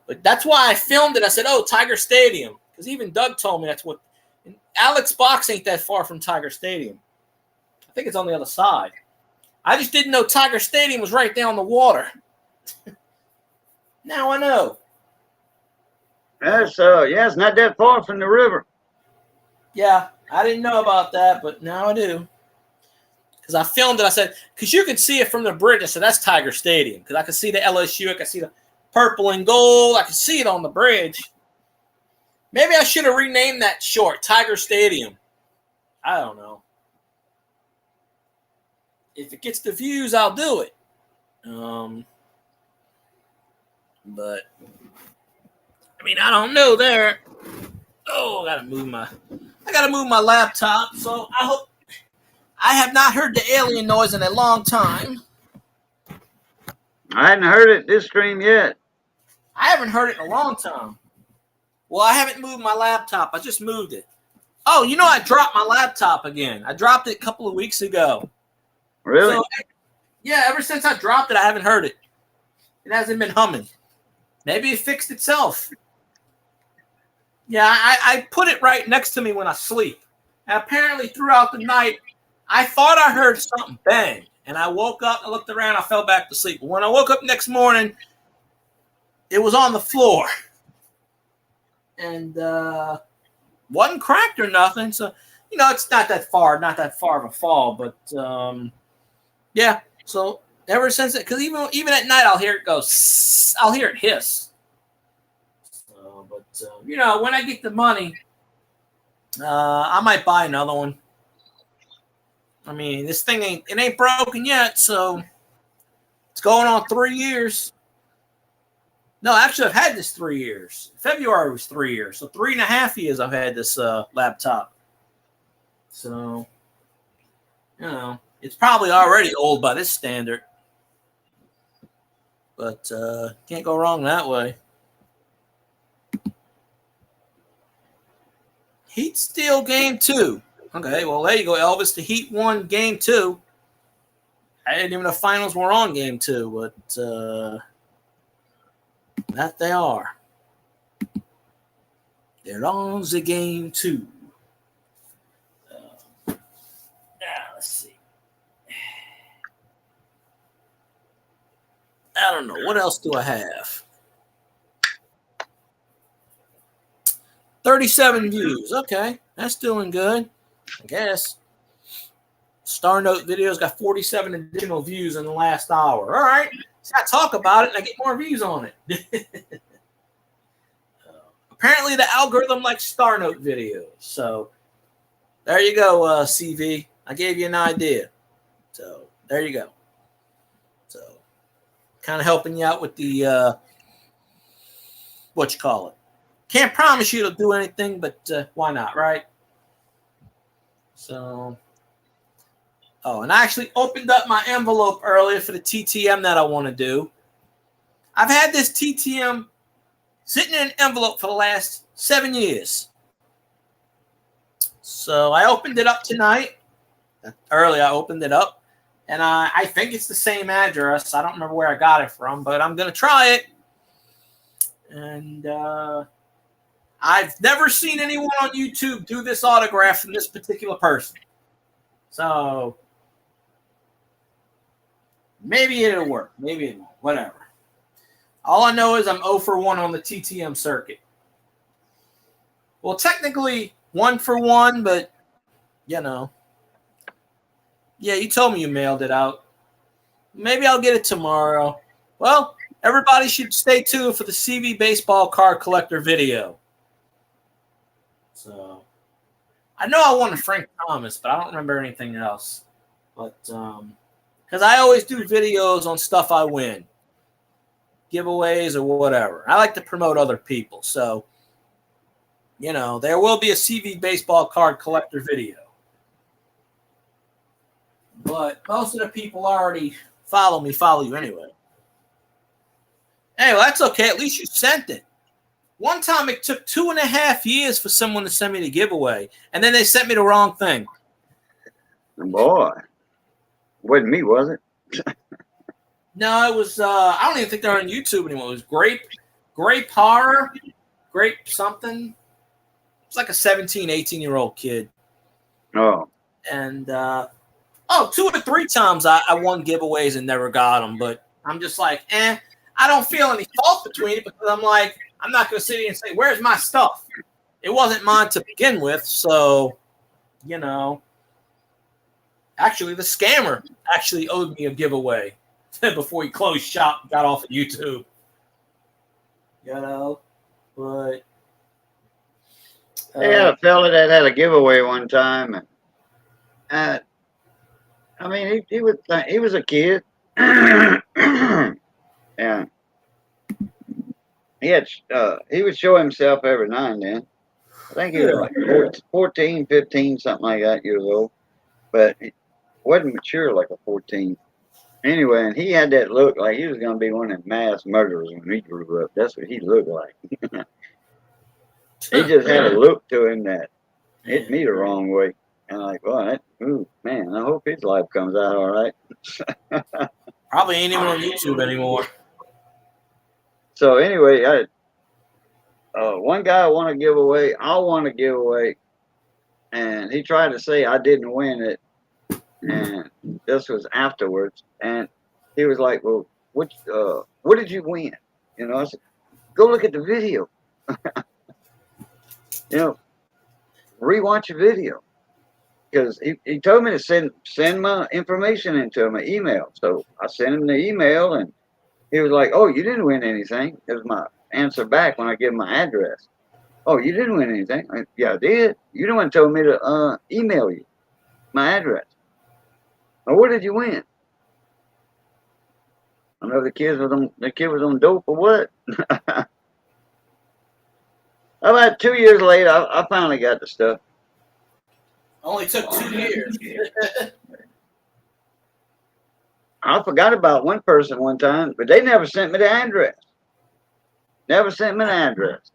But that's why I filmed it. I said, "Oh, Tiger Stadium," because even Doug told me that's what. Alex Box ain't that far from Tiger Stadium. I think it's on the other side. I just didn't know Tiger Stadium was right there on the water. Now I know. That's it's not that far from the river. Yeah, I didn't know about that, but now I do. because I filmed it. I said, because you can see it from the bridge. I said, that's Tiger Stadium, because I could see the LSU. I could see the purple and gold. I could see it on the bridge. Maybe I should have renamed that short Tiger Stadium. I don't know. If it gets the views, I'll do it. But I mean, I don't know there. Oh, I gotta move my laptop. So I have not heard the alien noise in a long time. I hadn't heard it this stream yet. I haven't heard it in a long time. Well, I haven't moved my laptop. I just moved it. Oh, you know, I dropped my laptop again. I dropped it a couple of weeks ago. Really? So, yeah, ever since I dropped it, I haven't heard it. It hasn't been humming. Maybe it fixed itself. Yeah, I put it right next to me when I sleep. And apparently throughout the night, I thought I heard something bang. And I woke up, I looked around, I fell back to sleep. But when I woke up next morning, it was on the floor. And wasn't cracked or nothing. So, you know, it's not that far of a fall. But, yeah. So ever since it, because even at night, I'll hear it go, I'll hear it hiss. So, but, you know, when I get the money, I might buy another one. I mean, this thing ain't broken yet. So it's going on 3 years. No, actually, I've had this 3 years. February was 3 years. So 3.5 years I've had this laptop. So, you know, it's probably already old by this standard. But can't go wrong that way. Heat Steel Game 2. Okay, well, there you go, Elvis. The Heat won Game 2. I didn't even know finals were on Game 2, but that they are. They're on the Game 2. Let's see. I don't know. What else do I have? 37 views. Okay, that's doing good, I guess. Star Note videos got 47 additional views in the last hour. All right. So I talk about it and I get more views on it. Apparently the algorithm likes Star Note videos. So there you go, CV. I gave you an idea. So there you go. So kind of helping you out with the, what you call it. Can't promise you it'll do anything, but why not, right? So, oh, and I actually opened up my envelope earlier for the TTM that I want to do. I've had this TTM sitting in an envelope for the last 7 years. So I opened it up tonight. Early I opened it up. And I think it's the same address. I don't remember where I got it from, but I'm going to try it. And I've never seen anyone on YouTube do this autograph from this particular person. So maybe it'll work. Maybe it won't. Whatever. All I know is I'm 0 for 1 on the TTM circuit. Well, technically 1 for 1, but, you know. Yeah, you told me you mailed it out. Maybe I'll get it tomorrow. Well, everybody should stay tuned for the CV Baseball Card Collector video. So, I know I wanted Frank Thomas, but I don't remember anything else. But, because I always do videos on stuff I win. Giveaways or whatever. I like to promote other people. So, you know, there will be a CV Baseball Card Collector video. But most of the people already follow you anyway. Anyway, that's okay. At least you sent it. One time it took 2.5 years for someone to send me the giveaway, and then they sent me the wrong thing. Boy. Wasn't me, was it? No, it was, I don't even think they're on YouTube anymore. It was Grape Horror, Grape something. It's like a 17, 18-year-old kid. Oh. And, 2 or 3 times I won giveaways and never got them, but I'm just like, I don't feel any fault between it because I'm like, I'm not going to sit here and say, where's my stuff? It wasn't mine to begin with, so, you know, Actually, the scammer actually owed me a giveaway before he closed shop and got off of YouTube. You know, but They had a fella that had a giveaway one time, and I mean, he was a kid, and he would show himself every now and then. I think he was like 14, 15, something like that years old, but he wasn't mature like a 14. Anyway, and he had that look like he was going to be one of the mass murderers when he grew up. That's what he looked like. He just had a look to him that hit me the wrong way. And like, well, ooh, man, I hope his life comes out all right. Probably ain't even on YouTube anymore. So anyway, one guy I want to give away, and he tried to say I didn't win it, and this was afterwards, and he was like, well, what did you win? You know, I said, go look at the video. You know, rewatch the video. Because he told me to send my information into my email. So I sent him the email, and he was like, oh, you didn't win anything. It was my answer back when I gave him my address. Oh, you didn't win anything? Yeah, I did. You the one told me to email you my address. Well, what did you win? I know the kid was on dope or what? About 2 years later, I finally got the stuff. Only took 2 years. I forgot about one person one time, but they never sent me the address. Never sent me the address.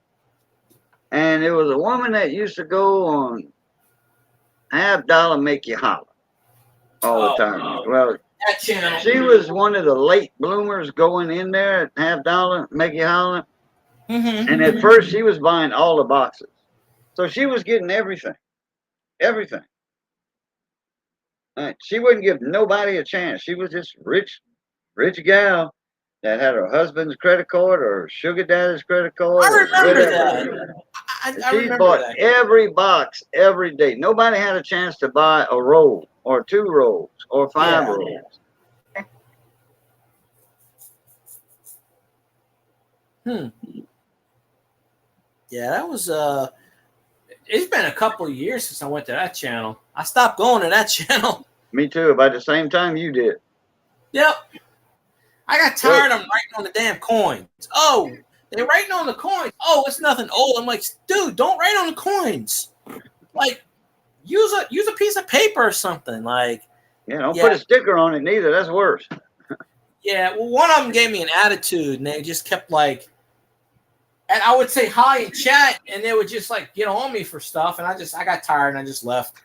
And it was a woman that used to go on Half Dollar Make You Holler all the time. Well, that channel. She was one of the late bloomers going in there at Half Dollar Make You Holler. Mm-hmm. And at first, she was buying all the boxes. So she was getting everything. Everything. She wouldn't give nobody a chance. She was this rich gal that had her husband's credit card or sugar daddy's credit card. I remember that. She bought every box every day. Nobody had a chance to buy a roll or 2 rolls or 5 rolls. Yeah, that was it's been a couple of years since I went to that channel. I stopped going to that channel. Me too, about the same time you did. Yep. I got tired of writing on the damn coins. Oh, they're writing on the coins. Oh, it's nothing. Oh, I'm like, dude, don't write on the coins. Like, use a piece of paper or something. Like, don't put a sticker on it neither. That's worse. Yeah, well, one of them gave me an attitude, and they just kept like, and I would say hi in chat, and they would just like get on me for stuff, and I got tired, and I just left.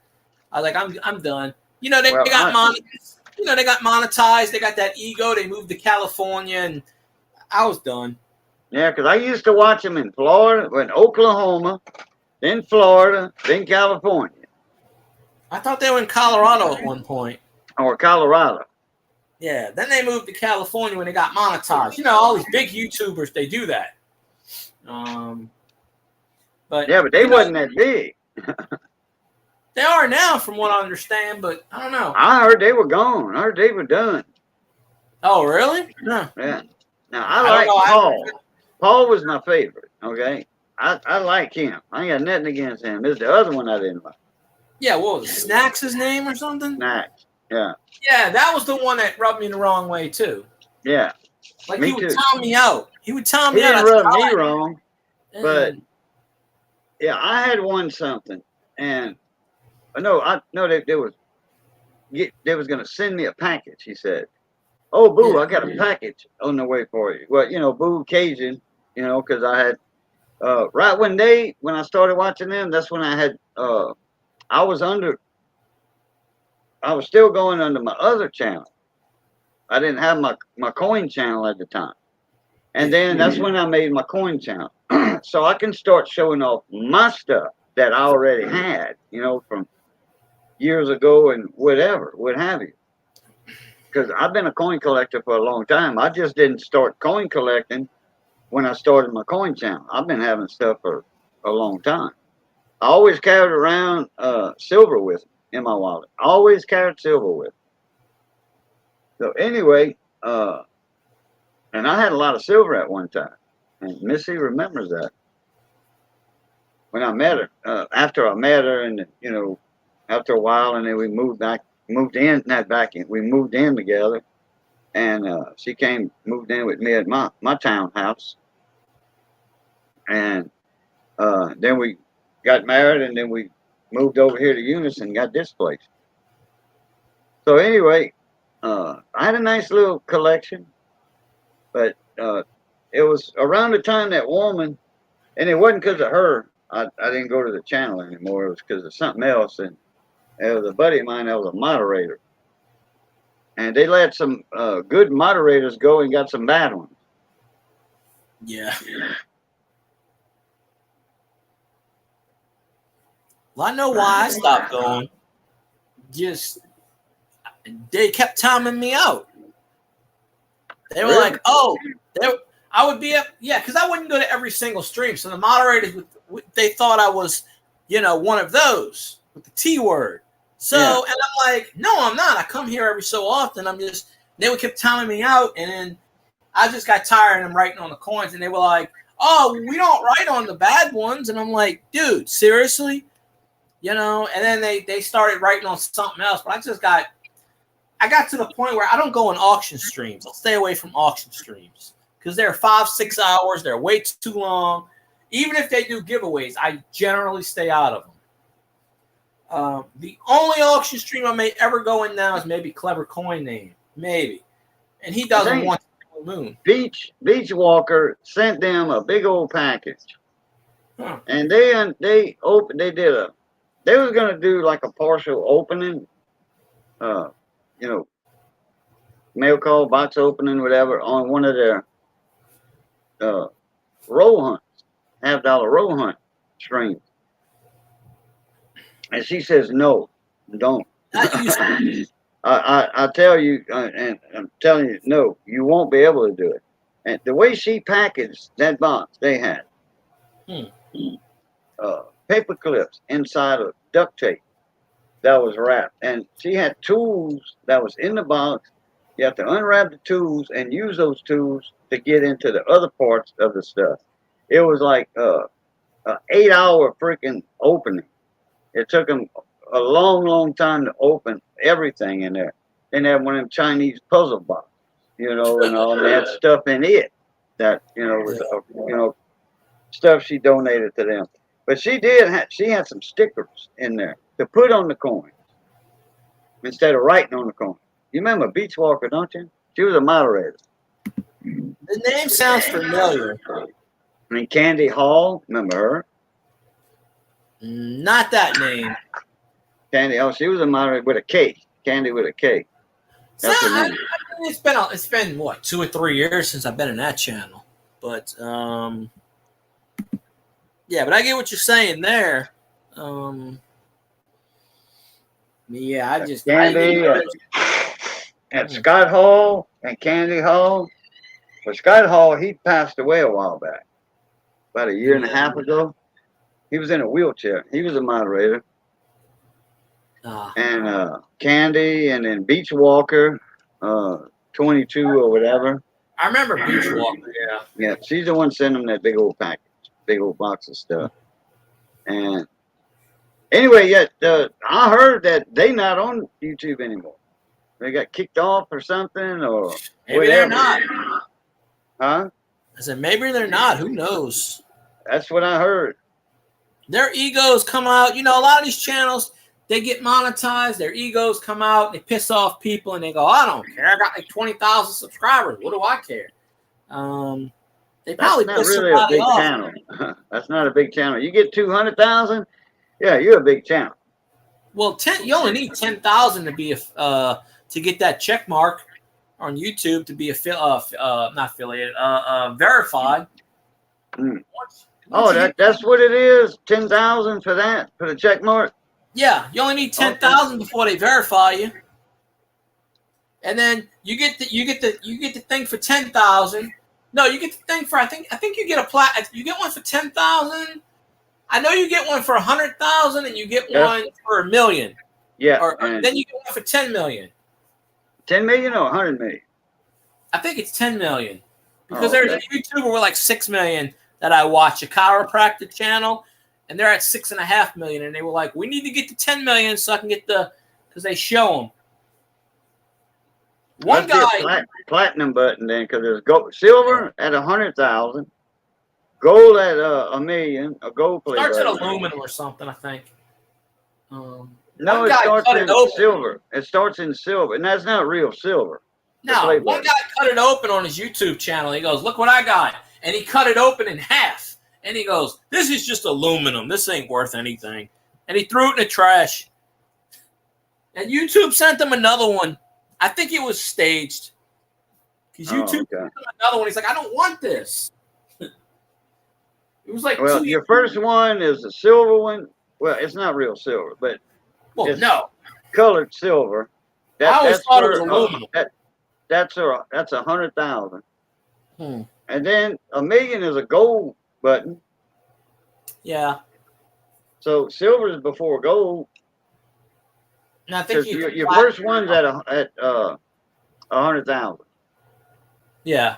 I was like, I'm done. You know, they got monetized. They got that ego. They moved to California, and I was done. Yeah, because I used to watch them in Florida, in Oklahoma, then Florida, then California. I thought they were in Colorado at one point. Or Colorado. Yeah, then they moved to California when they got monetized. You know, all these big YouTubers, they do that. But they wasn't that big. They are now, from what I understand, but I don't know. I heard they were gone. I heard they were done. Oh, really? No. Yeah. Now I like Paul. Paul was my favorite. Okay, I like him. I ain't got nothing against him. It's the other one I didn't like. Yeah, what was it? Snacks his name or something? Snacks. Yeah. Yeah, that was the one that rubbed me the wrong way too. Yeah. Like he would tell me out. He would tell me out. He didn't rub me wrong. But yeah, I had won something, and they was gonna send me a package. He said, "Oh, Boo, I got a package on the way for you." Well, Boo Cajun, because I had right when I started watching them, that's when I had I was still going under my other channel. I didn't have my coin channel at the time. And then that's when I made my coin channel. So I can start showing off my stuff that I already had, from years ago and what have you. Because I've been a coin collector for a long time. I just didn't start coin collecting when I started my coin channel. I've been having stuff for a long time. I always carried around silver with me. in my wallet. Always carried silver with me. So anyway, and I had a lot of silver at one time. And Missy remembers that. When I met her, after I met her, and after a while, and then we moved in together, and she moved in with me at my townhouse, and then we got married, and then we moved over here to Eunice and got this place. So anyway, I had a nice little collection, but it was around the time that woman, and it wasn't because of her. I didn't go to the channel anymore. It was because of something else, and it was a buddy of mine that was a moderator, and they let some good moderators go and got some bad ones. Yeah. Well, I know why I stopped going. Just they kept timing me out. They were Really? like, "Oh, I would be up, yeah," because I wouldn't go to every single stream. So the moderators, they thought I was, one of those with the T word. So, Yeah. and I'm like, "No, I'm not. I come here every so often. They would keep timing me out, and then I just got tired of them writing on the coins, and they were like, "Oh, we don't write on the bad ones," and I'm like, "Dude, seriously?" And then they started writing on something else, but I got to the point where I don't go on auction streams. I'll stay away from auction streams because they're 5-6 hours. They're way too long. Even if they do giveaways, I generally stay out of them. The only auction stream I may ever go in now is maybe Clever Coin Name, maybe, and he doesn't want the moon. Beach Walker sent them a big old package, and they was gonna do like a partial opening, mail call, box opening, whatever, on one of their roll hunts, $50 roll hunt streams. And she says, "No, don't." I tell you, and I'm telling you, no, you won't be able to do it. And the way she packaged that box, they had paper clips inside of duct tape that was wrapped, and she had tools that was in the box. You have to unwrap the tools and use those tools to get into the other parts of the stuff. It was like an 8-hour freaking opening. It took them a long, long time to open everything in there. Then they had one of them Chinese puzzle boxes, and all that stuff in it that was stuff she donated to them. But she had some stickers in there to put on the coins instead of writing on the coin. You remember Beach Walker, don't you? She was a moderator. The name sounds familiar. And Candy Hall, remember her? Not that name. Candy, she was a moderator with a K. Candy with a K. That's her name. It's been what, 2 or 3 years since I've been in that channel, but yeah, but I get what you're saying there. Yeah, I just Candy and Scott Hall and Candy Hall. But Scott Hall, he passed away a while back, about a year and a half ago. He was in a wheelchair. He was a moderator. And Candy, and then Beach Walker, 22 or whatever. I remember Beach Walker. Yeah. Yeah, she's the one sending them that big old package, big old box of stuff. And anyway, I heard that they not on YouTube anymore. They got kicked off or something, or maybe whatever. they're not. Huh? I said maybe they're not. Who knows? That's what I heard. Their egos come out. A lot of these channels, they get monetized. Their egos come out. They piss off people, and they go, "I don't care. I got like 20,000 subscribers. What do I care?" They probably That's not really a big channel. That's not a big channel. You get 200,000, yeah, you're a big channel. Well, you only need 10,000 to be to get that check mark on YouTube to be not affiliated, verified. That's what it is. 10,000 for that, for the check mark. Yeah, you only need 10,000 before they verify you, and then you get the thing for 10,000. No, you get the thing for I think you get you get one for 10,000. I know you get one for 100,000, and you get one for $1 million. Yeah. Or and then you get one for 10 million. 10 million or 100 million? I think it's 10 million because Oh, there's okay. a YouTuber with like 6 million that I watch, a chiropractic channel, and they're at 6.5 million, and they were like, "We need to get to 10 million so I can get because they show them." One Let's guy get platinum button then, because there's gold, silver at 100,000, gold at a million, a gold plate starts at button. aluminum or something, I think. No, one it guy starts cut in it open. silver. It starts in silver, and that's not real silver. No, plate one button. guy cut it open on his YouTube channel. He goes, "Look what I got," and he cut it open in half. And he goes, "This is just aluminum. This ain't worth anything." And he threw it in the trash. And YouTube sent him another one. I think it was staged. Because YouTube sent him another one. He's like, "I don't want this." It was like Well, your first one is a silver one. Well, it's not real silver, but it's no, colored silver. I always thought it was aluminum. That's 100,000. Hmm. And then a million is a gold button. Yeah. So silver is before gold. And I think your first one's at 100,000. Yeah.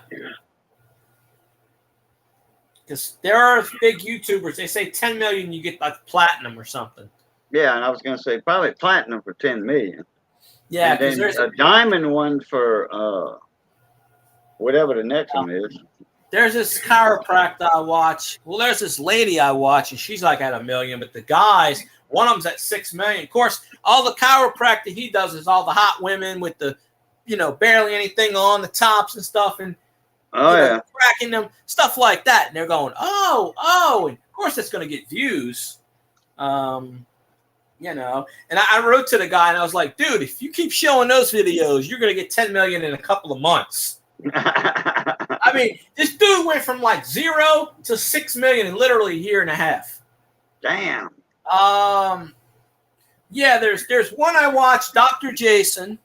Because there are big YouTubers. They say 10 million, you get like platinum or something. Yeah, and I was going to say probably platinum for 10 million. Yeah, and then there's a diamond one for whatever the next one is. There's this chiropractor I watch. Well, there's this lady I watch, and she's like at 1 million. But the guys, one of them's at 6 million. Of course, all the chiropractor he does is all the hot women with the, barely anything on the tops and stuff, and cracking them, stuff like that. And they're going, oh, and of course it's going to get views, And I wrote to the guy, and I was like, dude, if you keep showing those videos, you're going to get 10 million in a couple of months. I mean, this dude went from like 0 to 6 million in literally a year and a half. Damn. Yeah, there's one I watched, Dr. Jason.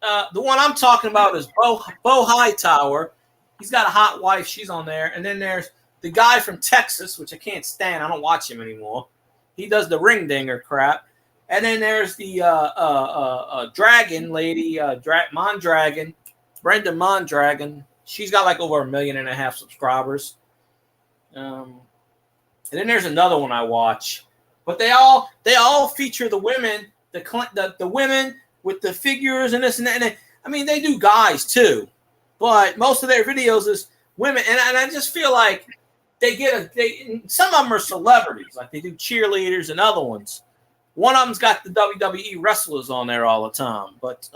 The one I'm talking about is Bo Hightower. He's got a hot wife. She's on there. And then there's the guy from Texas, which I can't stand. I don't watch him anymore. He does the ring dinger crap. And then there's the dragon lady, Mondragon, Brenda Mondragon. She's got like over 1.5 million subscribers. And then there's another one I watch. But they all feature the women, the women with the figures and this and that. And I mean, they do guys too, but most of their videos is women. And I just feel like some of them are celebrities, like they do cheerleaders and other ones. One of them's got the WWE wrestlers on there all the time, but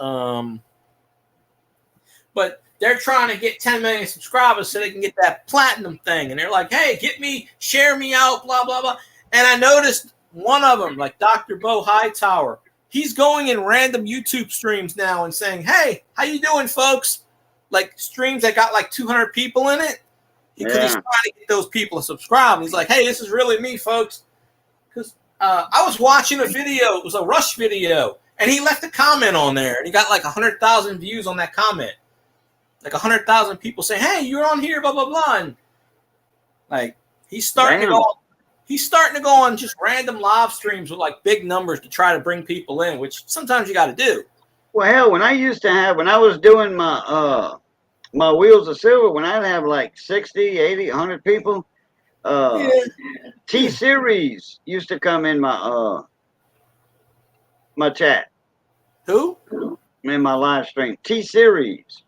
they're trying to get 10 million subscribers so they can get that platinum thing. And they're like, hey, share me out, blah, blah, blah. And I noticed one of them, like Dr. Bo Hightower, he's going in random YouTube streams now and saying, hey, how you doing, folks? Like streams that got like 200 people in it. Because he's trying to get those people to subscribe. And he's like, hey, this is really me, folks. Because I was watching a video. It was a Rush video. And he left a comment on there. And he got like 100,000 views on that comment. Like 100,000 people saying, hey, you're on here, blah, blah, blah. And like he's starting to go on just random live streams with like big numbers to try to bring people in, which sometimes you got to do. Well, hell, when I was doing my Wheels of Silver, when I'd have like 60, 80, 100 people, T-Series used to come in my chat. Who? In my live stream. T-Series.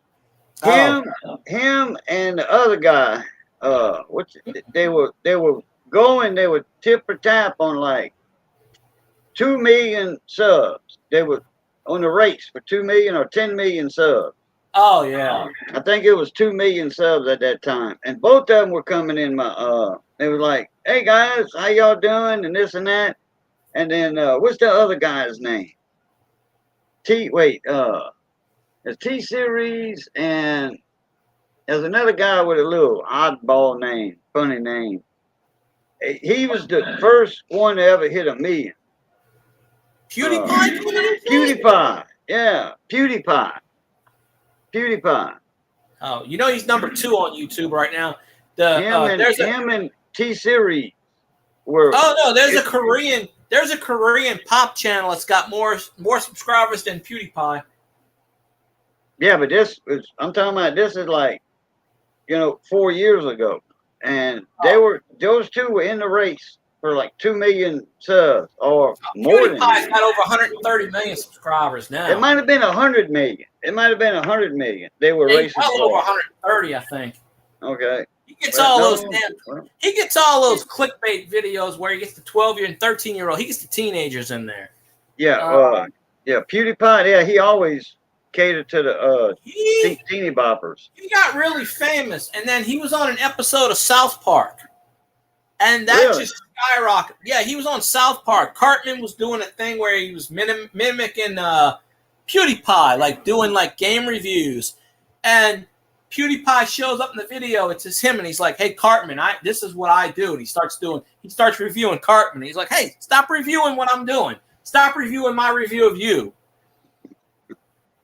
Him and the other guy, they were tip or tap on like 2 million subs. They were on the race for 2 million or 10 million subs. Oh yeah. I think it was 2 million subs at that time. And both of them were coming in my they were like, hey guys, how y'all doing? And this and that. And then what's the other guy's name? There's T-Series, and there's another guy with a little oddball name, funny name. He was the first one to ever hit 1 million. PewDiePie? PewDiePie. Yeah, PewDiePie. Oh, he's number 2 on YouTube right now. Him and T-Series were. Oh no, there's There's a Korean pop channel that's got more subscribers than PewDiePie. Yeah, but I'm talking about this is like, 4 years ago. And those two were in the race for like 2 million subs or more than PewDiePie's that. got over 130 million subscribers now. It might have been 100 million. It might have been 100 million. They were racing well over 130, I think. Okay. He gets he gets all those clickbait videos where he gets the 12-year and 13-year-old. He gets the teenagers in there. Yeah, PewDiePie, yeah, he always catered to the teeny boppers. He got really famous, and then he was on an episode of South Park. And that just skyrocketed. Yeah, he was on South Park. Cartman was doing a thing where he was mimicking PewDiePie, like doing like game reviews. And PewDiePie shows up in the video. It's just him, and he's like, "Hey, Cartman, this is what I do." And he starts reviewing Cartman. He's like, "Hey, stop reviewing what I'm doing. Stop reviewing my review of you."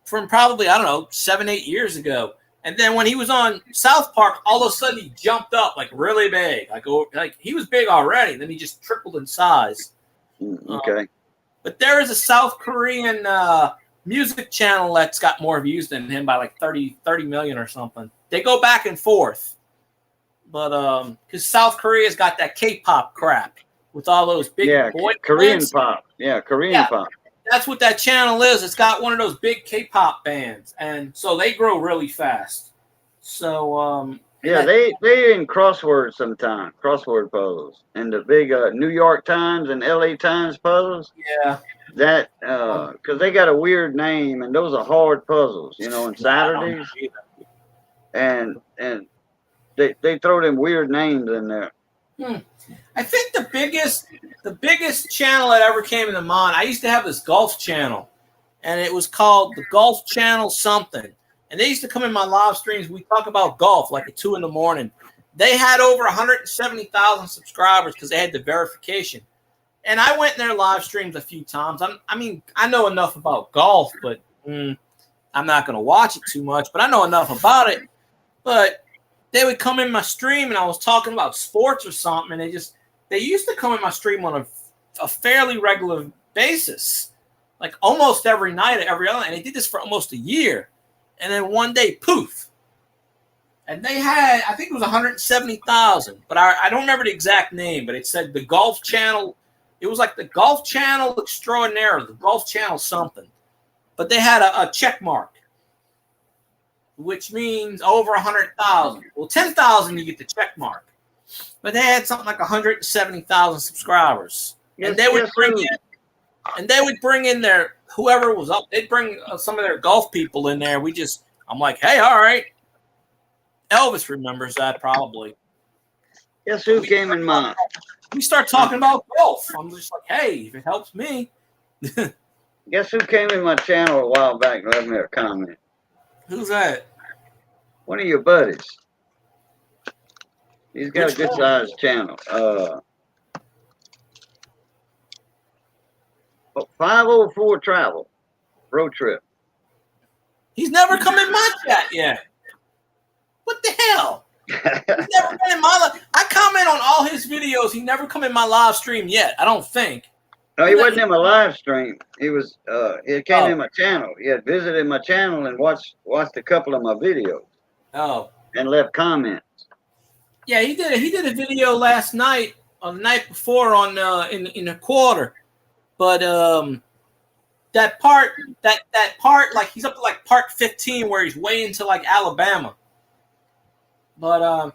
From probably, I don't know, 7-8 years ago. And then when he was on South Park, all of a sudden he jumped up like really big. Like he was big already. Then he just tripled in size. Okay. But there is a South Korean music channel that's got more views than him by like 30 million or something. They go back and forth. But because South Korea's got that K-pop crap with all those big boy Korean bands. pop. Yeah, Korean pop. That's what that channel is. It's got one of those big K-pop bands, and so they grow really fast. So they in crosswords sometimes, crossword puzzles, and the big New York Times and LA Times puzzles. Yeah, that because they got a weird name, and those are hard puzzles, on Saturdays, and they throw them weird names in there. I think the biggest channel that ever came into mind, I used to have this golf channel, and it was called the Golf Channel something. And they used to come in my live streams. We talk about golf like at 2 a.m. They had over 170,000 subscribers because they had the verification. And I went in their live streams a few times. I know enough about golf, but I'm not going to watch it too much. But I know enough about it. But they would come in my stream, and I was talking about sports or something, and they used to come in my stream on a fairly regular basis, like almost every night, every other night. And they did this for almost a year. And then one day, poof. And they had, I think it was 170,000, but I don't remember the exact name, but it said the Golf Channel. It was like the Golf Channel Extraordinaire, the Golf Channel something. But they had a check mark, which means over 100,000. Well, 10,000 you get the check mark. But they had something like 170,000 subscribers. Yes, and they would bring in their whoever was up. They'd bring some of their golf people in there. I'm like, hey, all right. Elvis remembers that probably. Guess who came in mind? We start talking about golf. I'm just like, hey, if it helps me. Guess who came in my channel a while back and left me a comment? Who's that? One of your buddies. He's got a good sized channel. 504 Travel Road Trip. He's never come in my chat yet. What the hell? He's never been in my live. I comment on all his videos. He never come in my live stream yet. I don't think. No, he wasn't in my live stream. He was. He came in my channel. He had visited my channel and watched a couple of my videos. Oh. And left comments. Yeah, he did a video last night or the night before on in a quarter. But that part, like he's up to like part 15 where he's way into like Alabama. But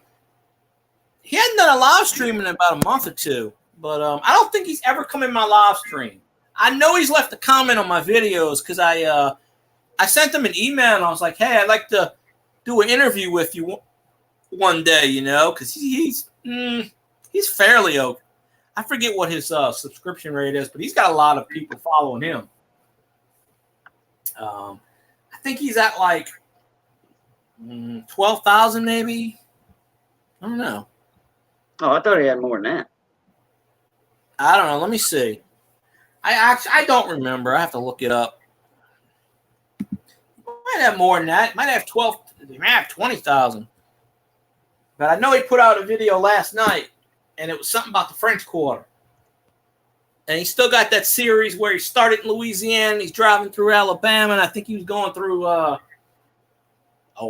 he hadn't done a live stream in about a month or two. But I don't think he's ever come in my live stream. I know he's left a comment on my videos because I sent him an email and I was like, hey, I'd like to do an interview with you one day, because he's fairly okay. I forget what his subscription rate is, but he's got a lot of people following him. I think he's at like 12,000 maybe. I don't know. Oh, I thought he had more than that. I don't know. Let me see. I don't remember. I have to look it up. Might have more than that. Might have 12. He might have 20,000. But I know he put out a video last night, and it was something about the French Quarter. And he still got that series where he started in Louisiana. He's driving through Alabama, and I think he was going through.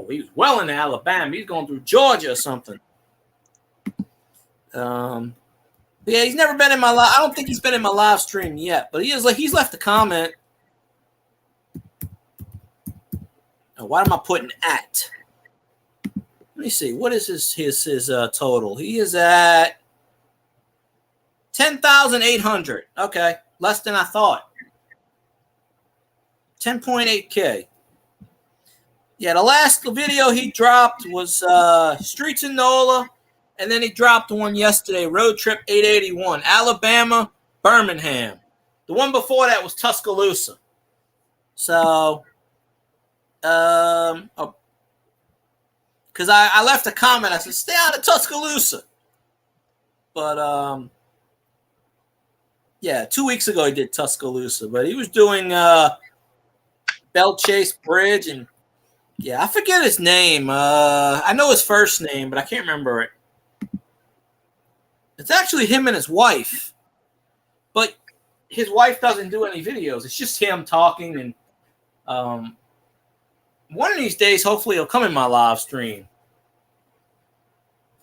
He was well into Alabama. He's going through Georgia or something. Yeah, he's never been in my live. I don't think he's been in my live stream yet, but he's left a comment. Oh, why am I putting at? Let me see. What is his total? He is at 10,800. Okay, less than I thought. 10.8K. Yeah, the last video he dropped was Streets in NOLA, and then he dropped one yesterday, Road Trip 881, Alabama, Birmingham. The one before that was Tuscaloosa. So, because I left a comment, I said, stay out of Tuscaloosa. But, yeah, 2 weeks ago he did Tuscaloosa, but he was doing Bell Chase Bridge, and yeah, I forget his name. I know his first name, but I can't remember it. It's actually him and his wife, but his wife doesn't do any videos. It's just him talking, and one of these days, hopefully, he'll come in my live stream.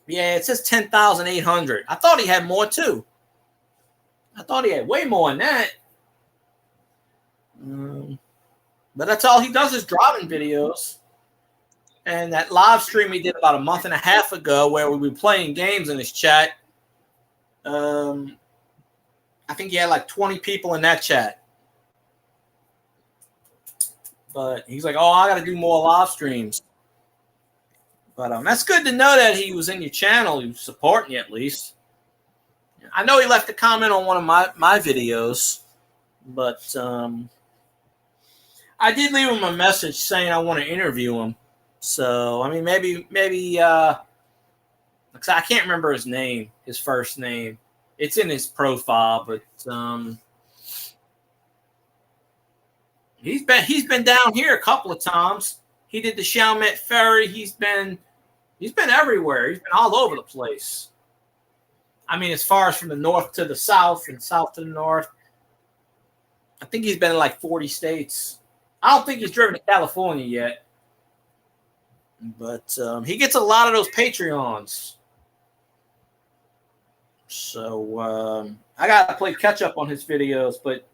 Yeah, it says 10,800. I thought he had more too. I thought he had way more than that. But that's all he does is driving videos. And that live stream he did about a month and a half ago where we were playing games in his chat, I think he had like 20 people in that chat. But he's like, oh, I got to do more live streams. But that's good to know that he was in your channel. He was supporting you at least. I know he left a comment on one of my videos, but I did leave him a message saying I want to interview him. So, I mean, maybe, because I can't remember his name, his first name. It's in his profile, but he's been down here a couple of times. He did the Chalmette Ferry. He's been everywhere. He's been all over the place. I mean, as far as from the north to the south and south to the north. I think he's been in like 40 states. I don't think he's driven to California yet. But he gets a lot of those Patreons. So I got to play catch up on his videos. But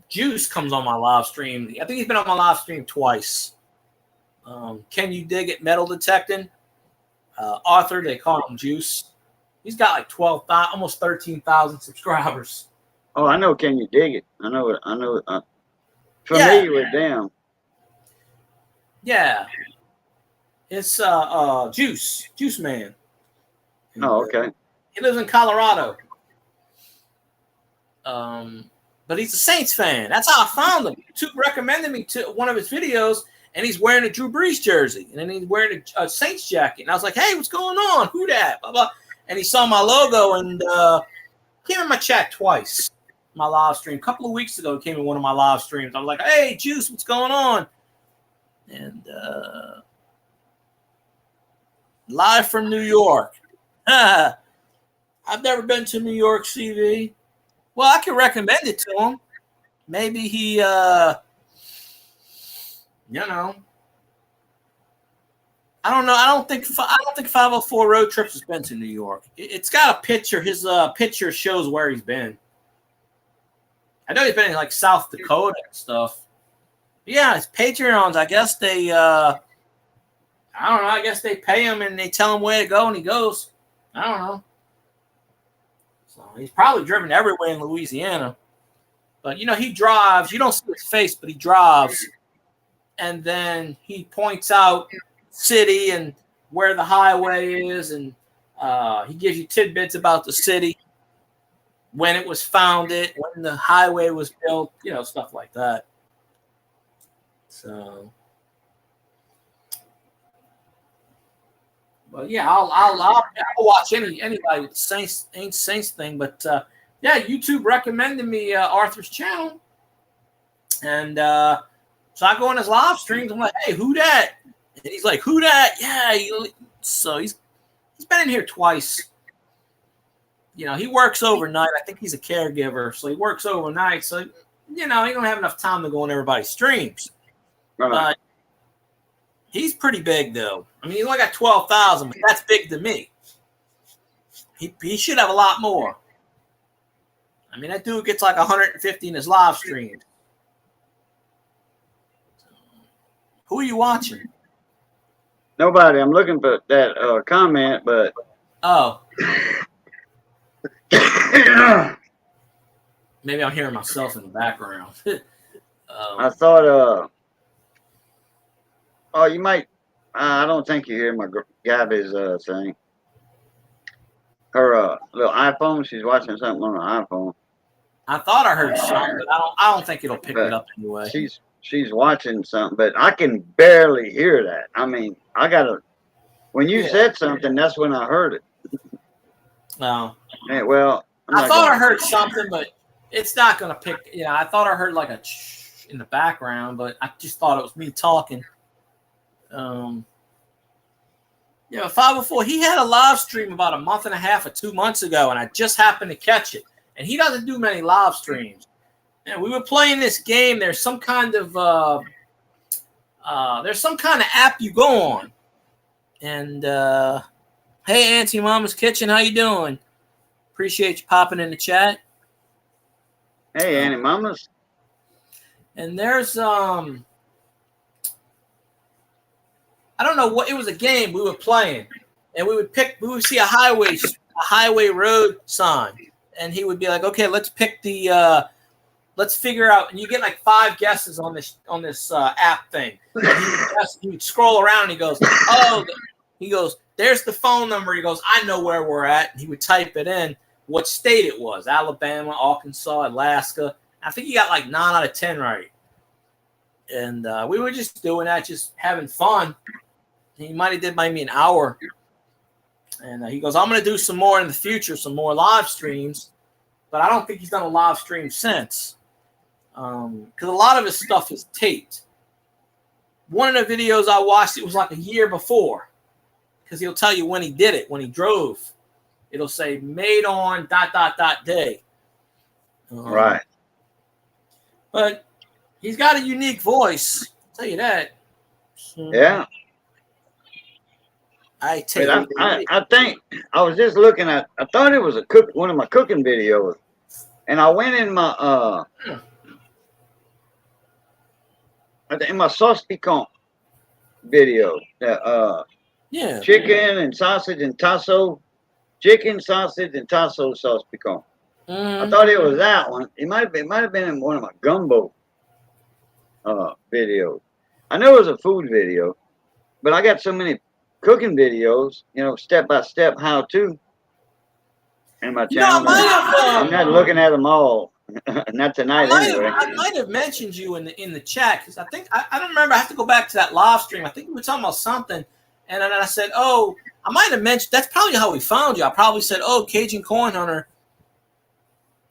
Juice comes on my live stream. I think he's been on my live stream twice. Can You Dig It? Metal Detecting. Arthur, they call him Juice. He's got like 12,000, almost 13,000 subscribers. Oh, I know. Can You Dig It? I know. Familiar with them. Yeah. It's Juice Man. Oh, okay. He lives in Colorado. But he's a Saints fan. That's how I found him. YouTube recommended me to one of his videos, and he's wearing a Drew Brees jersey, and then he's wearing a Saints jacket. And I was like, hey, what's going on? Who that? Blah, blah. And he saw my logo and came in my chat twice. My live stream. A couple of weeks ago, he came in one of my live streams. I was like, hey, Juice, what's going on? And live from New York. I've never been to New York, CV. Well, I can recommend it to him. Maybe he, I don't know. I don't think 504 Road Trips has been to New York. It's got a picture. His picture shows where he's been. I know he's been in like South Dakota and stuff. But yeah, his Patreons, I guess they, I don't know. I guess they pay him and they tell him where to go and he goes. I don't know. So he's probably driven everywhere in Louisiana. But, he drives. You don't see his face, but he drives. And then he points out city and where the highway is. And he gives you tidbits about the city, when it was founded, when the highway was built, stuff like that. So, but yeah, I'll watch anybody with the Saints thing. But yeah, YouTube recommended me Arthur's channel, and so I go on his live streams. I'm like, hey, who that? And he's like, who that? Yeah. So he's been in here twice. he works overnight. I think he's a caregiver, so he works overnight. So, he don't have enough time to go on everybody's streams. Right. But he's pretty big, though. I mean, he only got 12,000, but that's big to me. He should have a lot more. I mean, that dude gets like 150 in his live stream. Who are you watching? Nobody. I'm looking for that comment, but Oh. Maybe I'm hearing myself in the background. I thought, oh, you might. I don't think you hear my Gabby's thing. Her little iPhone. She's watching something on her iPhone. I thought I heard something, but I don't think it'll pick it up anyway. She's watching something, but I can barely hear that. I mean, I gotta. When you said something, that's when I heard it. No. Yeah, well, I thought I heard something, but it's not gonna pick. Yeah, I thought I heard like a in the background, but I just thought it was me talking. 504. He had a live stream about a month and a half or 2 months ago, and I just happened to catch it. And he doesn't do many live streams. And we were playing this game. There's some kind of app you go on. And hey, Auntie Mama's Kitchen, how you doing? Appreciate you popping in the chat. Hey, Auntie Mama's. And there's I don't know what it was, a game we were playing, and we would see a highway road sign, and he would be like, okay, let's pick let's figure out, and you get like 5 guesses on this app thing. He would scroll around, and he goes, there's the phone number. He goes, I know where we're at. And he would type it in, what state it was, Alabama, Arkansas, Alaska. I think he got like 9 out of 10 right. And we were just doing that, just having fun. He might have did maybe an hour. And he goes, I'm going to do some more in the future, some more live streams. But I don't think he's done a live stream since. Because a lot of his stuff is taped. One of the videos I watched, it was like a year before. Because he'll tell you when he did it, when he drove. It'll say, made on ... day. Right. But he's got a unique voice. I'll tell you that. Yeah. I think I was just looking at. I thought it was one of my cooking videos, and I went in my sauce piquant video. Chicken and sausage and tasso, chicken sausage and tasso sauce piquant. I thought it was that one. It might have been in one of my gumbo videos. I know it was a food video, but I got so many cooking videos, step by step how to in my channel. I'm not looking at them all. Not tonight anyway. I might have mentioned you in the chat, because I think I don't remember. I have to go back to that live stream. I think we were talking about something, and then I said, "Oh, I might have mentioned." That's probably how we found you. I probably said, "Oh, Cajun Corn Hunter."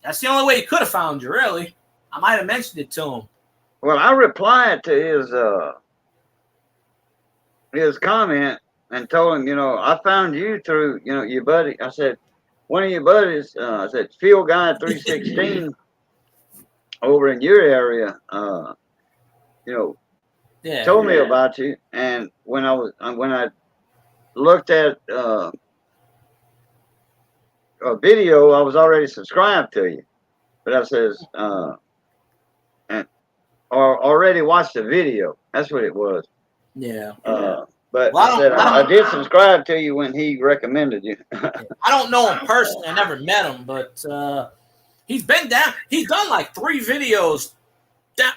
That's the only way he could have found you, really. I might have mentioned it to him. Well, I replied to his comment and told him, I found you through, your buddy. I said, one of your buddies, I said, Field Guy 316 over in your area, told me about you. And when I looked at a video, I was already subscribed to you. But I says, or already watched the video. That's what it was. Yeah. But I did subscribe to you when he recommended you. I don't know him personally. I never met him, but he's been down. He's done like 3 videos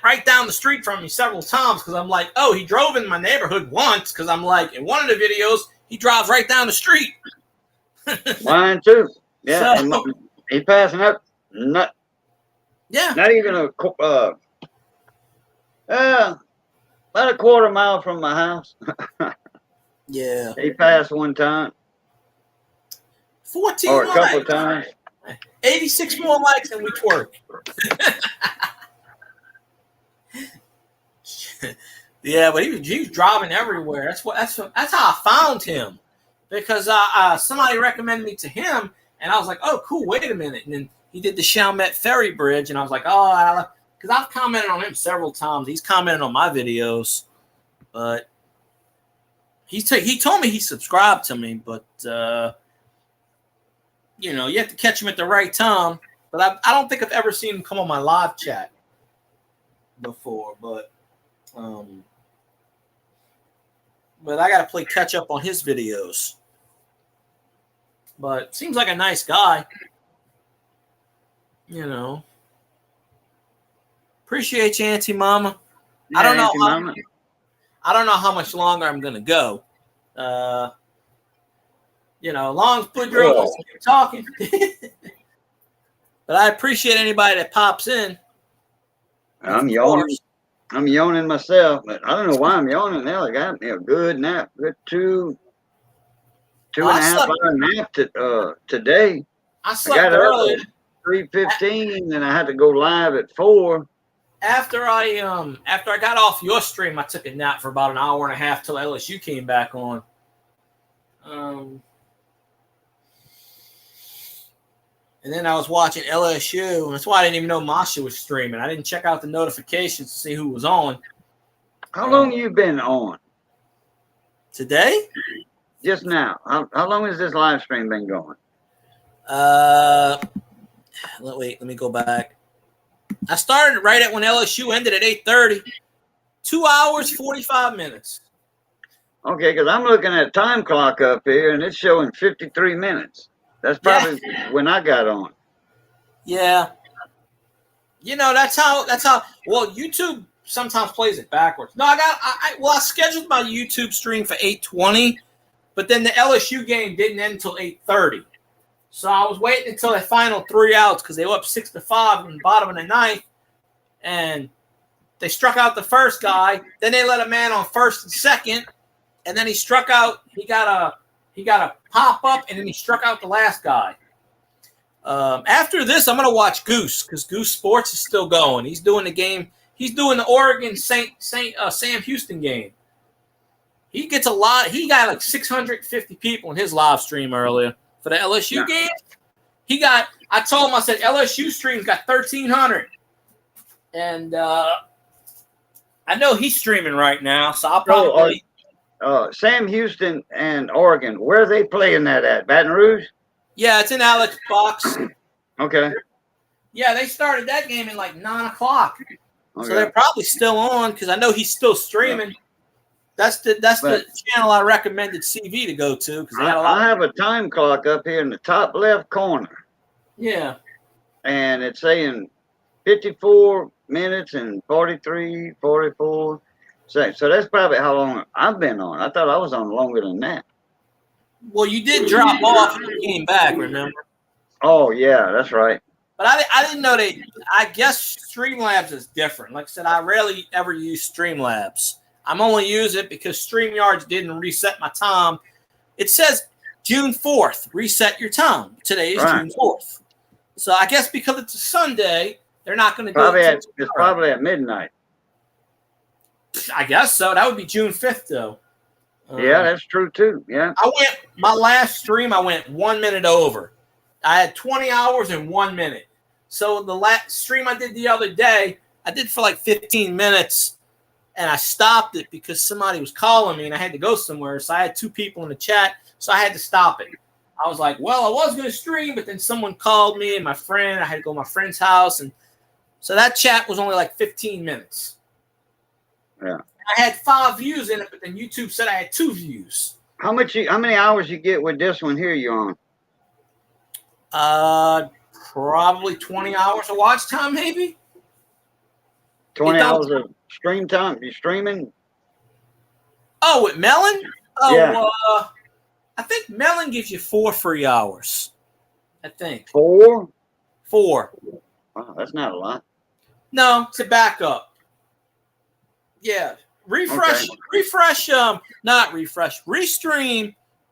right down the street from me several times, because I'm like, oh, he drove in my neighborhood once, because I'm like, in one of the videos, he drives right down the street. Mine too. Yeah. So, he's passing up. Not even about a quarter mile from my house. Yeah. He passed one time. 14 or a likes. couple times. 86 more likes and we twerk. Yeah, but he was driving everywhere. That's how I found him, because somebody recommended me to him, And I was like, oh, cool, wait a minute. And then he did the Chalmette Ferry Bridge, and I was like, oh, because I've commented on him several times. He's commented on my videos, but he told me he subscribed to me, but you have to catch him at the right time. But I don't think I've ever seen him come on my live chat before, but I got to play catch up on his videos. But seems like a nice guy. Appreciate you, Auntie Mama. Yeah, I don't know. I don't know how much longer I'm gonna go. As long as Boudreaux wants to keep talking. But I appreciate anybody that pops in. I'm yawning. I'm yawning myself, but I don't know why I'm yawning now. I got me a good nap, good two and a half hour nap today. I slept early. 3:15, and I had to go live at 4. After I got off your stream, I took a nap for about an hour and a half till LSU came back on. And then I was watching LSU, and that's why I didn't even know Masha was streaming. I didn't check out the notifications to see who was on. How long you been on? Today? Just now. How long has this live stream been going? Let me go back. I started right at when LSU ended at 8:30. 2 hours, 45 minutes. Okay, because I'm looking at time clock up here, and it's showing 53 minutes. That's probably when I got on. Yeah. That's how. Well, YouTube sometimes plays it backwards. No, I scheduled my YouTube stream for 8:20, but then the LSU game didn't end until 8:30. So I was waiting until the final 3 outs because they were up 6-5 in the bottom of the ninth, and they struck out the first guy. Then they let a man on first and second, and then he struck out. He got a pop up, and then he struck out the last guy. After this, I'm gonna watch Goose because Goose Sports is still going. He's doing the game. He's doing the Oregon Sam Houston game. He gets a lot. He got like 650 people in his live stream earlier. For the LSU game, I told him, I said, LSU stream's got 1,300. And I know he's streaming right now, so I'll probably. Sam Houston and Oregon, where are they playing that at? Baton Rouge? Yeah, it's in Alex Box. Okay. Yeah, they started that game at like 9 o'clock. Okay. So they're probably still on because I know he's still streaming. Yeah. That's the channel I recommended CV to go to because I have a time clock up here in the top left corner. Yeah, and it's saying 54 minutes and 44 seconds. So that's probably how long I've been on. I thought I was on longer than that. Well, you did drop off and you came back, remember? Oh yeah, that's right. But I didn't know that. I guess Streamlabs is different. Like I said, I rarely ever use Streamlabs. I'm only using it because StreamYards didn't reset my time. It says June 4th, reset your time. Today is June 4th. So I guess because it's a Sunday, they're not going to do it. It's probably at midnight. I guess so. That would be June 5th, though. Yeah, that's true, too. Yeah. My last stream, I went 1 minute over. I had 20 hours and 1 minute. So the last stream I did the other day, I did for like 15 minutes. And I stopped it because somebody was calling me and I had to go somewhere. So I had 2 people in the chat. So I had to stop it. I was like, well, I was going to stream, but then someone called me and my friend. I had to go to my friend's house. And so that chat was only like 15 minutes. Yeah. I had 5 views in it, but then YouTube said I had 2 views. How many hours you get with this one here you on? Probably 20 hours of watch time, maybe. 20 hours of stream time? You streaming? Oh, with Melon? Oh, yeah. I think Melon gives you 4 free hours. I think. 4? 4. Wow, that's not a lot. No, it's a backup. Yeah. Restream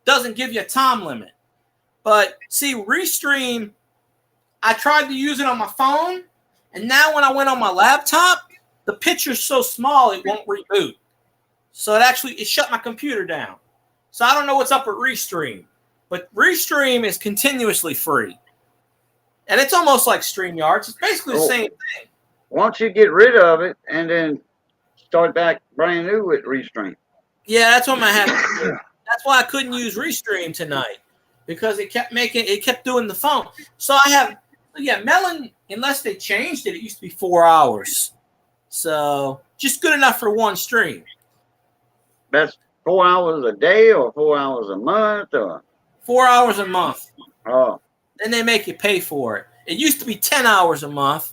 doesn't give you a time limit. But see, Restream, I tried to use it on my phone, and now when I went on my laptop, the picture's so small it won't reboot. So it shut my computer down. So I don't know what's up with Restream. But Restream is continuously free. And it's almost like StreamYards. It's basically the same thing. Once you get rid of it and then start back brand new with Restream. Yeah, that's what I had to do. That's why I couldn't use Restream tonight, because it kept doing the phone. So I have, Melon, unless they changed it, it used to be 4 hours. So just good enough for one stream. That's 4 hours a day or 4 hours a month or 4 hours a month. oh. Then they make you pay for it. It used to be 10 hours a month,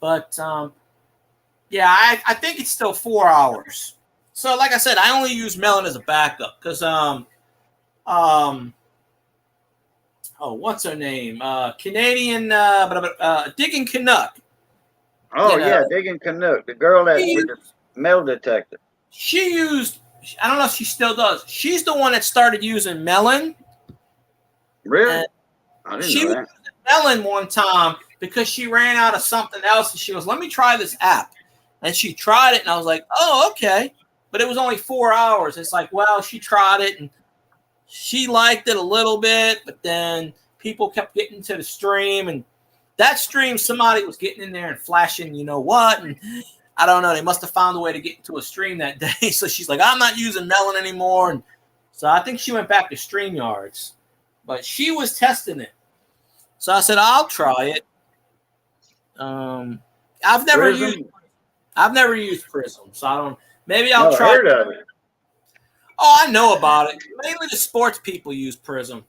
but I think it's still 4 hours. So like I said, I only use Melon as a backup because what's her name? Canadian Digging Canuck. Oh yeah, Digging Canuck, the girl that with the metal detector. She used, I don't know if she still does. She's the one that started using Melon. Really? I didn't She know was that. using Melon one time because she ran out of something else, and she goes, "Let me try this app." And she tried it, and I was like, "Oh, okay." But it was only 4 hours. It's like, well, she tried it, and she liked it a little bit, but then people kept getting to the stream, and that stream, somebody was getting in there and flashing, you know what, and I don't know. They must have found a way to get into a stream that day. So she's like, "I'm not using Melon anymore," and so I think she went back to StreamYards. But she was testing it. So I said, I'll try it. I've never used Prism, so I don't. Maybe I'll try. Heard of it. Oh, I know about it. Mainly the sports people use Prism.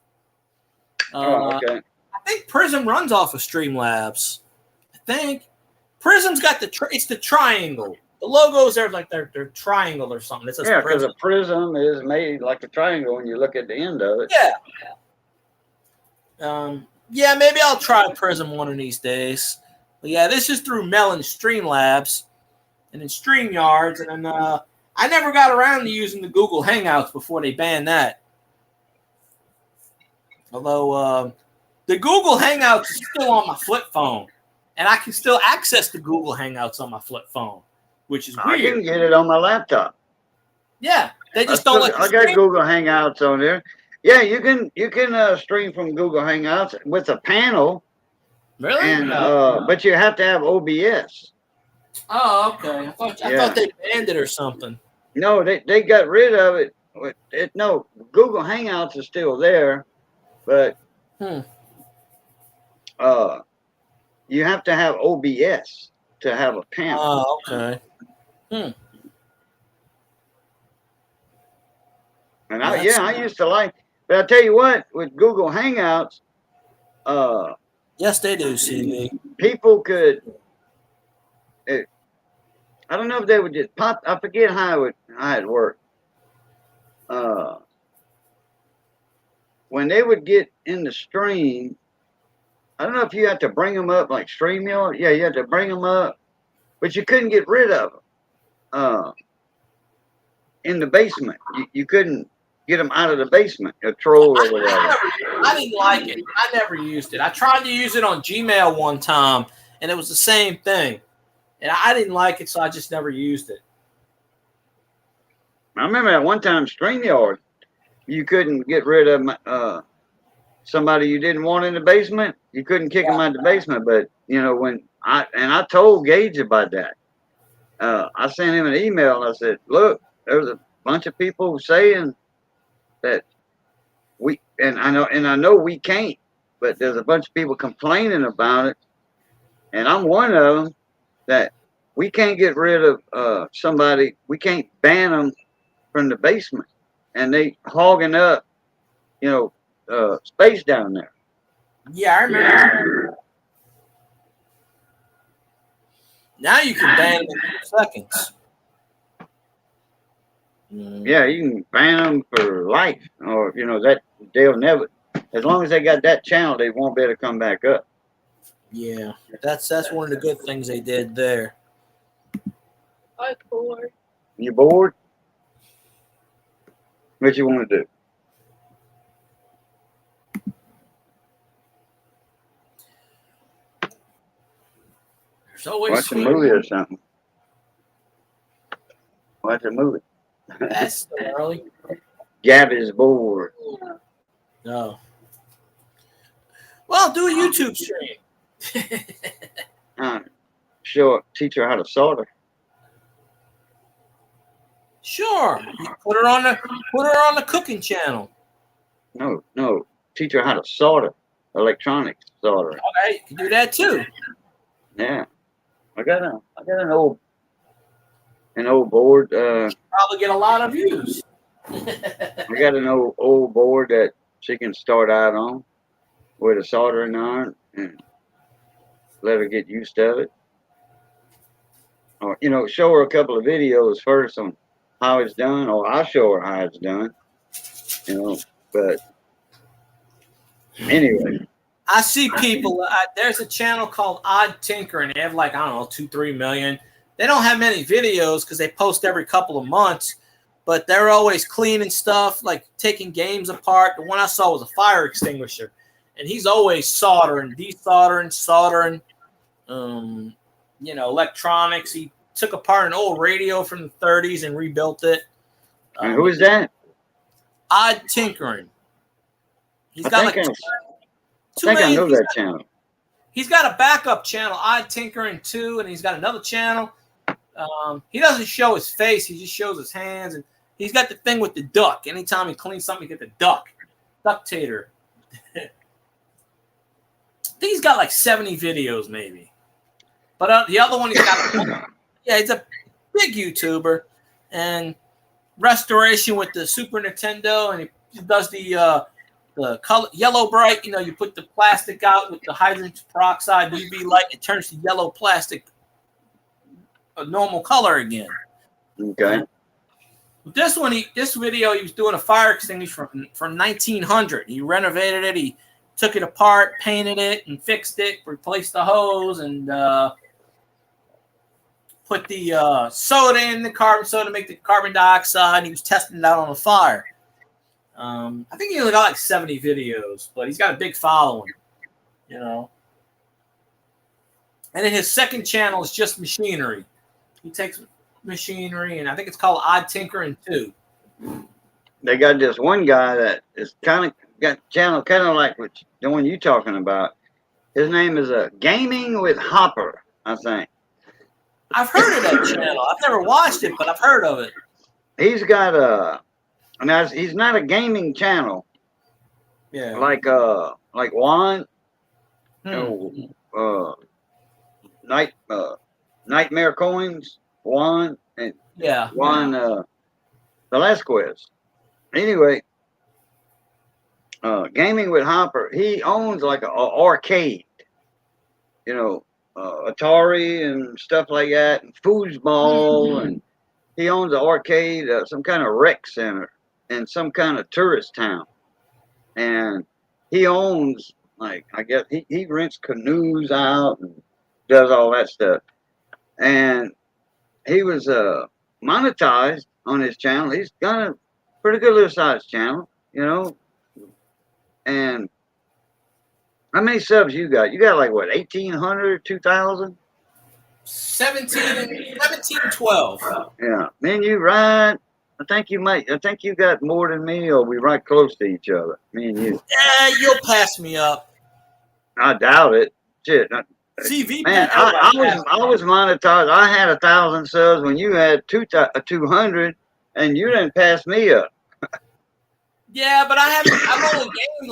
Okay. I think Prism runs off of Streamlabs. I think Prism's got it's the triangle. The logos are like they're triangle or something. It says Because a prism is made like a triangle when you look at the end of it. Yeah. Maybe I'll try Prism one of these days. But yeah, this is through Melon Streamlabs and then StreamYards, and then I never got around to using the Google Hangouts before they banned that. Although the Google Hangouts is still on my flip phone, and I can still access the Google Hangouts on my flip phone, which is weird. I can get it on my laptop. Yeah, they just don't let you I got stream. Google Hangouts on there. Yeah, you can stream from Google Hangouts with a panel. Really? And but you have to have OBS. Oh, okay. I thought they banned it or something. No, they got rid of it. No, Google Hangouts is still there, but you have to have OBS to have a panel. Oh, okay. And I used to like, but I tell you what, with Google Hangouts, yes, they do, CV. people could. I don't know if they would just pop. I forget how it worked. When they would get in the stream, I don't know if you had to bring them up like StreamYard. Yeah, you had to bring them up, but you couldn't get rid of them. In the basement, you couldn't get them out of the basement. A troll or whatever. I didn't like it. I never used it. I tried to use it on Gmail one time, and it was the same thing. And I didn't like it, so I just never used it. I remember at one time StreamYard, you couldn't get rid of somebody you didn't want in the basement. You couldn't kick them out of the basement. But you know when I told Gage about that. I sent him an email and I said, "Look, there's a bunch of people saying that I know we can't, but there's a bunch of people complaining about it, and I'm one of them. That we can't get rid of somebody. We can't ban them from the basement, and they hogging up, space down there." Yeah, I remember. Now you can ban them in 2 seconds. Yeah, you can ban them for life, or that they'll never. As long as they got that channel, they won't be able to come back up. Yeah, that's one of the good things they did there. I'm bored. You bored? What you want to do? There's always Watch a movie or something. Watch a movie. That's so early. Gabby's bored. No. Well, do a YouTube stream. Teach her how to solder. Sure. You put her on the cooking channel. No. Teach her how to solder, electronics soldering. Okay, you can do that too. Yeah, I got an old board. Probably get a lot of views. I got an old board that she can start out on with a soldering iron and let her get used to it. Or show her a couple of videos first on how it's done, or I'll show her how it's done. But anyway. I see people. There's a channel called Odd Tinker, and they have like, I don't know, 2-3 million. They don't have many videos because they post every couple of months, but they're always cleaning stuff, like taking games apart. The one I saw was a fire extinguisher, and he's always soldering, desoldering, soldering, electronics. He took apart an old radio from the 30s and rebuilt it. And who is that? Odd Tinkering. He's got like I know that channel. He's got a backup channel, Odd Tinkering 2, and he's got another channel. He doesn't show his face; he just shows his hands, and he's got the thing with the duck. Anytime he cleans something, you get the ductator. I think he's got like 70 videos, maybe. But the other one, he's a big YouTuber, and restoration with the Super Nintendo, and he does the color yellow bright. You put the plastic out with the hydrogen peroxide UV light, it turns to yellow plastic, a normal color again. Okay. This video, he was doing a fire extinguisher from 1900. He renovated it. He took it apart, painted it, and fixed it. Replaced the hose and put the soda in the carbon soda to make the carbon dioxide. He was testing it out on a fire. I think he only got like 70 videos, but he's got a big following, And then his second channel is just machinery. He takes machinery, and I think it's called Odd Tinkering 2. They got this one guy that is kind of got channel kind of like the one you're talking about. His name is Gaming with Hopper, I think. I've heard of that channel. I've never watched it, but I've heard of it. He's got now he's not a gaming channel. Yeah. Like Juan. Nightmare Coins, Juan, and Juan Velasquez. Anyway, Gaming with Hopper, he owns like an arcade, Atari and stuff like that, and foosball, and he owns an arcade, some kind of rec center in some kind of tourist town, and he owns, like, I guess he rents canoes out and does all that stuff. And he was monetized on his channel. He's got a pretty good little size channel, And how many subs you got? You got like what, 1,800, 2,000? 17, 12. Yeah, me and you, right? I think you got more than me, or we right close to each other. Me and you. Yeah, you'll pass me up. I doubt it. Shit. CV, man, I was monetized. I had 1,000 subs when you had 200, and you didn't pass me up. Yeah, but I've only gained in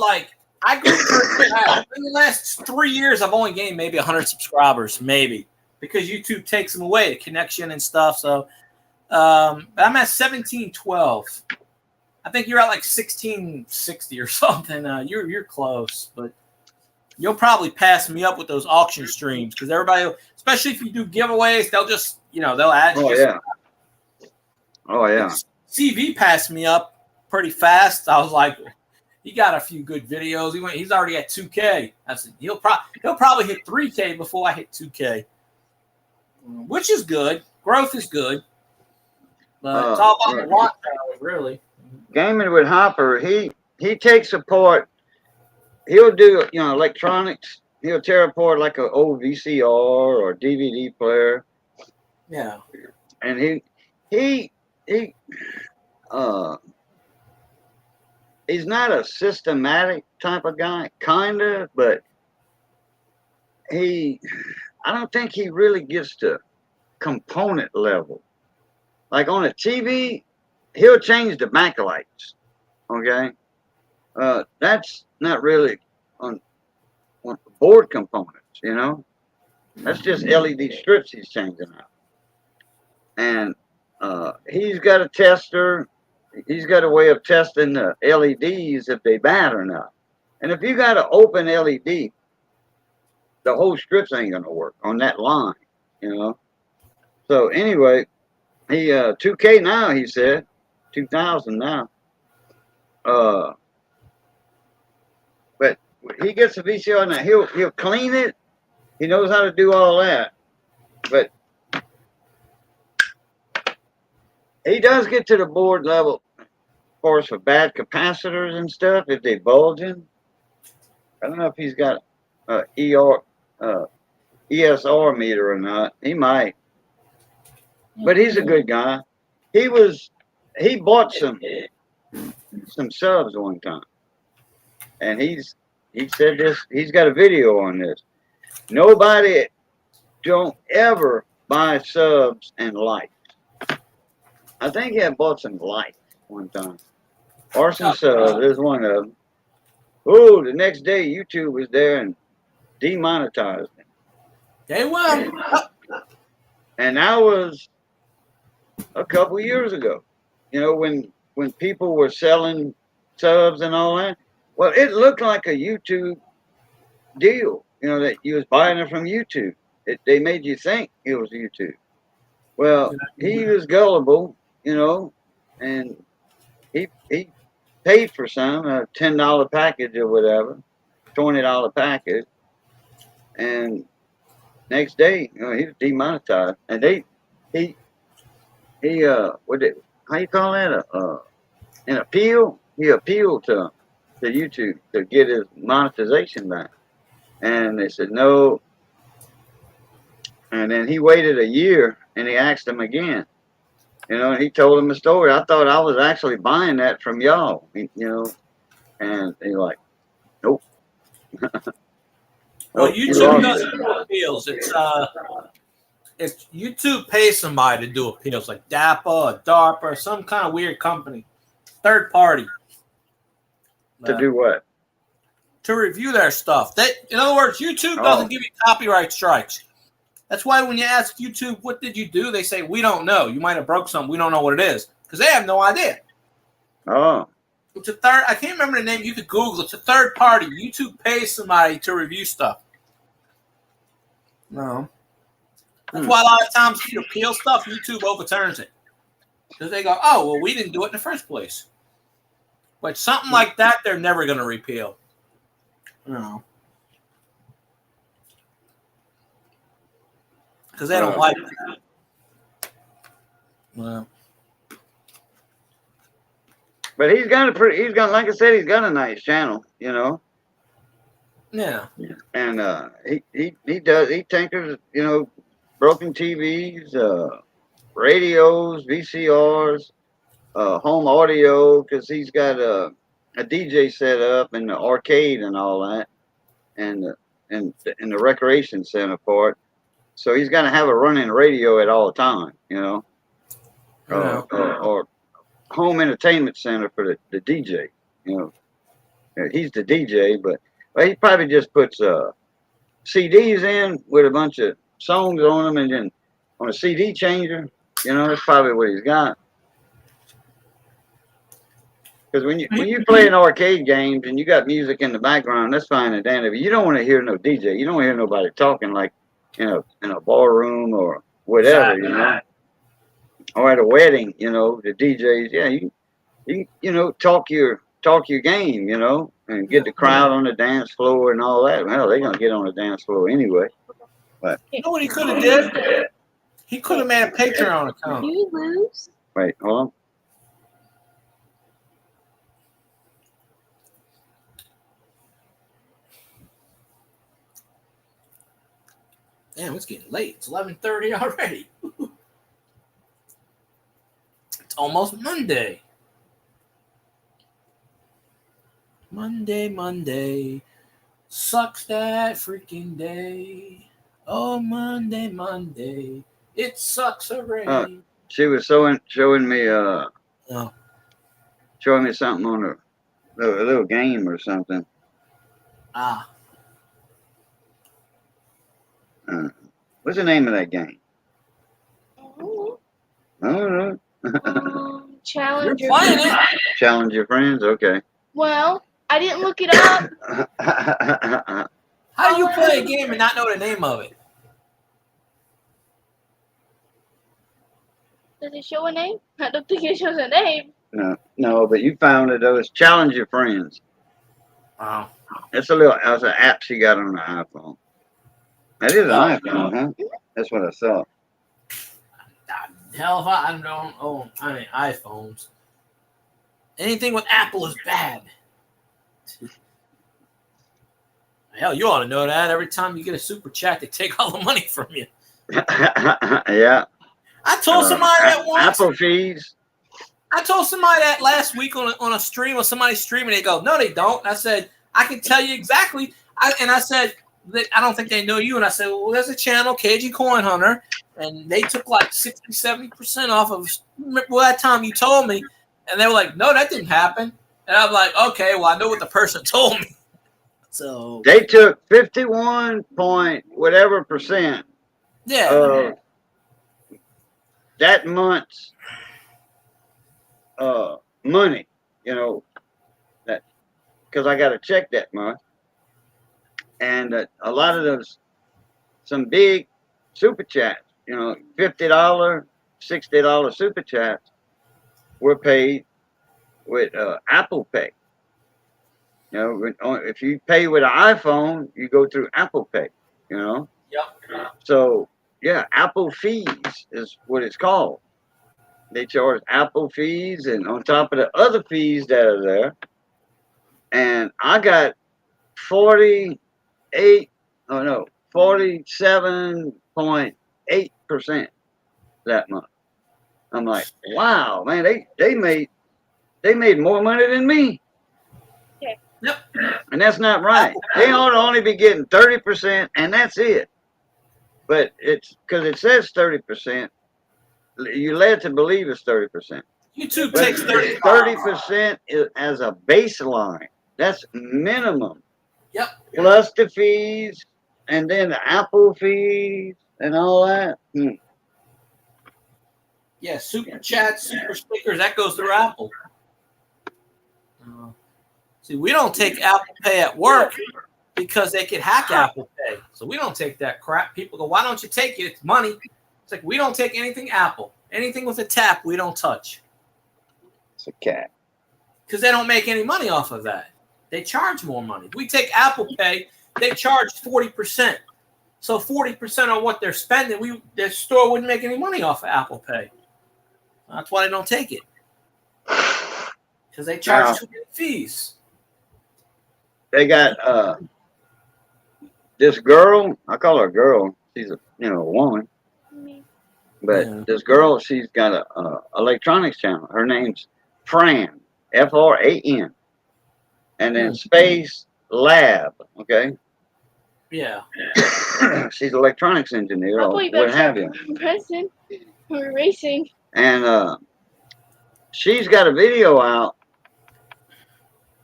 the last 3 years, I've only gained maybe 100 subscribers, maybe, because YouTube takes them away, the connection and stuff. So I'm at 1712. I think you're at like 1660 or something. You're close, but you'll probably pass me up with those auction streams, because everybody, especially if you do giveaways, they'll just, they'll add. Oh yeah. CV passed me up pretty fast. I was like, he got a few good videos. He's already at 2K. I said he'll probably hit 3K before I hit 2K, which is good. Growth is good, but it's all about the watch hours, really. Gaming with Hopper, he takes apart. He'll do, electronics. He'll tear apart like an old VCR or DVD player. Yeah. And he he's not a systematic type of guy, kind of, but I don't think he really gets to component level. Like on a TV, he'll change the backlights. Okay, that's not really on board components. You know, that's just LED strips he's changing out. And he's got a tester. He's got a way of testing the LEDs if they bad or not. And if you got an open LED, the whole strips ain't gonna work on that line. You know. So anyway, he 2K now. He said 2000 now. But he gets a VCR now. He'll clean it. He knows how to do all that. But he does get to the board level, of course, for bad capacitors and stuff if they bulging. I don't know if he's got a ESR meter or not. He might. But he's a good guy. He bought some subs one time. And he said this, he's got a video on this. Nobody don't ever buy subs and lights. I think he had bought some lights one time. Or some subs, there's one of them. Oh, the next day YouTube was there and demonetized him. They will. And that was a couple years ago. You know, when people were selling subs and all that. Well, it looked like a YouTube deal, you know, that you was buying it from YouTube. They made you think it was YouTube. Well, he was gullible, you know, and he paid for some, a $10 package or whatever, $20 package, and next day, you know, he was demonetized, and how you call that? An appeal? He appealed to YouTube to get his monetization back. And they said no. And then he waited a year and he asked them again. You know, and he told them the story. I thought I was actually buying that from y'all, you know. And he's like, nope. Well, YouTube doesn't do appeals. It's YouTube pays somebody to do appeals, like DAPA or DARPA or some kind of weird company, third party. To do what? To review their stuff. In other words, YouTube doesn't give you copyright strikes. That's why when you ask YouTube, what did you do? They say, we don't know. You might have broke something. We don't know what it is. Because they have no idea. Oh. It's I can't remember the name. You could Google it. It's a third party. YouTube pays somebody to review stuff. No. That's why a lot of times you appeal stuff, YouTube overturns it. Because they go, oh, well, we didn't do it in the first place. But something like that, they're never going to repeal. No. Because they don't like that. Well. But like I said, he's got a nice channel, you know. Yeah. And he tinkers, you know, broken TVs, radios, VCRs, home audio, because he's got a DJ set up in the arcade and all that, and the recreation center part. So he's got to have a running radio at all time, you know, or home entertainment center for the DJ. You know, he's the DJ, but he probably just puts CDs in with a bunch of songs on them, and then on a CD changer. You know, that's probably what he's got. Because when you play in arcade games and you got music in the background, that's fine and dandy. But you don't want to hear no DJ. You don't want to hear nobody talking like in a bar room or whatever, exactly. You know. Or at a wedding, you know, the DJs, yeah, you know, talk your game, you know, and get the crowd on the dance floor and all that. Well, they're gonna get on the dance floor anyway. But you know what he could have did? He could have made a Patreon account. Did you lose? Wait, hold on. Damn, it's getting late. It's 11:30 already. It's almost Monday. Monday, Monday. Sucks that freaking day. Oh, Monday, Monday. It sucks already. She was showing me Oh. showing me something on a little game or something. Ah. What's the name of that game? Mhm. I don't know. You're Challenge your playing friends. it. Challenge your friends. Okay. Well, I didn't look it up. How do you play a game and not know the name of it? Does it show a name? I don't think it shows a name. no, but you found it though. It's Challenge Your Friends. Wow. It's an app she got on the iPhone. That is an iPhone, huh? That's what I saw. Hell, if I don't own iPhones. Anything with Apple is bad. Hell, you ought to know that. Every time you get a super chat, they take all the money from you. Yeah. I told somebody that once. Apple fees. I told somebody that last week on a stream or somebody streaming. They go, no, they don't. And I said, I can tell you exactly. I said, I don't think they know you. And I said, well, there's a channel, KG Coin Hunter, and they took like 60, 70% off of that time you told me. And they were like, no, that didn't happen. And I'm like, okay, well, I know what the person told me. So they took 51 point whatever percent of that month's money, that because I got a check that month, and a lot of those, some big super chats, $50, $60 super chats were paid with Apple Pay. If you pay with an iPhone, you go through Apple Pay. Yep. So yeah, Apple fees is what it's called. They charge Apple fees, and on top of the other fees that are there, and I got 47.8% that month. I'm like, wow, man, they made more money than me. Yep. And that's not right. They ought to only be getting 30%, and that's it. But it's because it says 30%. You're led to believe it's 30%. YouTube But takes 30%. 30% as a baseline. That's minimum. Yep. Plus the fees, and then the Apple fees, and all that. Yeah, super chats, super stickers, that goes through Apple. See, we don't take Apple Pay at work because they can hack Apple Pay. So we don't take that crap. People go, why don't you take it? It's money. It's like, we don't take anything Apple. Anything with a tap, we don't touch. It's a cat. Because they don't make any money off of that. They charge more money. If we take Apple Pay, they charge 40%. So 40% on what they're spending, their store wouldn't make any money off of Apple Pay. That's why they don't take it. Because they charge too many fees. They got this girl. I call her a girl. She's a woman. But this girl, she's got a electronics channel. Her name's Fran, Fran, and then Space Lab. Okay. Yeah. She's an electronics engineer, or what have you. Pressing or racing. And she's got a video out,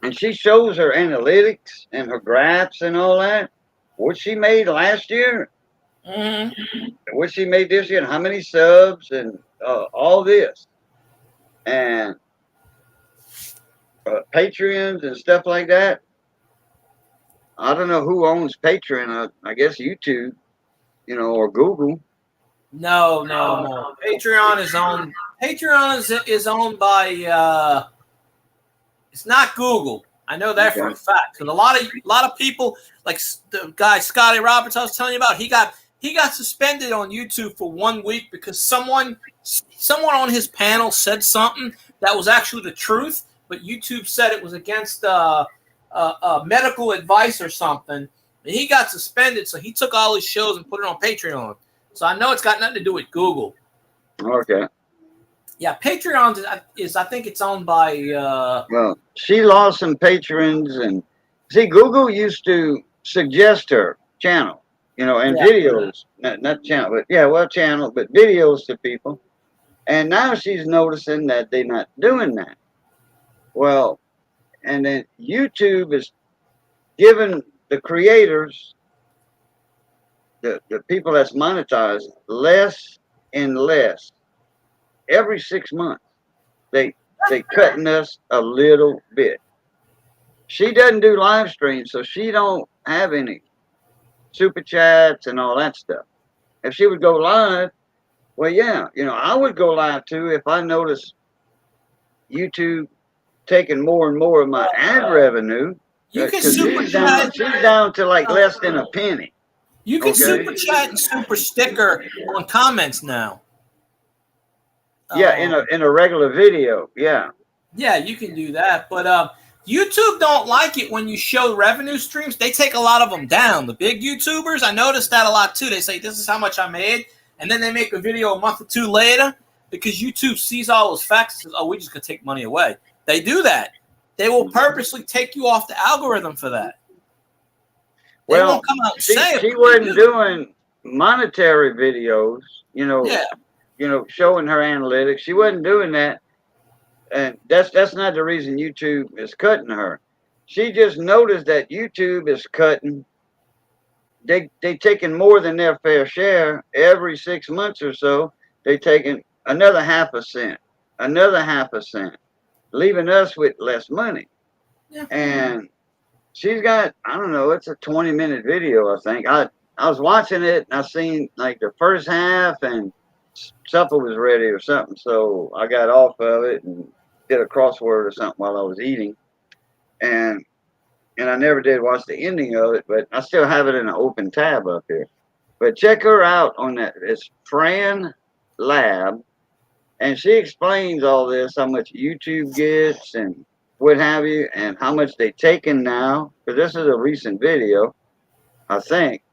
and she shows her analytics and her graphs and all that. What she made last year, what she made this year, and how many subs, and all this, and Patreons and stuff like that. I don't know who owns Patreon. I guess YouTube, or Google. No. Patreon is owned. Patreon is owned by. It's not Google. I know that for a fact. Because a lot of people, like the guy Scotty Roberts I was telling you about, he got suspended on YouTube for 1 week because someone on his panel said something that was actually the truth, but YouTube said it was against medical advice or something. And he got suspended, so he took all his shows and put it on Patreon. So I know it's got nothing to do with Google. Okay. Yeah, Patreon is I think it's owned by. Well, she lost some patrons, and see, Google used to suggest her channel, and Yeah. videos, not channel, but channel, but videos to people. And now she's noticing that they're not doing that. Well, and then YouTube is giving the creators, the people that's monetized, less and less every 6 months. They cutting us a little bit. She doesn't do live streams, so she don't have any super chats and all that stuff. If she would go live, well, yeah, I would go live too if I noticed YouTube taking more and more of my ad revenue. You can 'Cause super she's down, chat. she's down to like less than a penny. You can Okay. super chat and super sticker on comments now. Yeah, in a regular video. Yeah. Yeah, you can do that, but YouTube don't like it when you show revenue streams. They take a lot of them down. The big YouTubers, I noticed that a lot too. They say this is how much I made, and then they make a video a month or two later because YouTube sees all those facts. Says, oh, we just gonna take money away. They do that. They will purposely take you off the algorithm for that. They Well, won't come out and say it. she wasn't doing monetary videos, Yeah. Showing her analytics. She wasn't doing that. And that's not the reason YouTube is cutting her. She just noticed that YouTube is cutting. They taking more than their fair share every 6 months or so. They taking another 0.5 cent, leaving us with less money. Yeah. And she's got, I don't know, it's a 20-minute video, I think. I was watching it and I seen like the first half and supper was ready or something, so I got off of it and did a crossword or something while I was eating, and I never did watch the ending of it, but I still have it in an open tab up here. But check her out on that. It's Fran Lab, and she explains all this, how much YouTube gets and what have you, and how much they taken now, because this is a recent video, I think,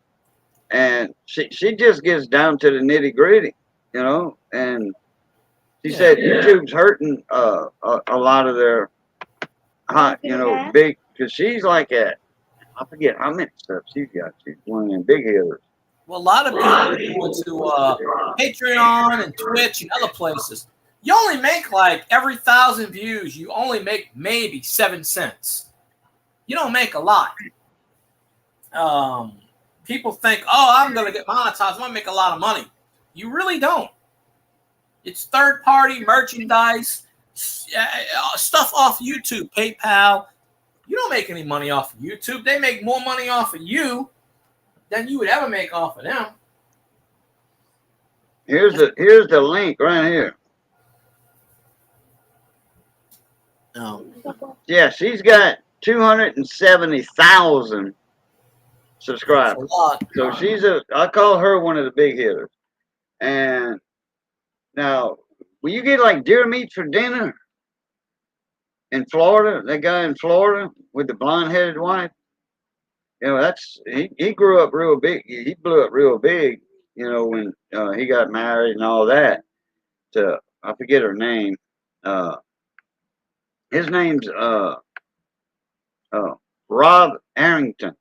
and she just gets down to the nitty gritty. And she said YouTube's hurting a lot of their big, because she's like I forget how many stuff she's got. She's one of them big hitters. Well, a lot of people go to Patreon and Twitch and other places. You only make like every 1,000 views, you only make maybe 7 cents. You don't make a lot. People think, oh, I'm going to get monetized. I'm going to make a lot of money. You really don't. It's third-party merchandise, stuff off YouTube, PayPal. You don't make any money off of YouTube. They make more money off of you than you would ever make off of them. Here's the link right here. No. Yeah, she's got 270,000 subscribers. That's a lot. So I call her one of the big hitters. And now, will you get like deer meat for dinner in Florida? That guy in Florida with the blonde-headed wife, he grew up real big. He blew up real big, when he got married and all that. I forget her name. His name's Rob Arrington,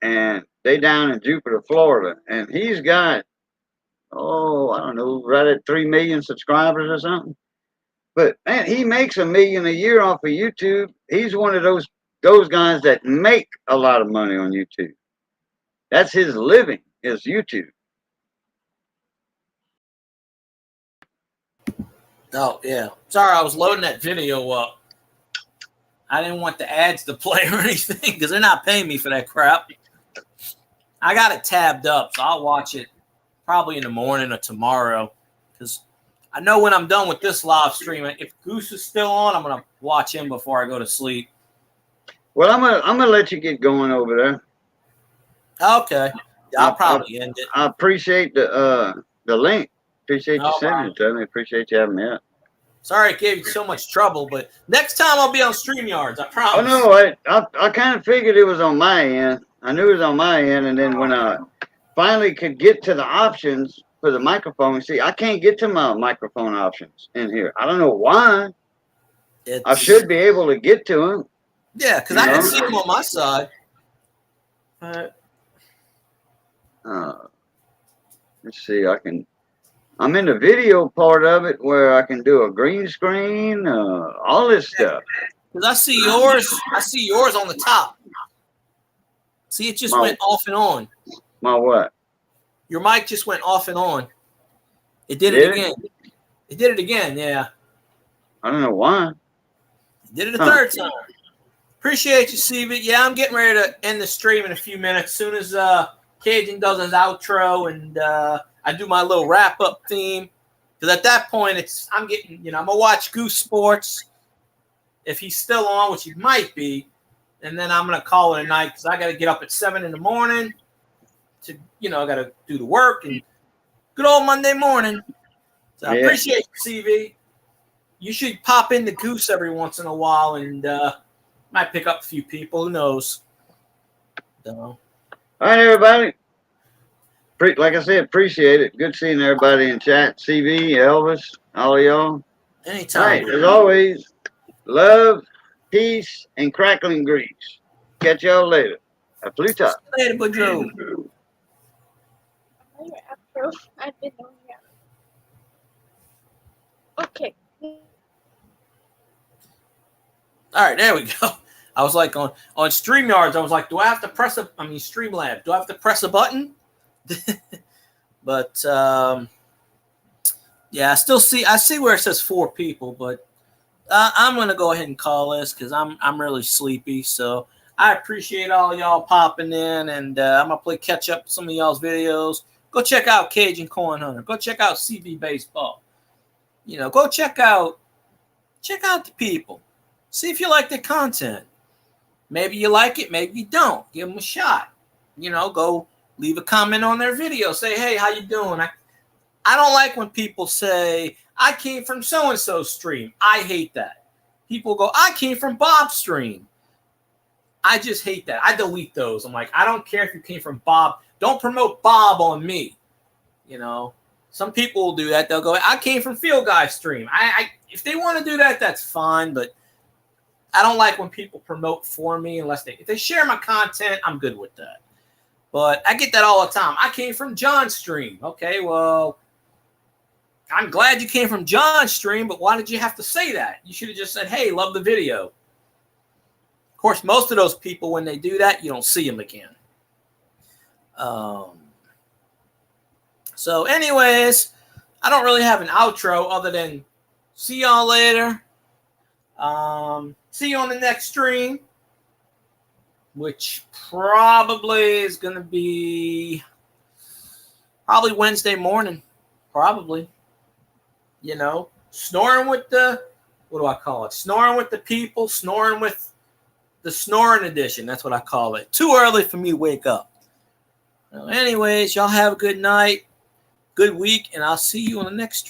and they down in Jupiter, Florida, and he's got, I don't know, right at 3 million subscribers or something. But man, he makes $1 million a year off of YouTube. He's one of those guys that make a lot of money on YouTube. That's his living, is YouTube. Oh, yeah. Sorry, I was loading that video up. I didn't want the ads to play or anything because they're not paying me for that crap. I got it tabbed up, so I'll watch it probably in the morning or tomorrow because I know when I'm done with this live stream, if Goose is still on, I'm going to watch him before I go to sleep. Well, I'm gonna let you get going over there. Okay. Yeah, I'll probably end it. I appreciate the link. Appreciate you sending it to me. Appreciate you having me up. Sorry it gave you so much trouble, but next time I'll be on StreamYards, I promise. Oh, no, I kind of figured it was on my end. I knew it was on my end, and then when I finally could get to the options, for the microphone. See, I can't get to my microphone options in here. I don't know why. I should be able to get to them. Yeah, because I can see them on my side. Let's see. I'm in the video part of it where I can do a green screen, all this stuff. Because I see yours. I see yours on the top. See, it just went off and on. My what? Your mic just went off and on. It did it again. It did it again, yeah. I don't know why. It did it a third time. Appreciate you, CV. Yeah, I'm getting ready to end the stream in a few minutes. As soon as Cajun does his outro and I do my little wrap-up theme. Because at that point, I'm getting, I'm going to watch Goose Sports. If he's still on, which he might be, and then I'm going to call it a night because I got to get up at 7 in the morning to, I got to do the work and good old Monday morning. So I appreciate you, CV. You should pop in the Goose every once in a while and might pick up a few people. Who knows? All right, everybody. Like I said, appreciate it. Good seeing everybody in chat. CV, Elvis, all of y'all. Anytime. All right, as always, love, peace, and crackling grease. Catch y'all later. At Pluto. Later, Boudreaux. I've been on here. Okay. All right, there we go. I was like on StreamYards, I was like, do I have to press Streamlab, do I have to press a button? But yeah, I see where it says 4 people, but I'm gonna go ahead and call this because I'm really sleepy. So I appreciate all y'all popping in, and I'm gonna play catch up with some of y'all's videos. Go check out Cajun Corn Hunter. Go check out CV Baseball. Go check out the people. See if you like the content. Maybe you like it, maybe you don't. Give them a shot. Go leave a comment on their video. Say, hey, how you doing? I don't like when people say, I came from so-and-so stream. I hate that. People go, I came from Bob's stream. I just hate that. I delete those. I'm like, I don't care if you came from Bob. Don't promote Bob on me. Some people will do that. They'll go, I came from Field Guy stream. If they want to do that, that's fine. But I don't like when people promote for me if they share my content, I'm good with that. But I get that all the time. I came from John's stream. Okay, well, I'm glad you came from John's stream, but why did you have to say that? You should have just said, hey, love the video. Of course, most of those people, when they do that, you don't see them again. So anyways, I don't really have an outro other than see y'all later. See you on the next stream, which probably is going to be Wednesday morning. Probably. Snoring with what do I call it? Snoring with the people, snoring with the snoring edition. That's what I call it. Too early for me to wake up. Well, anyways, y'all have a good night, good week, and I'll see you on the next stream.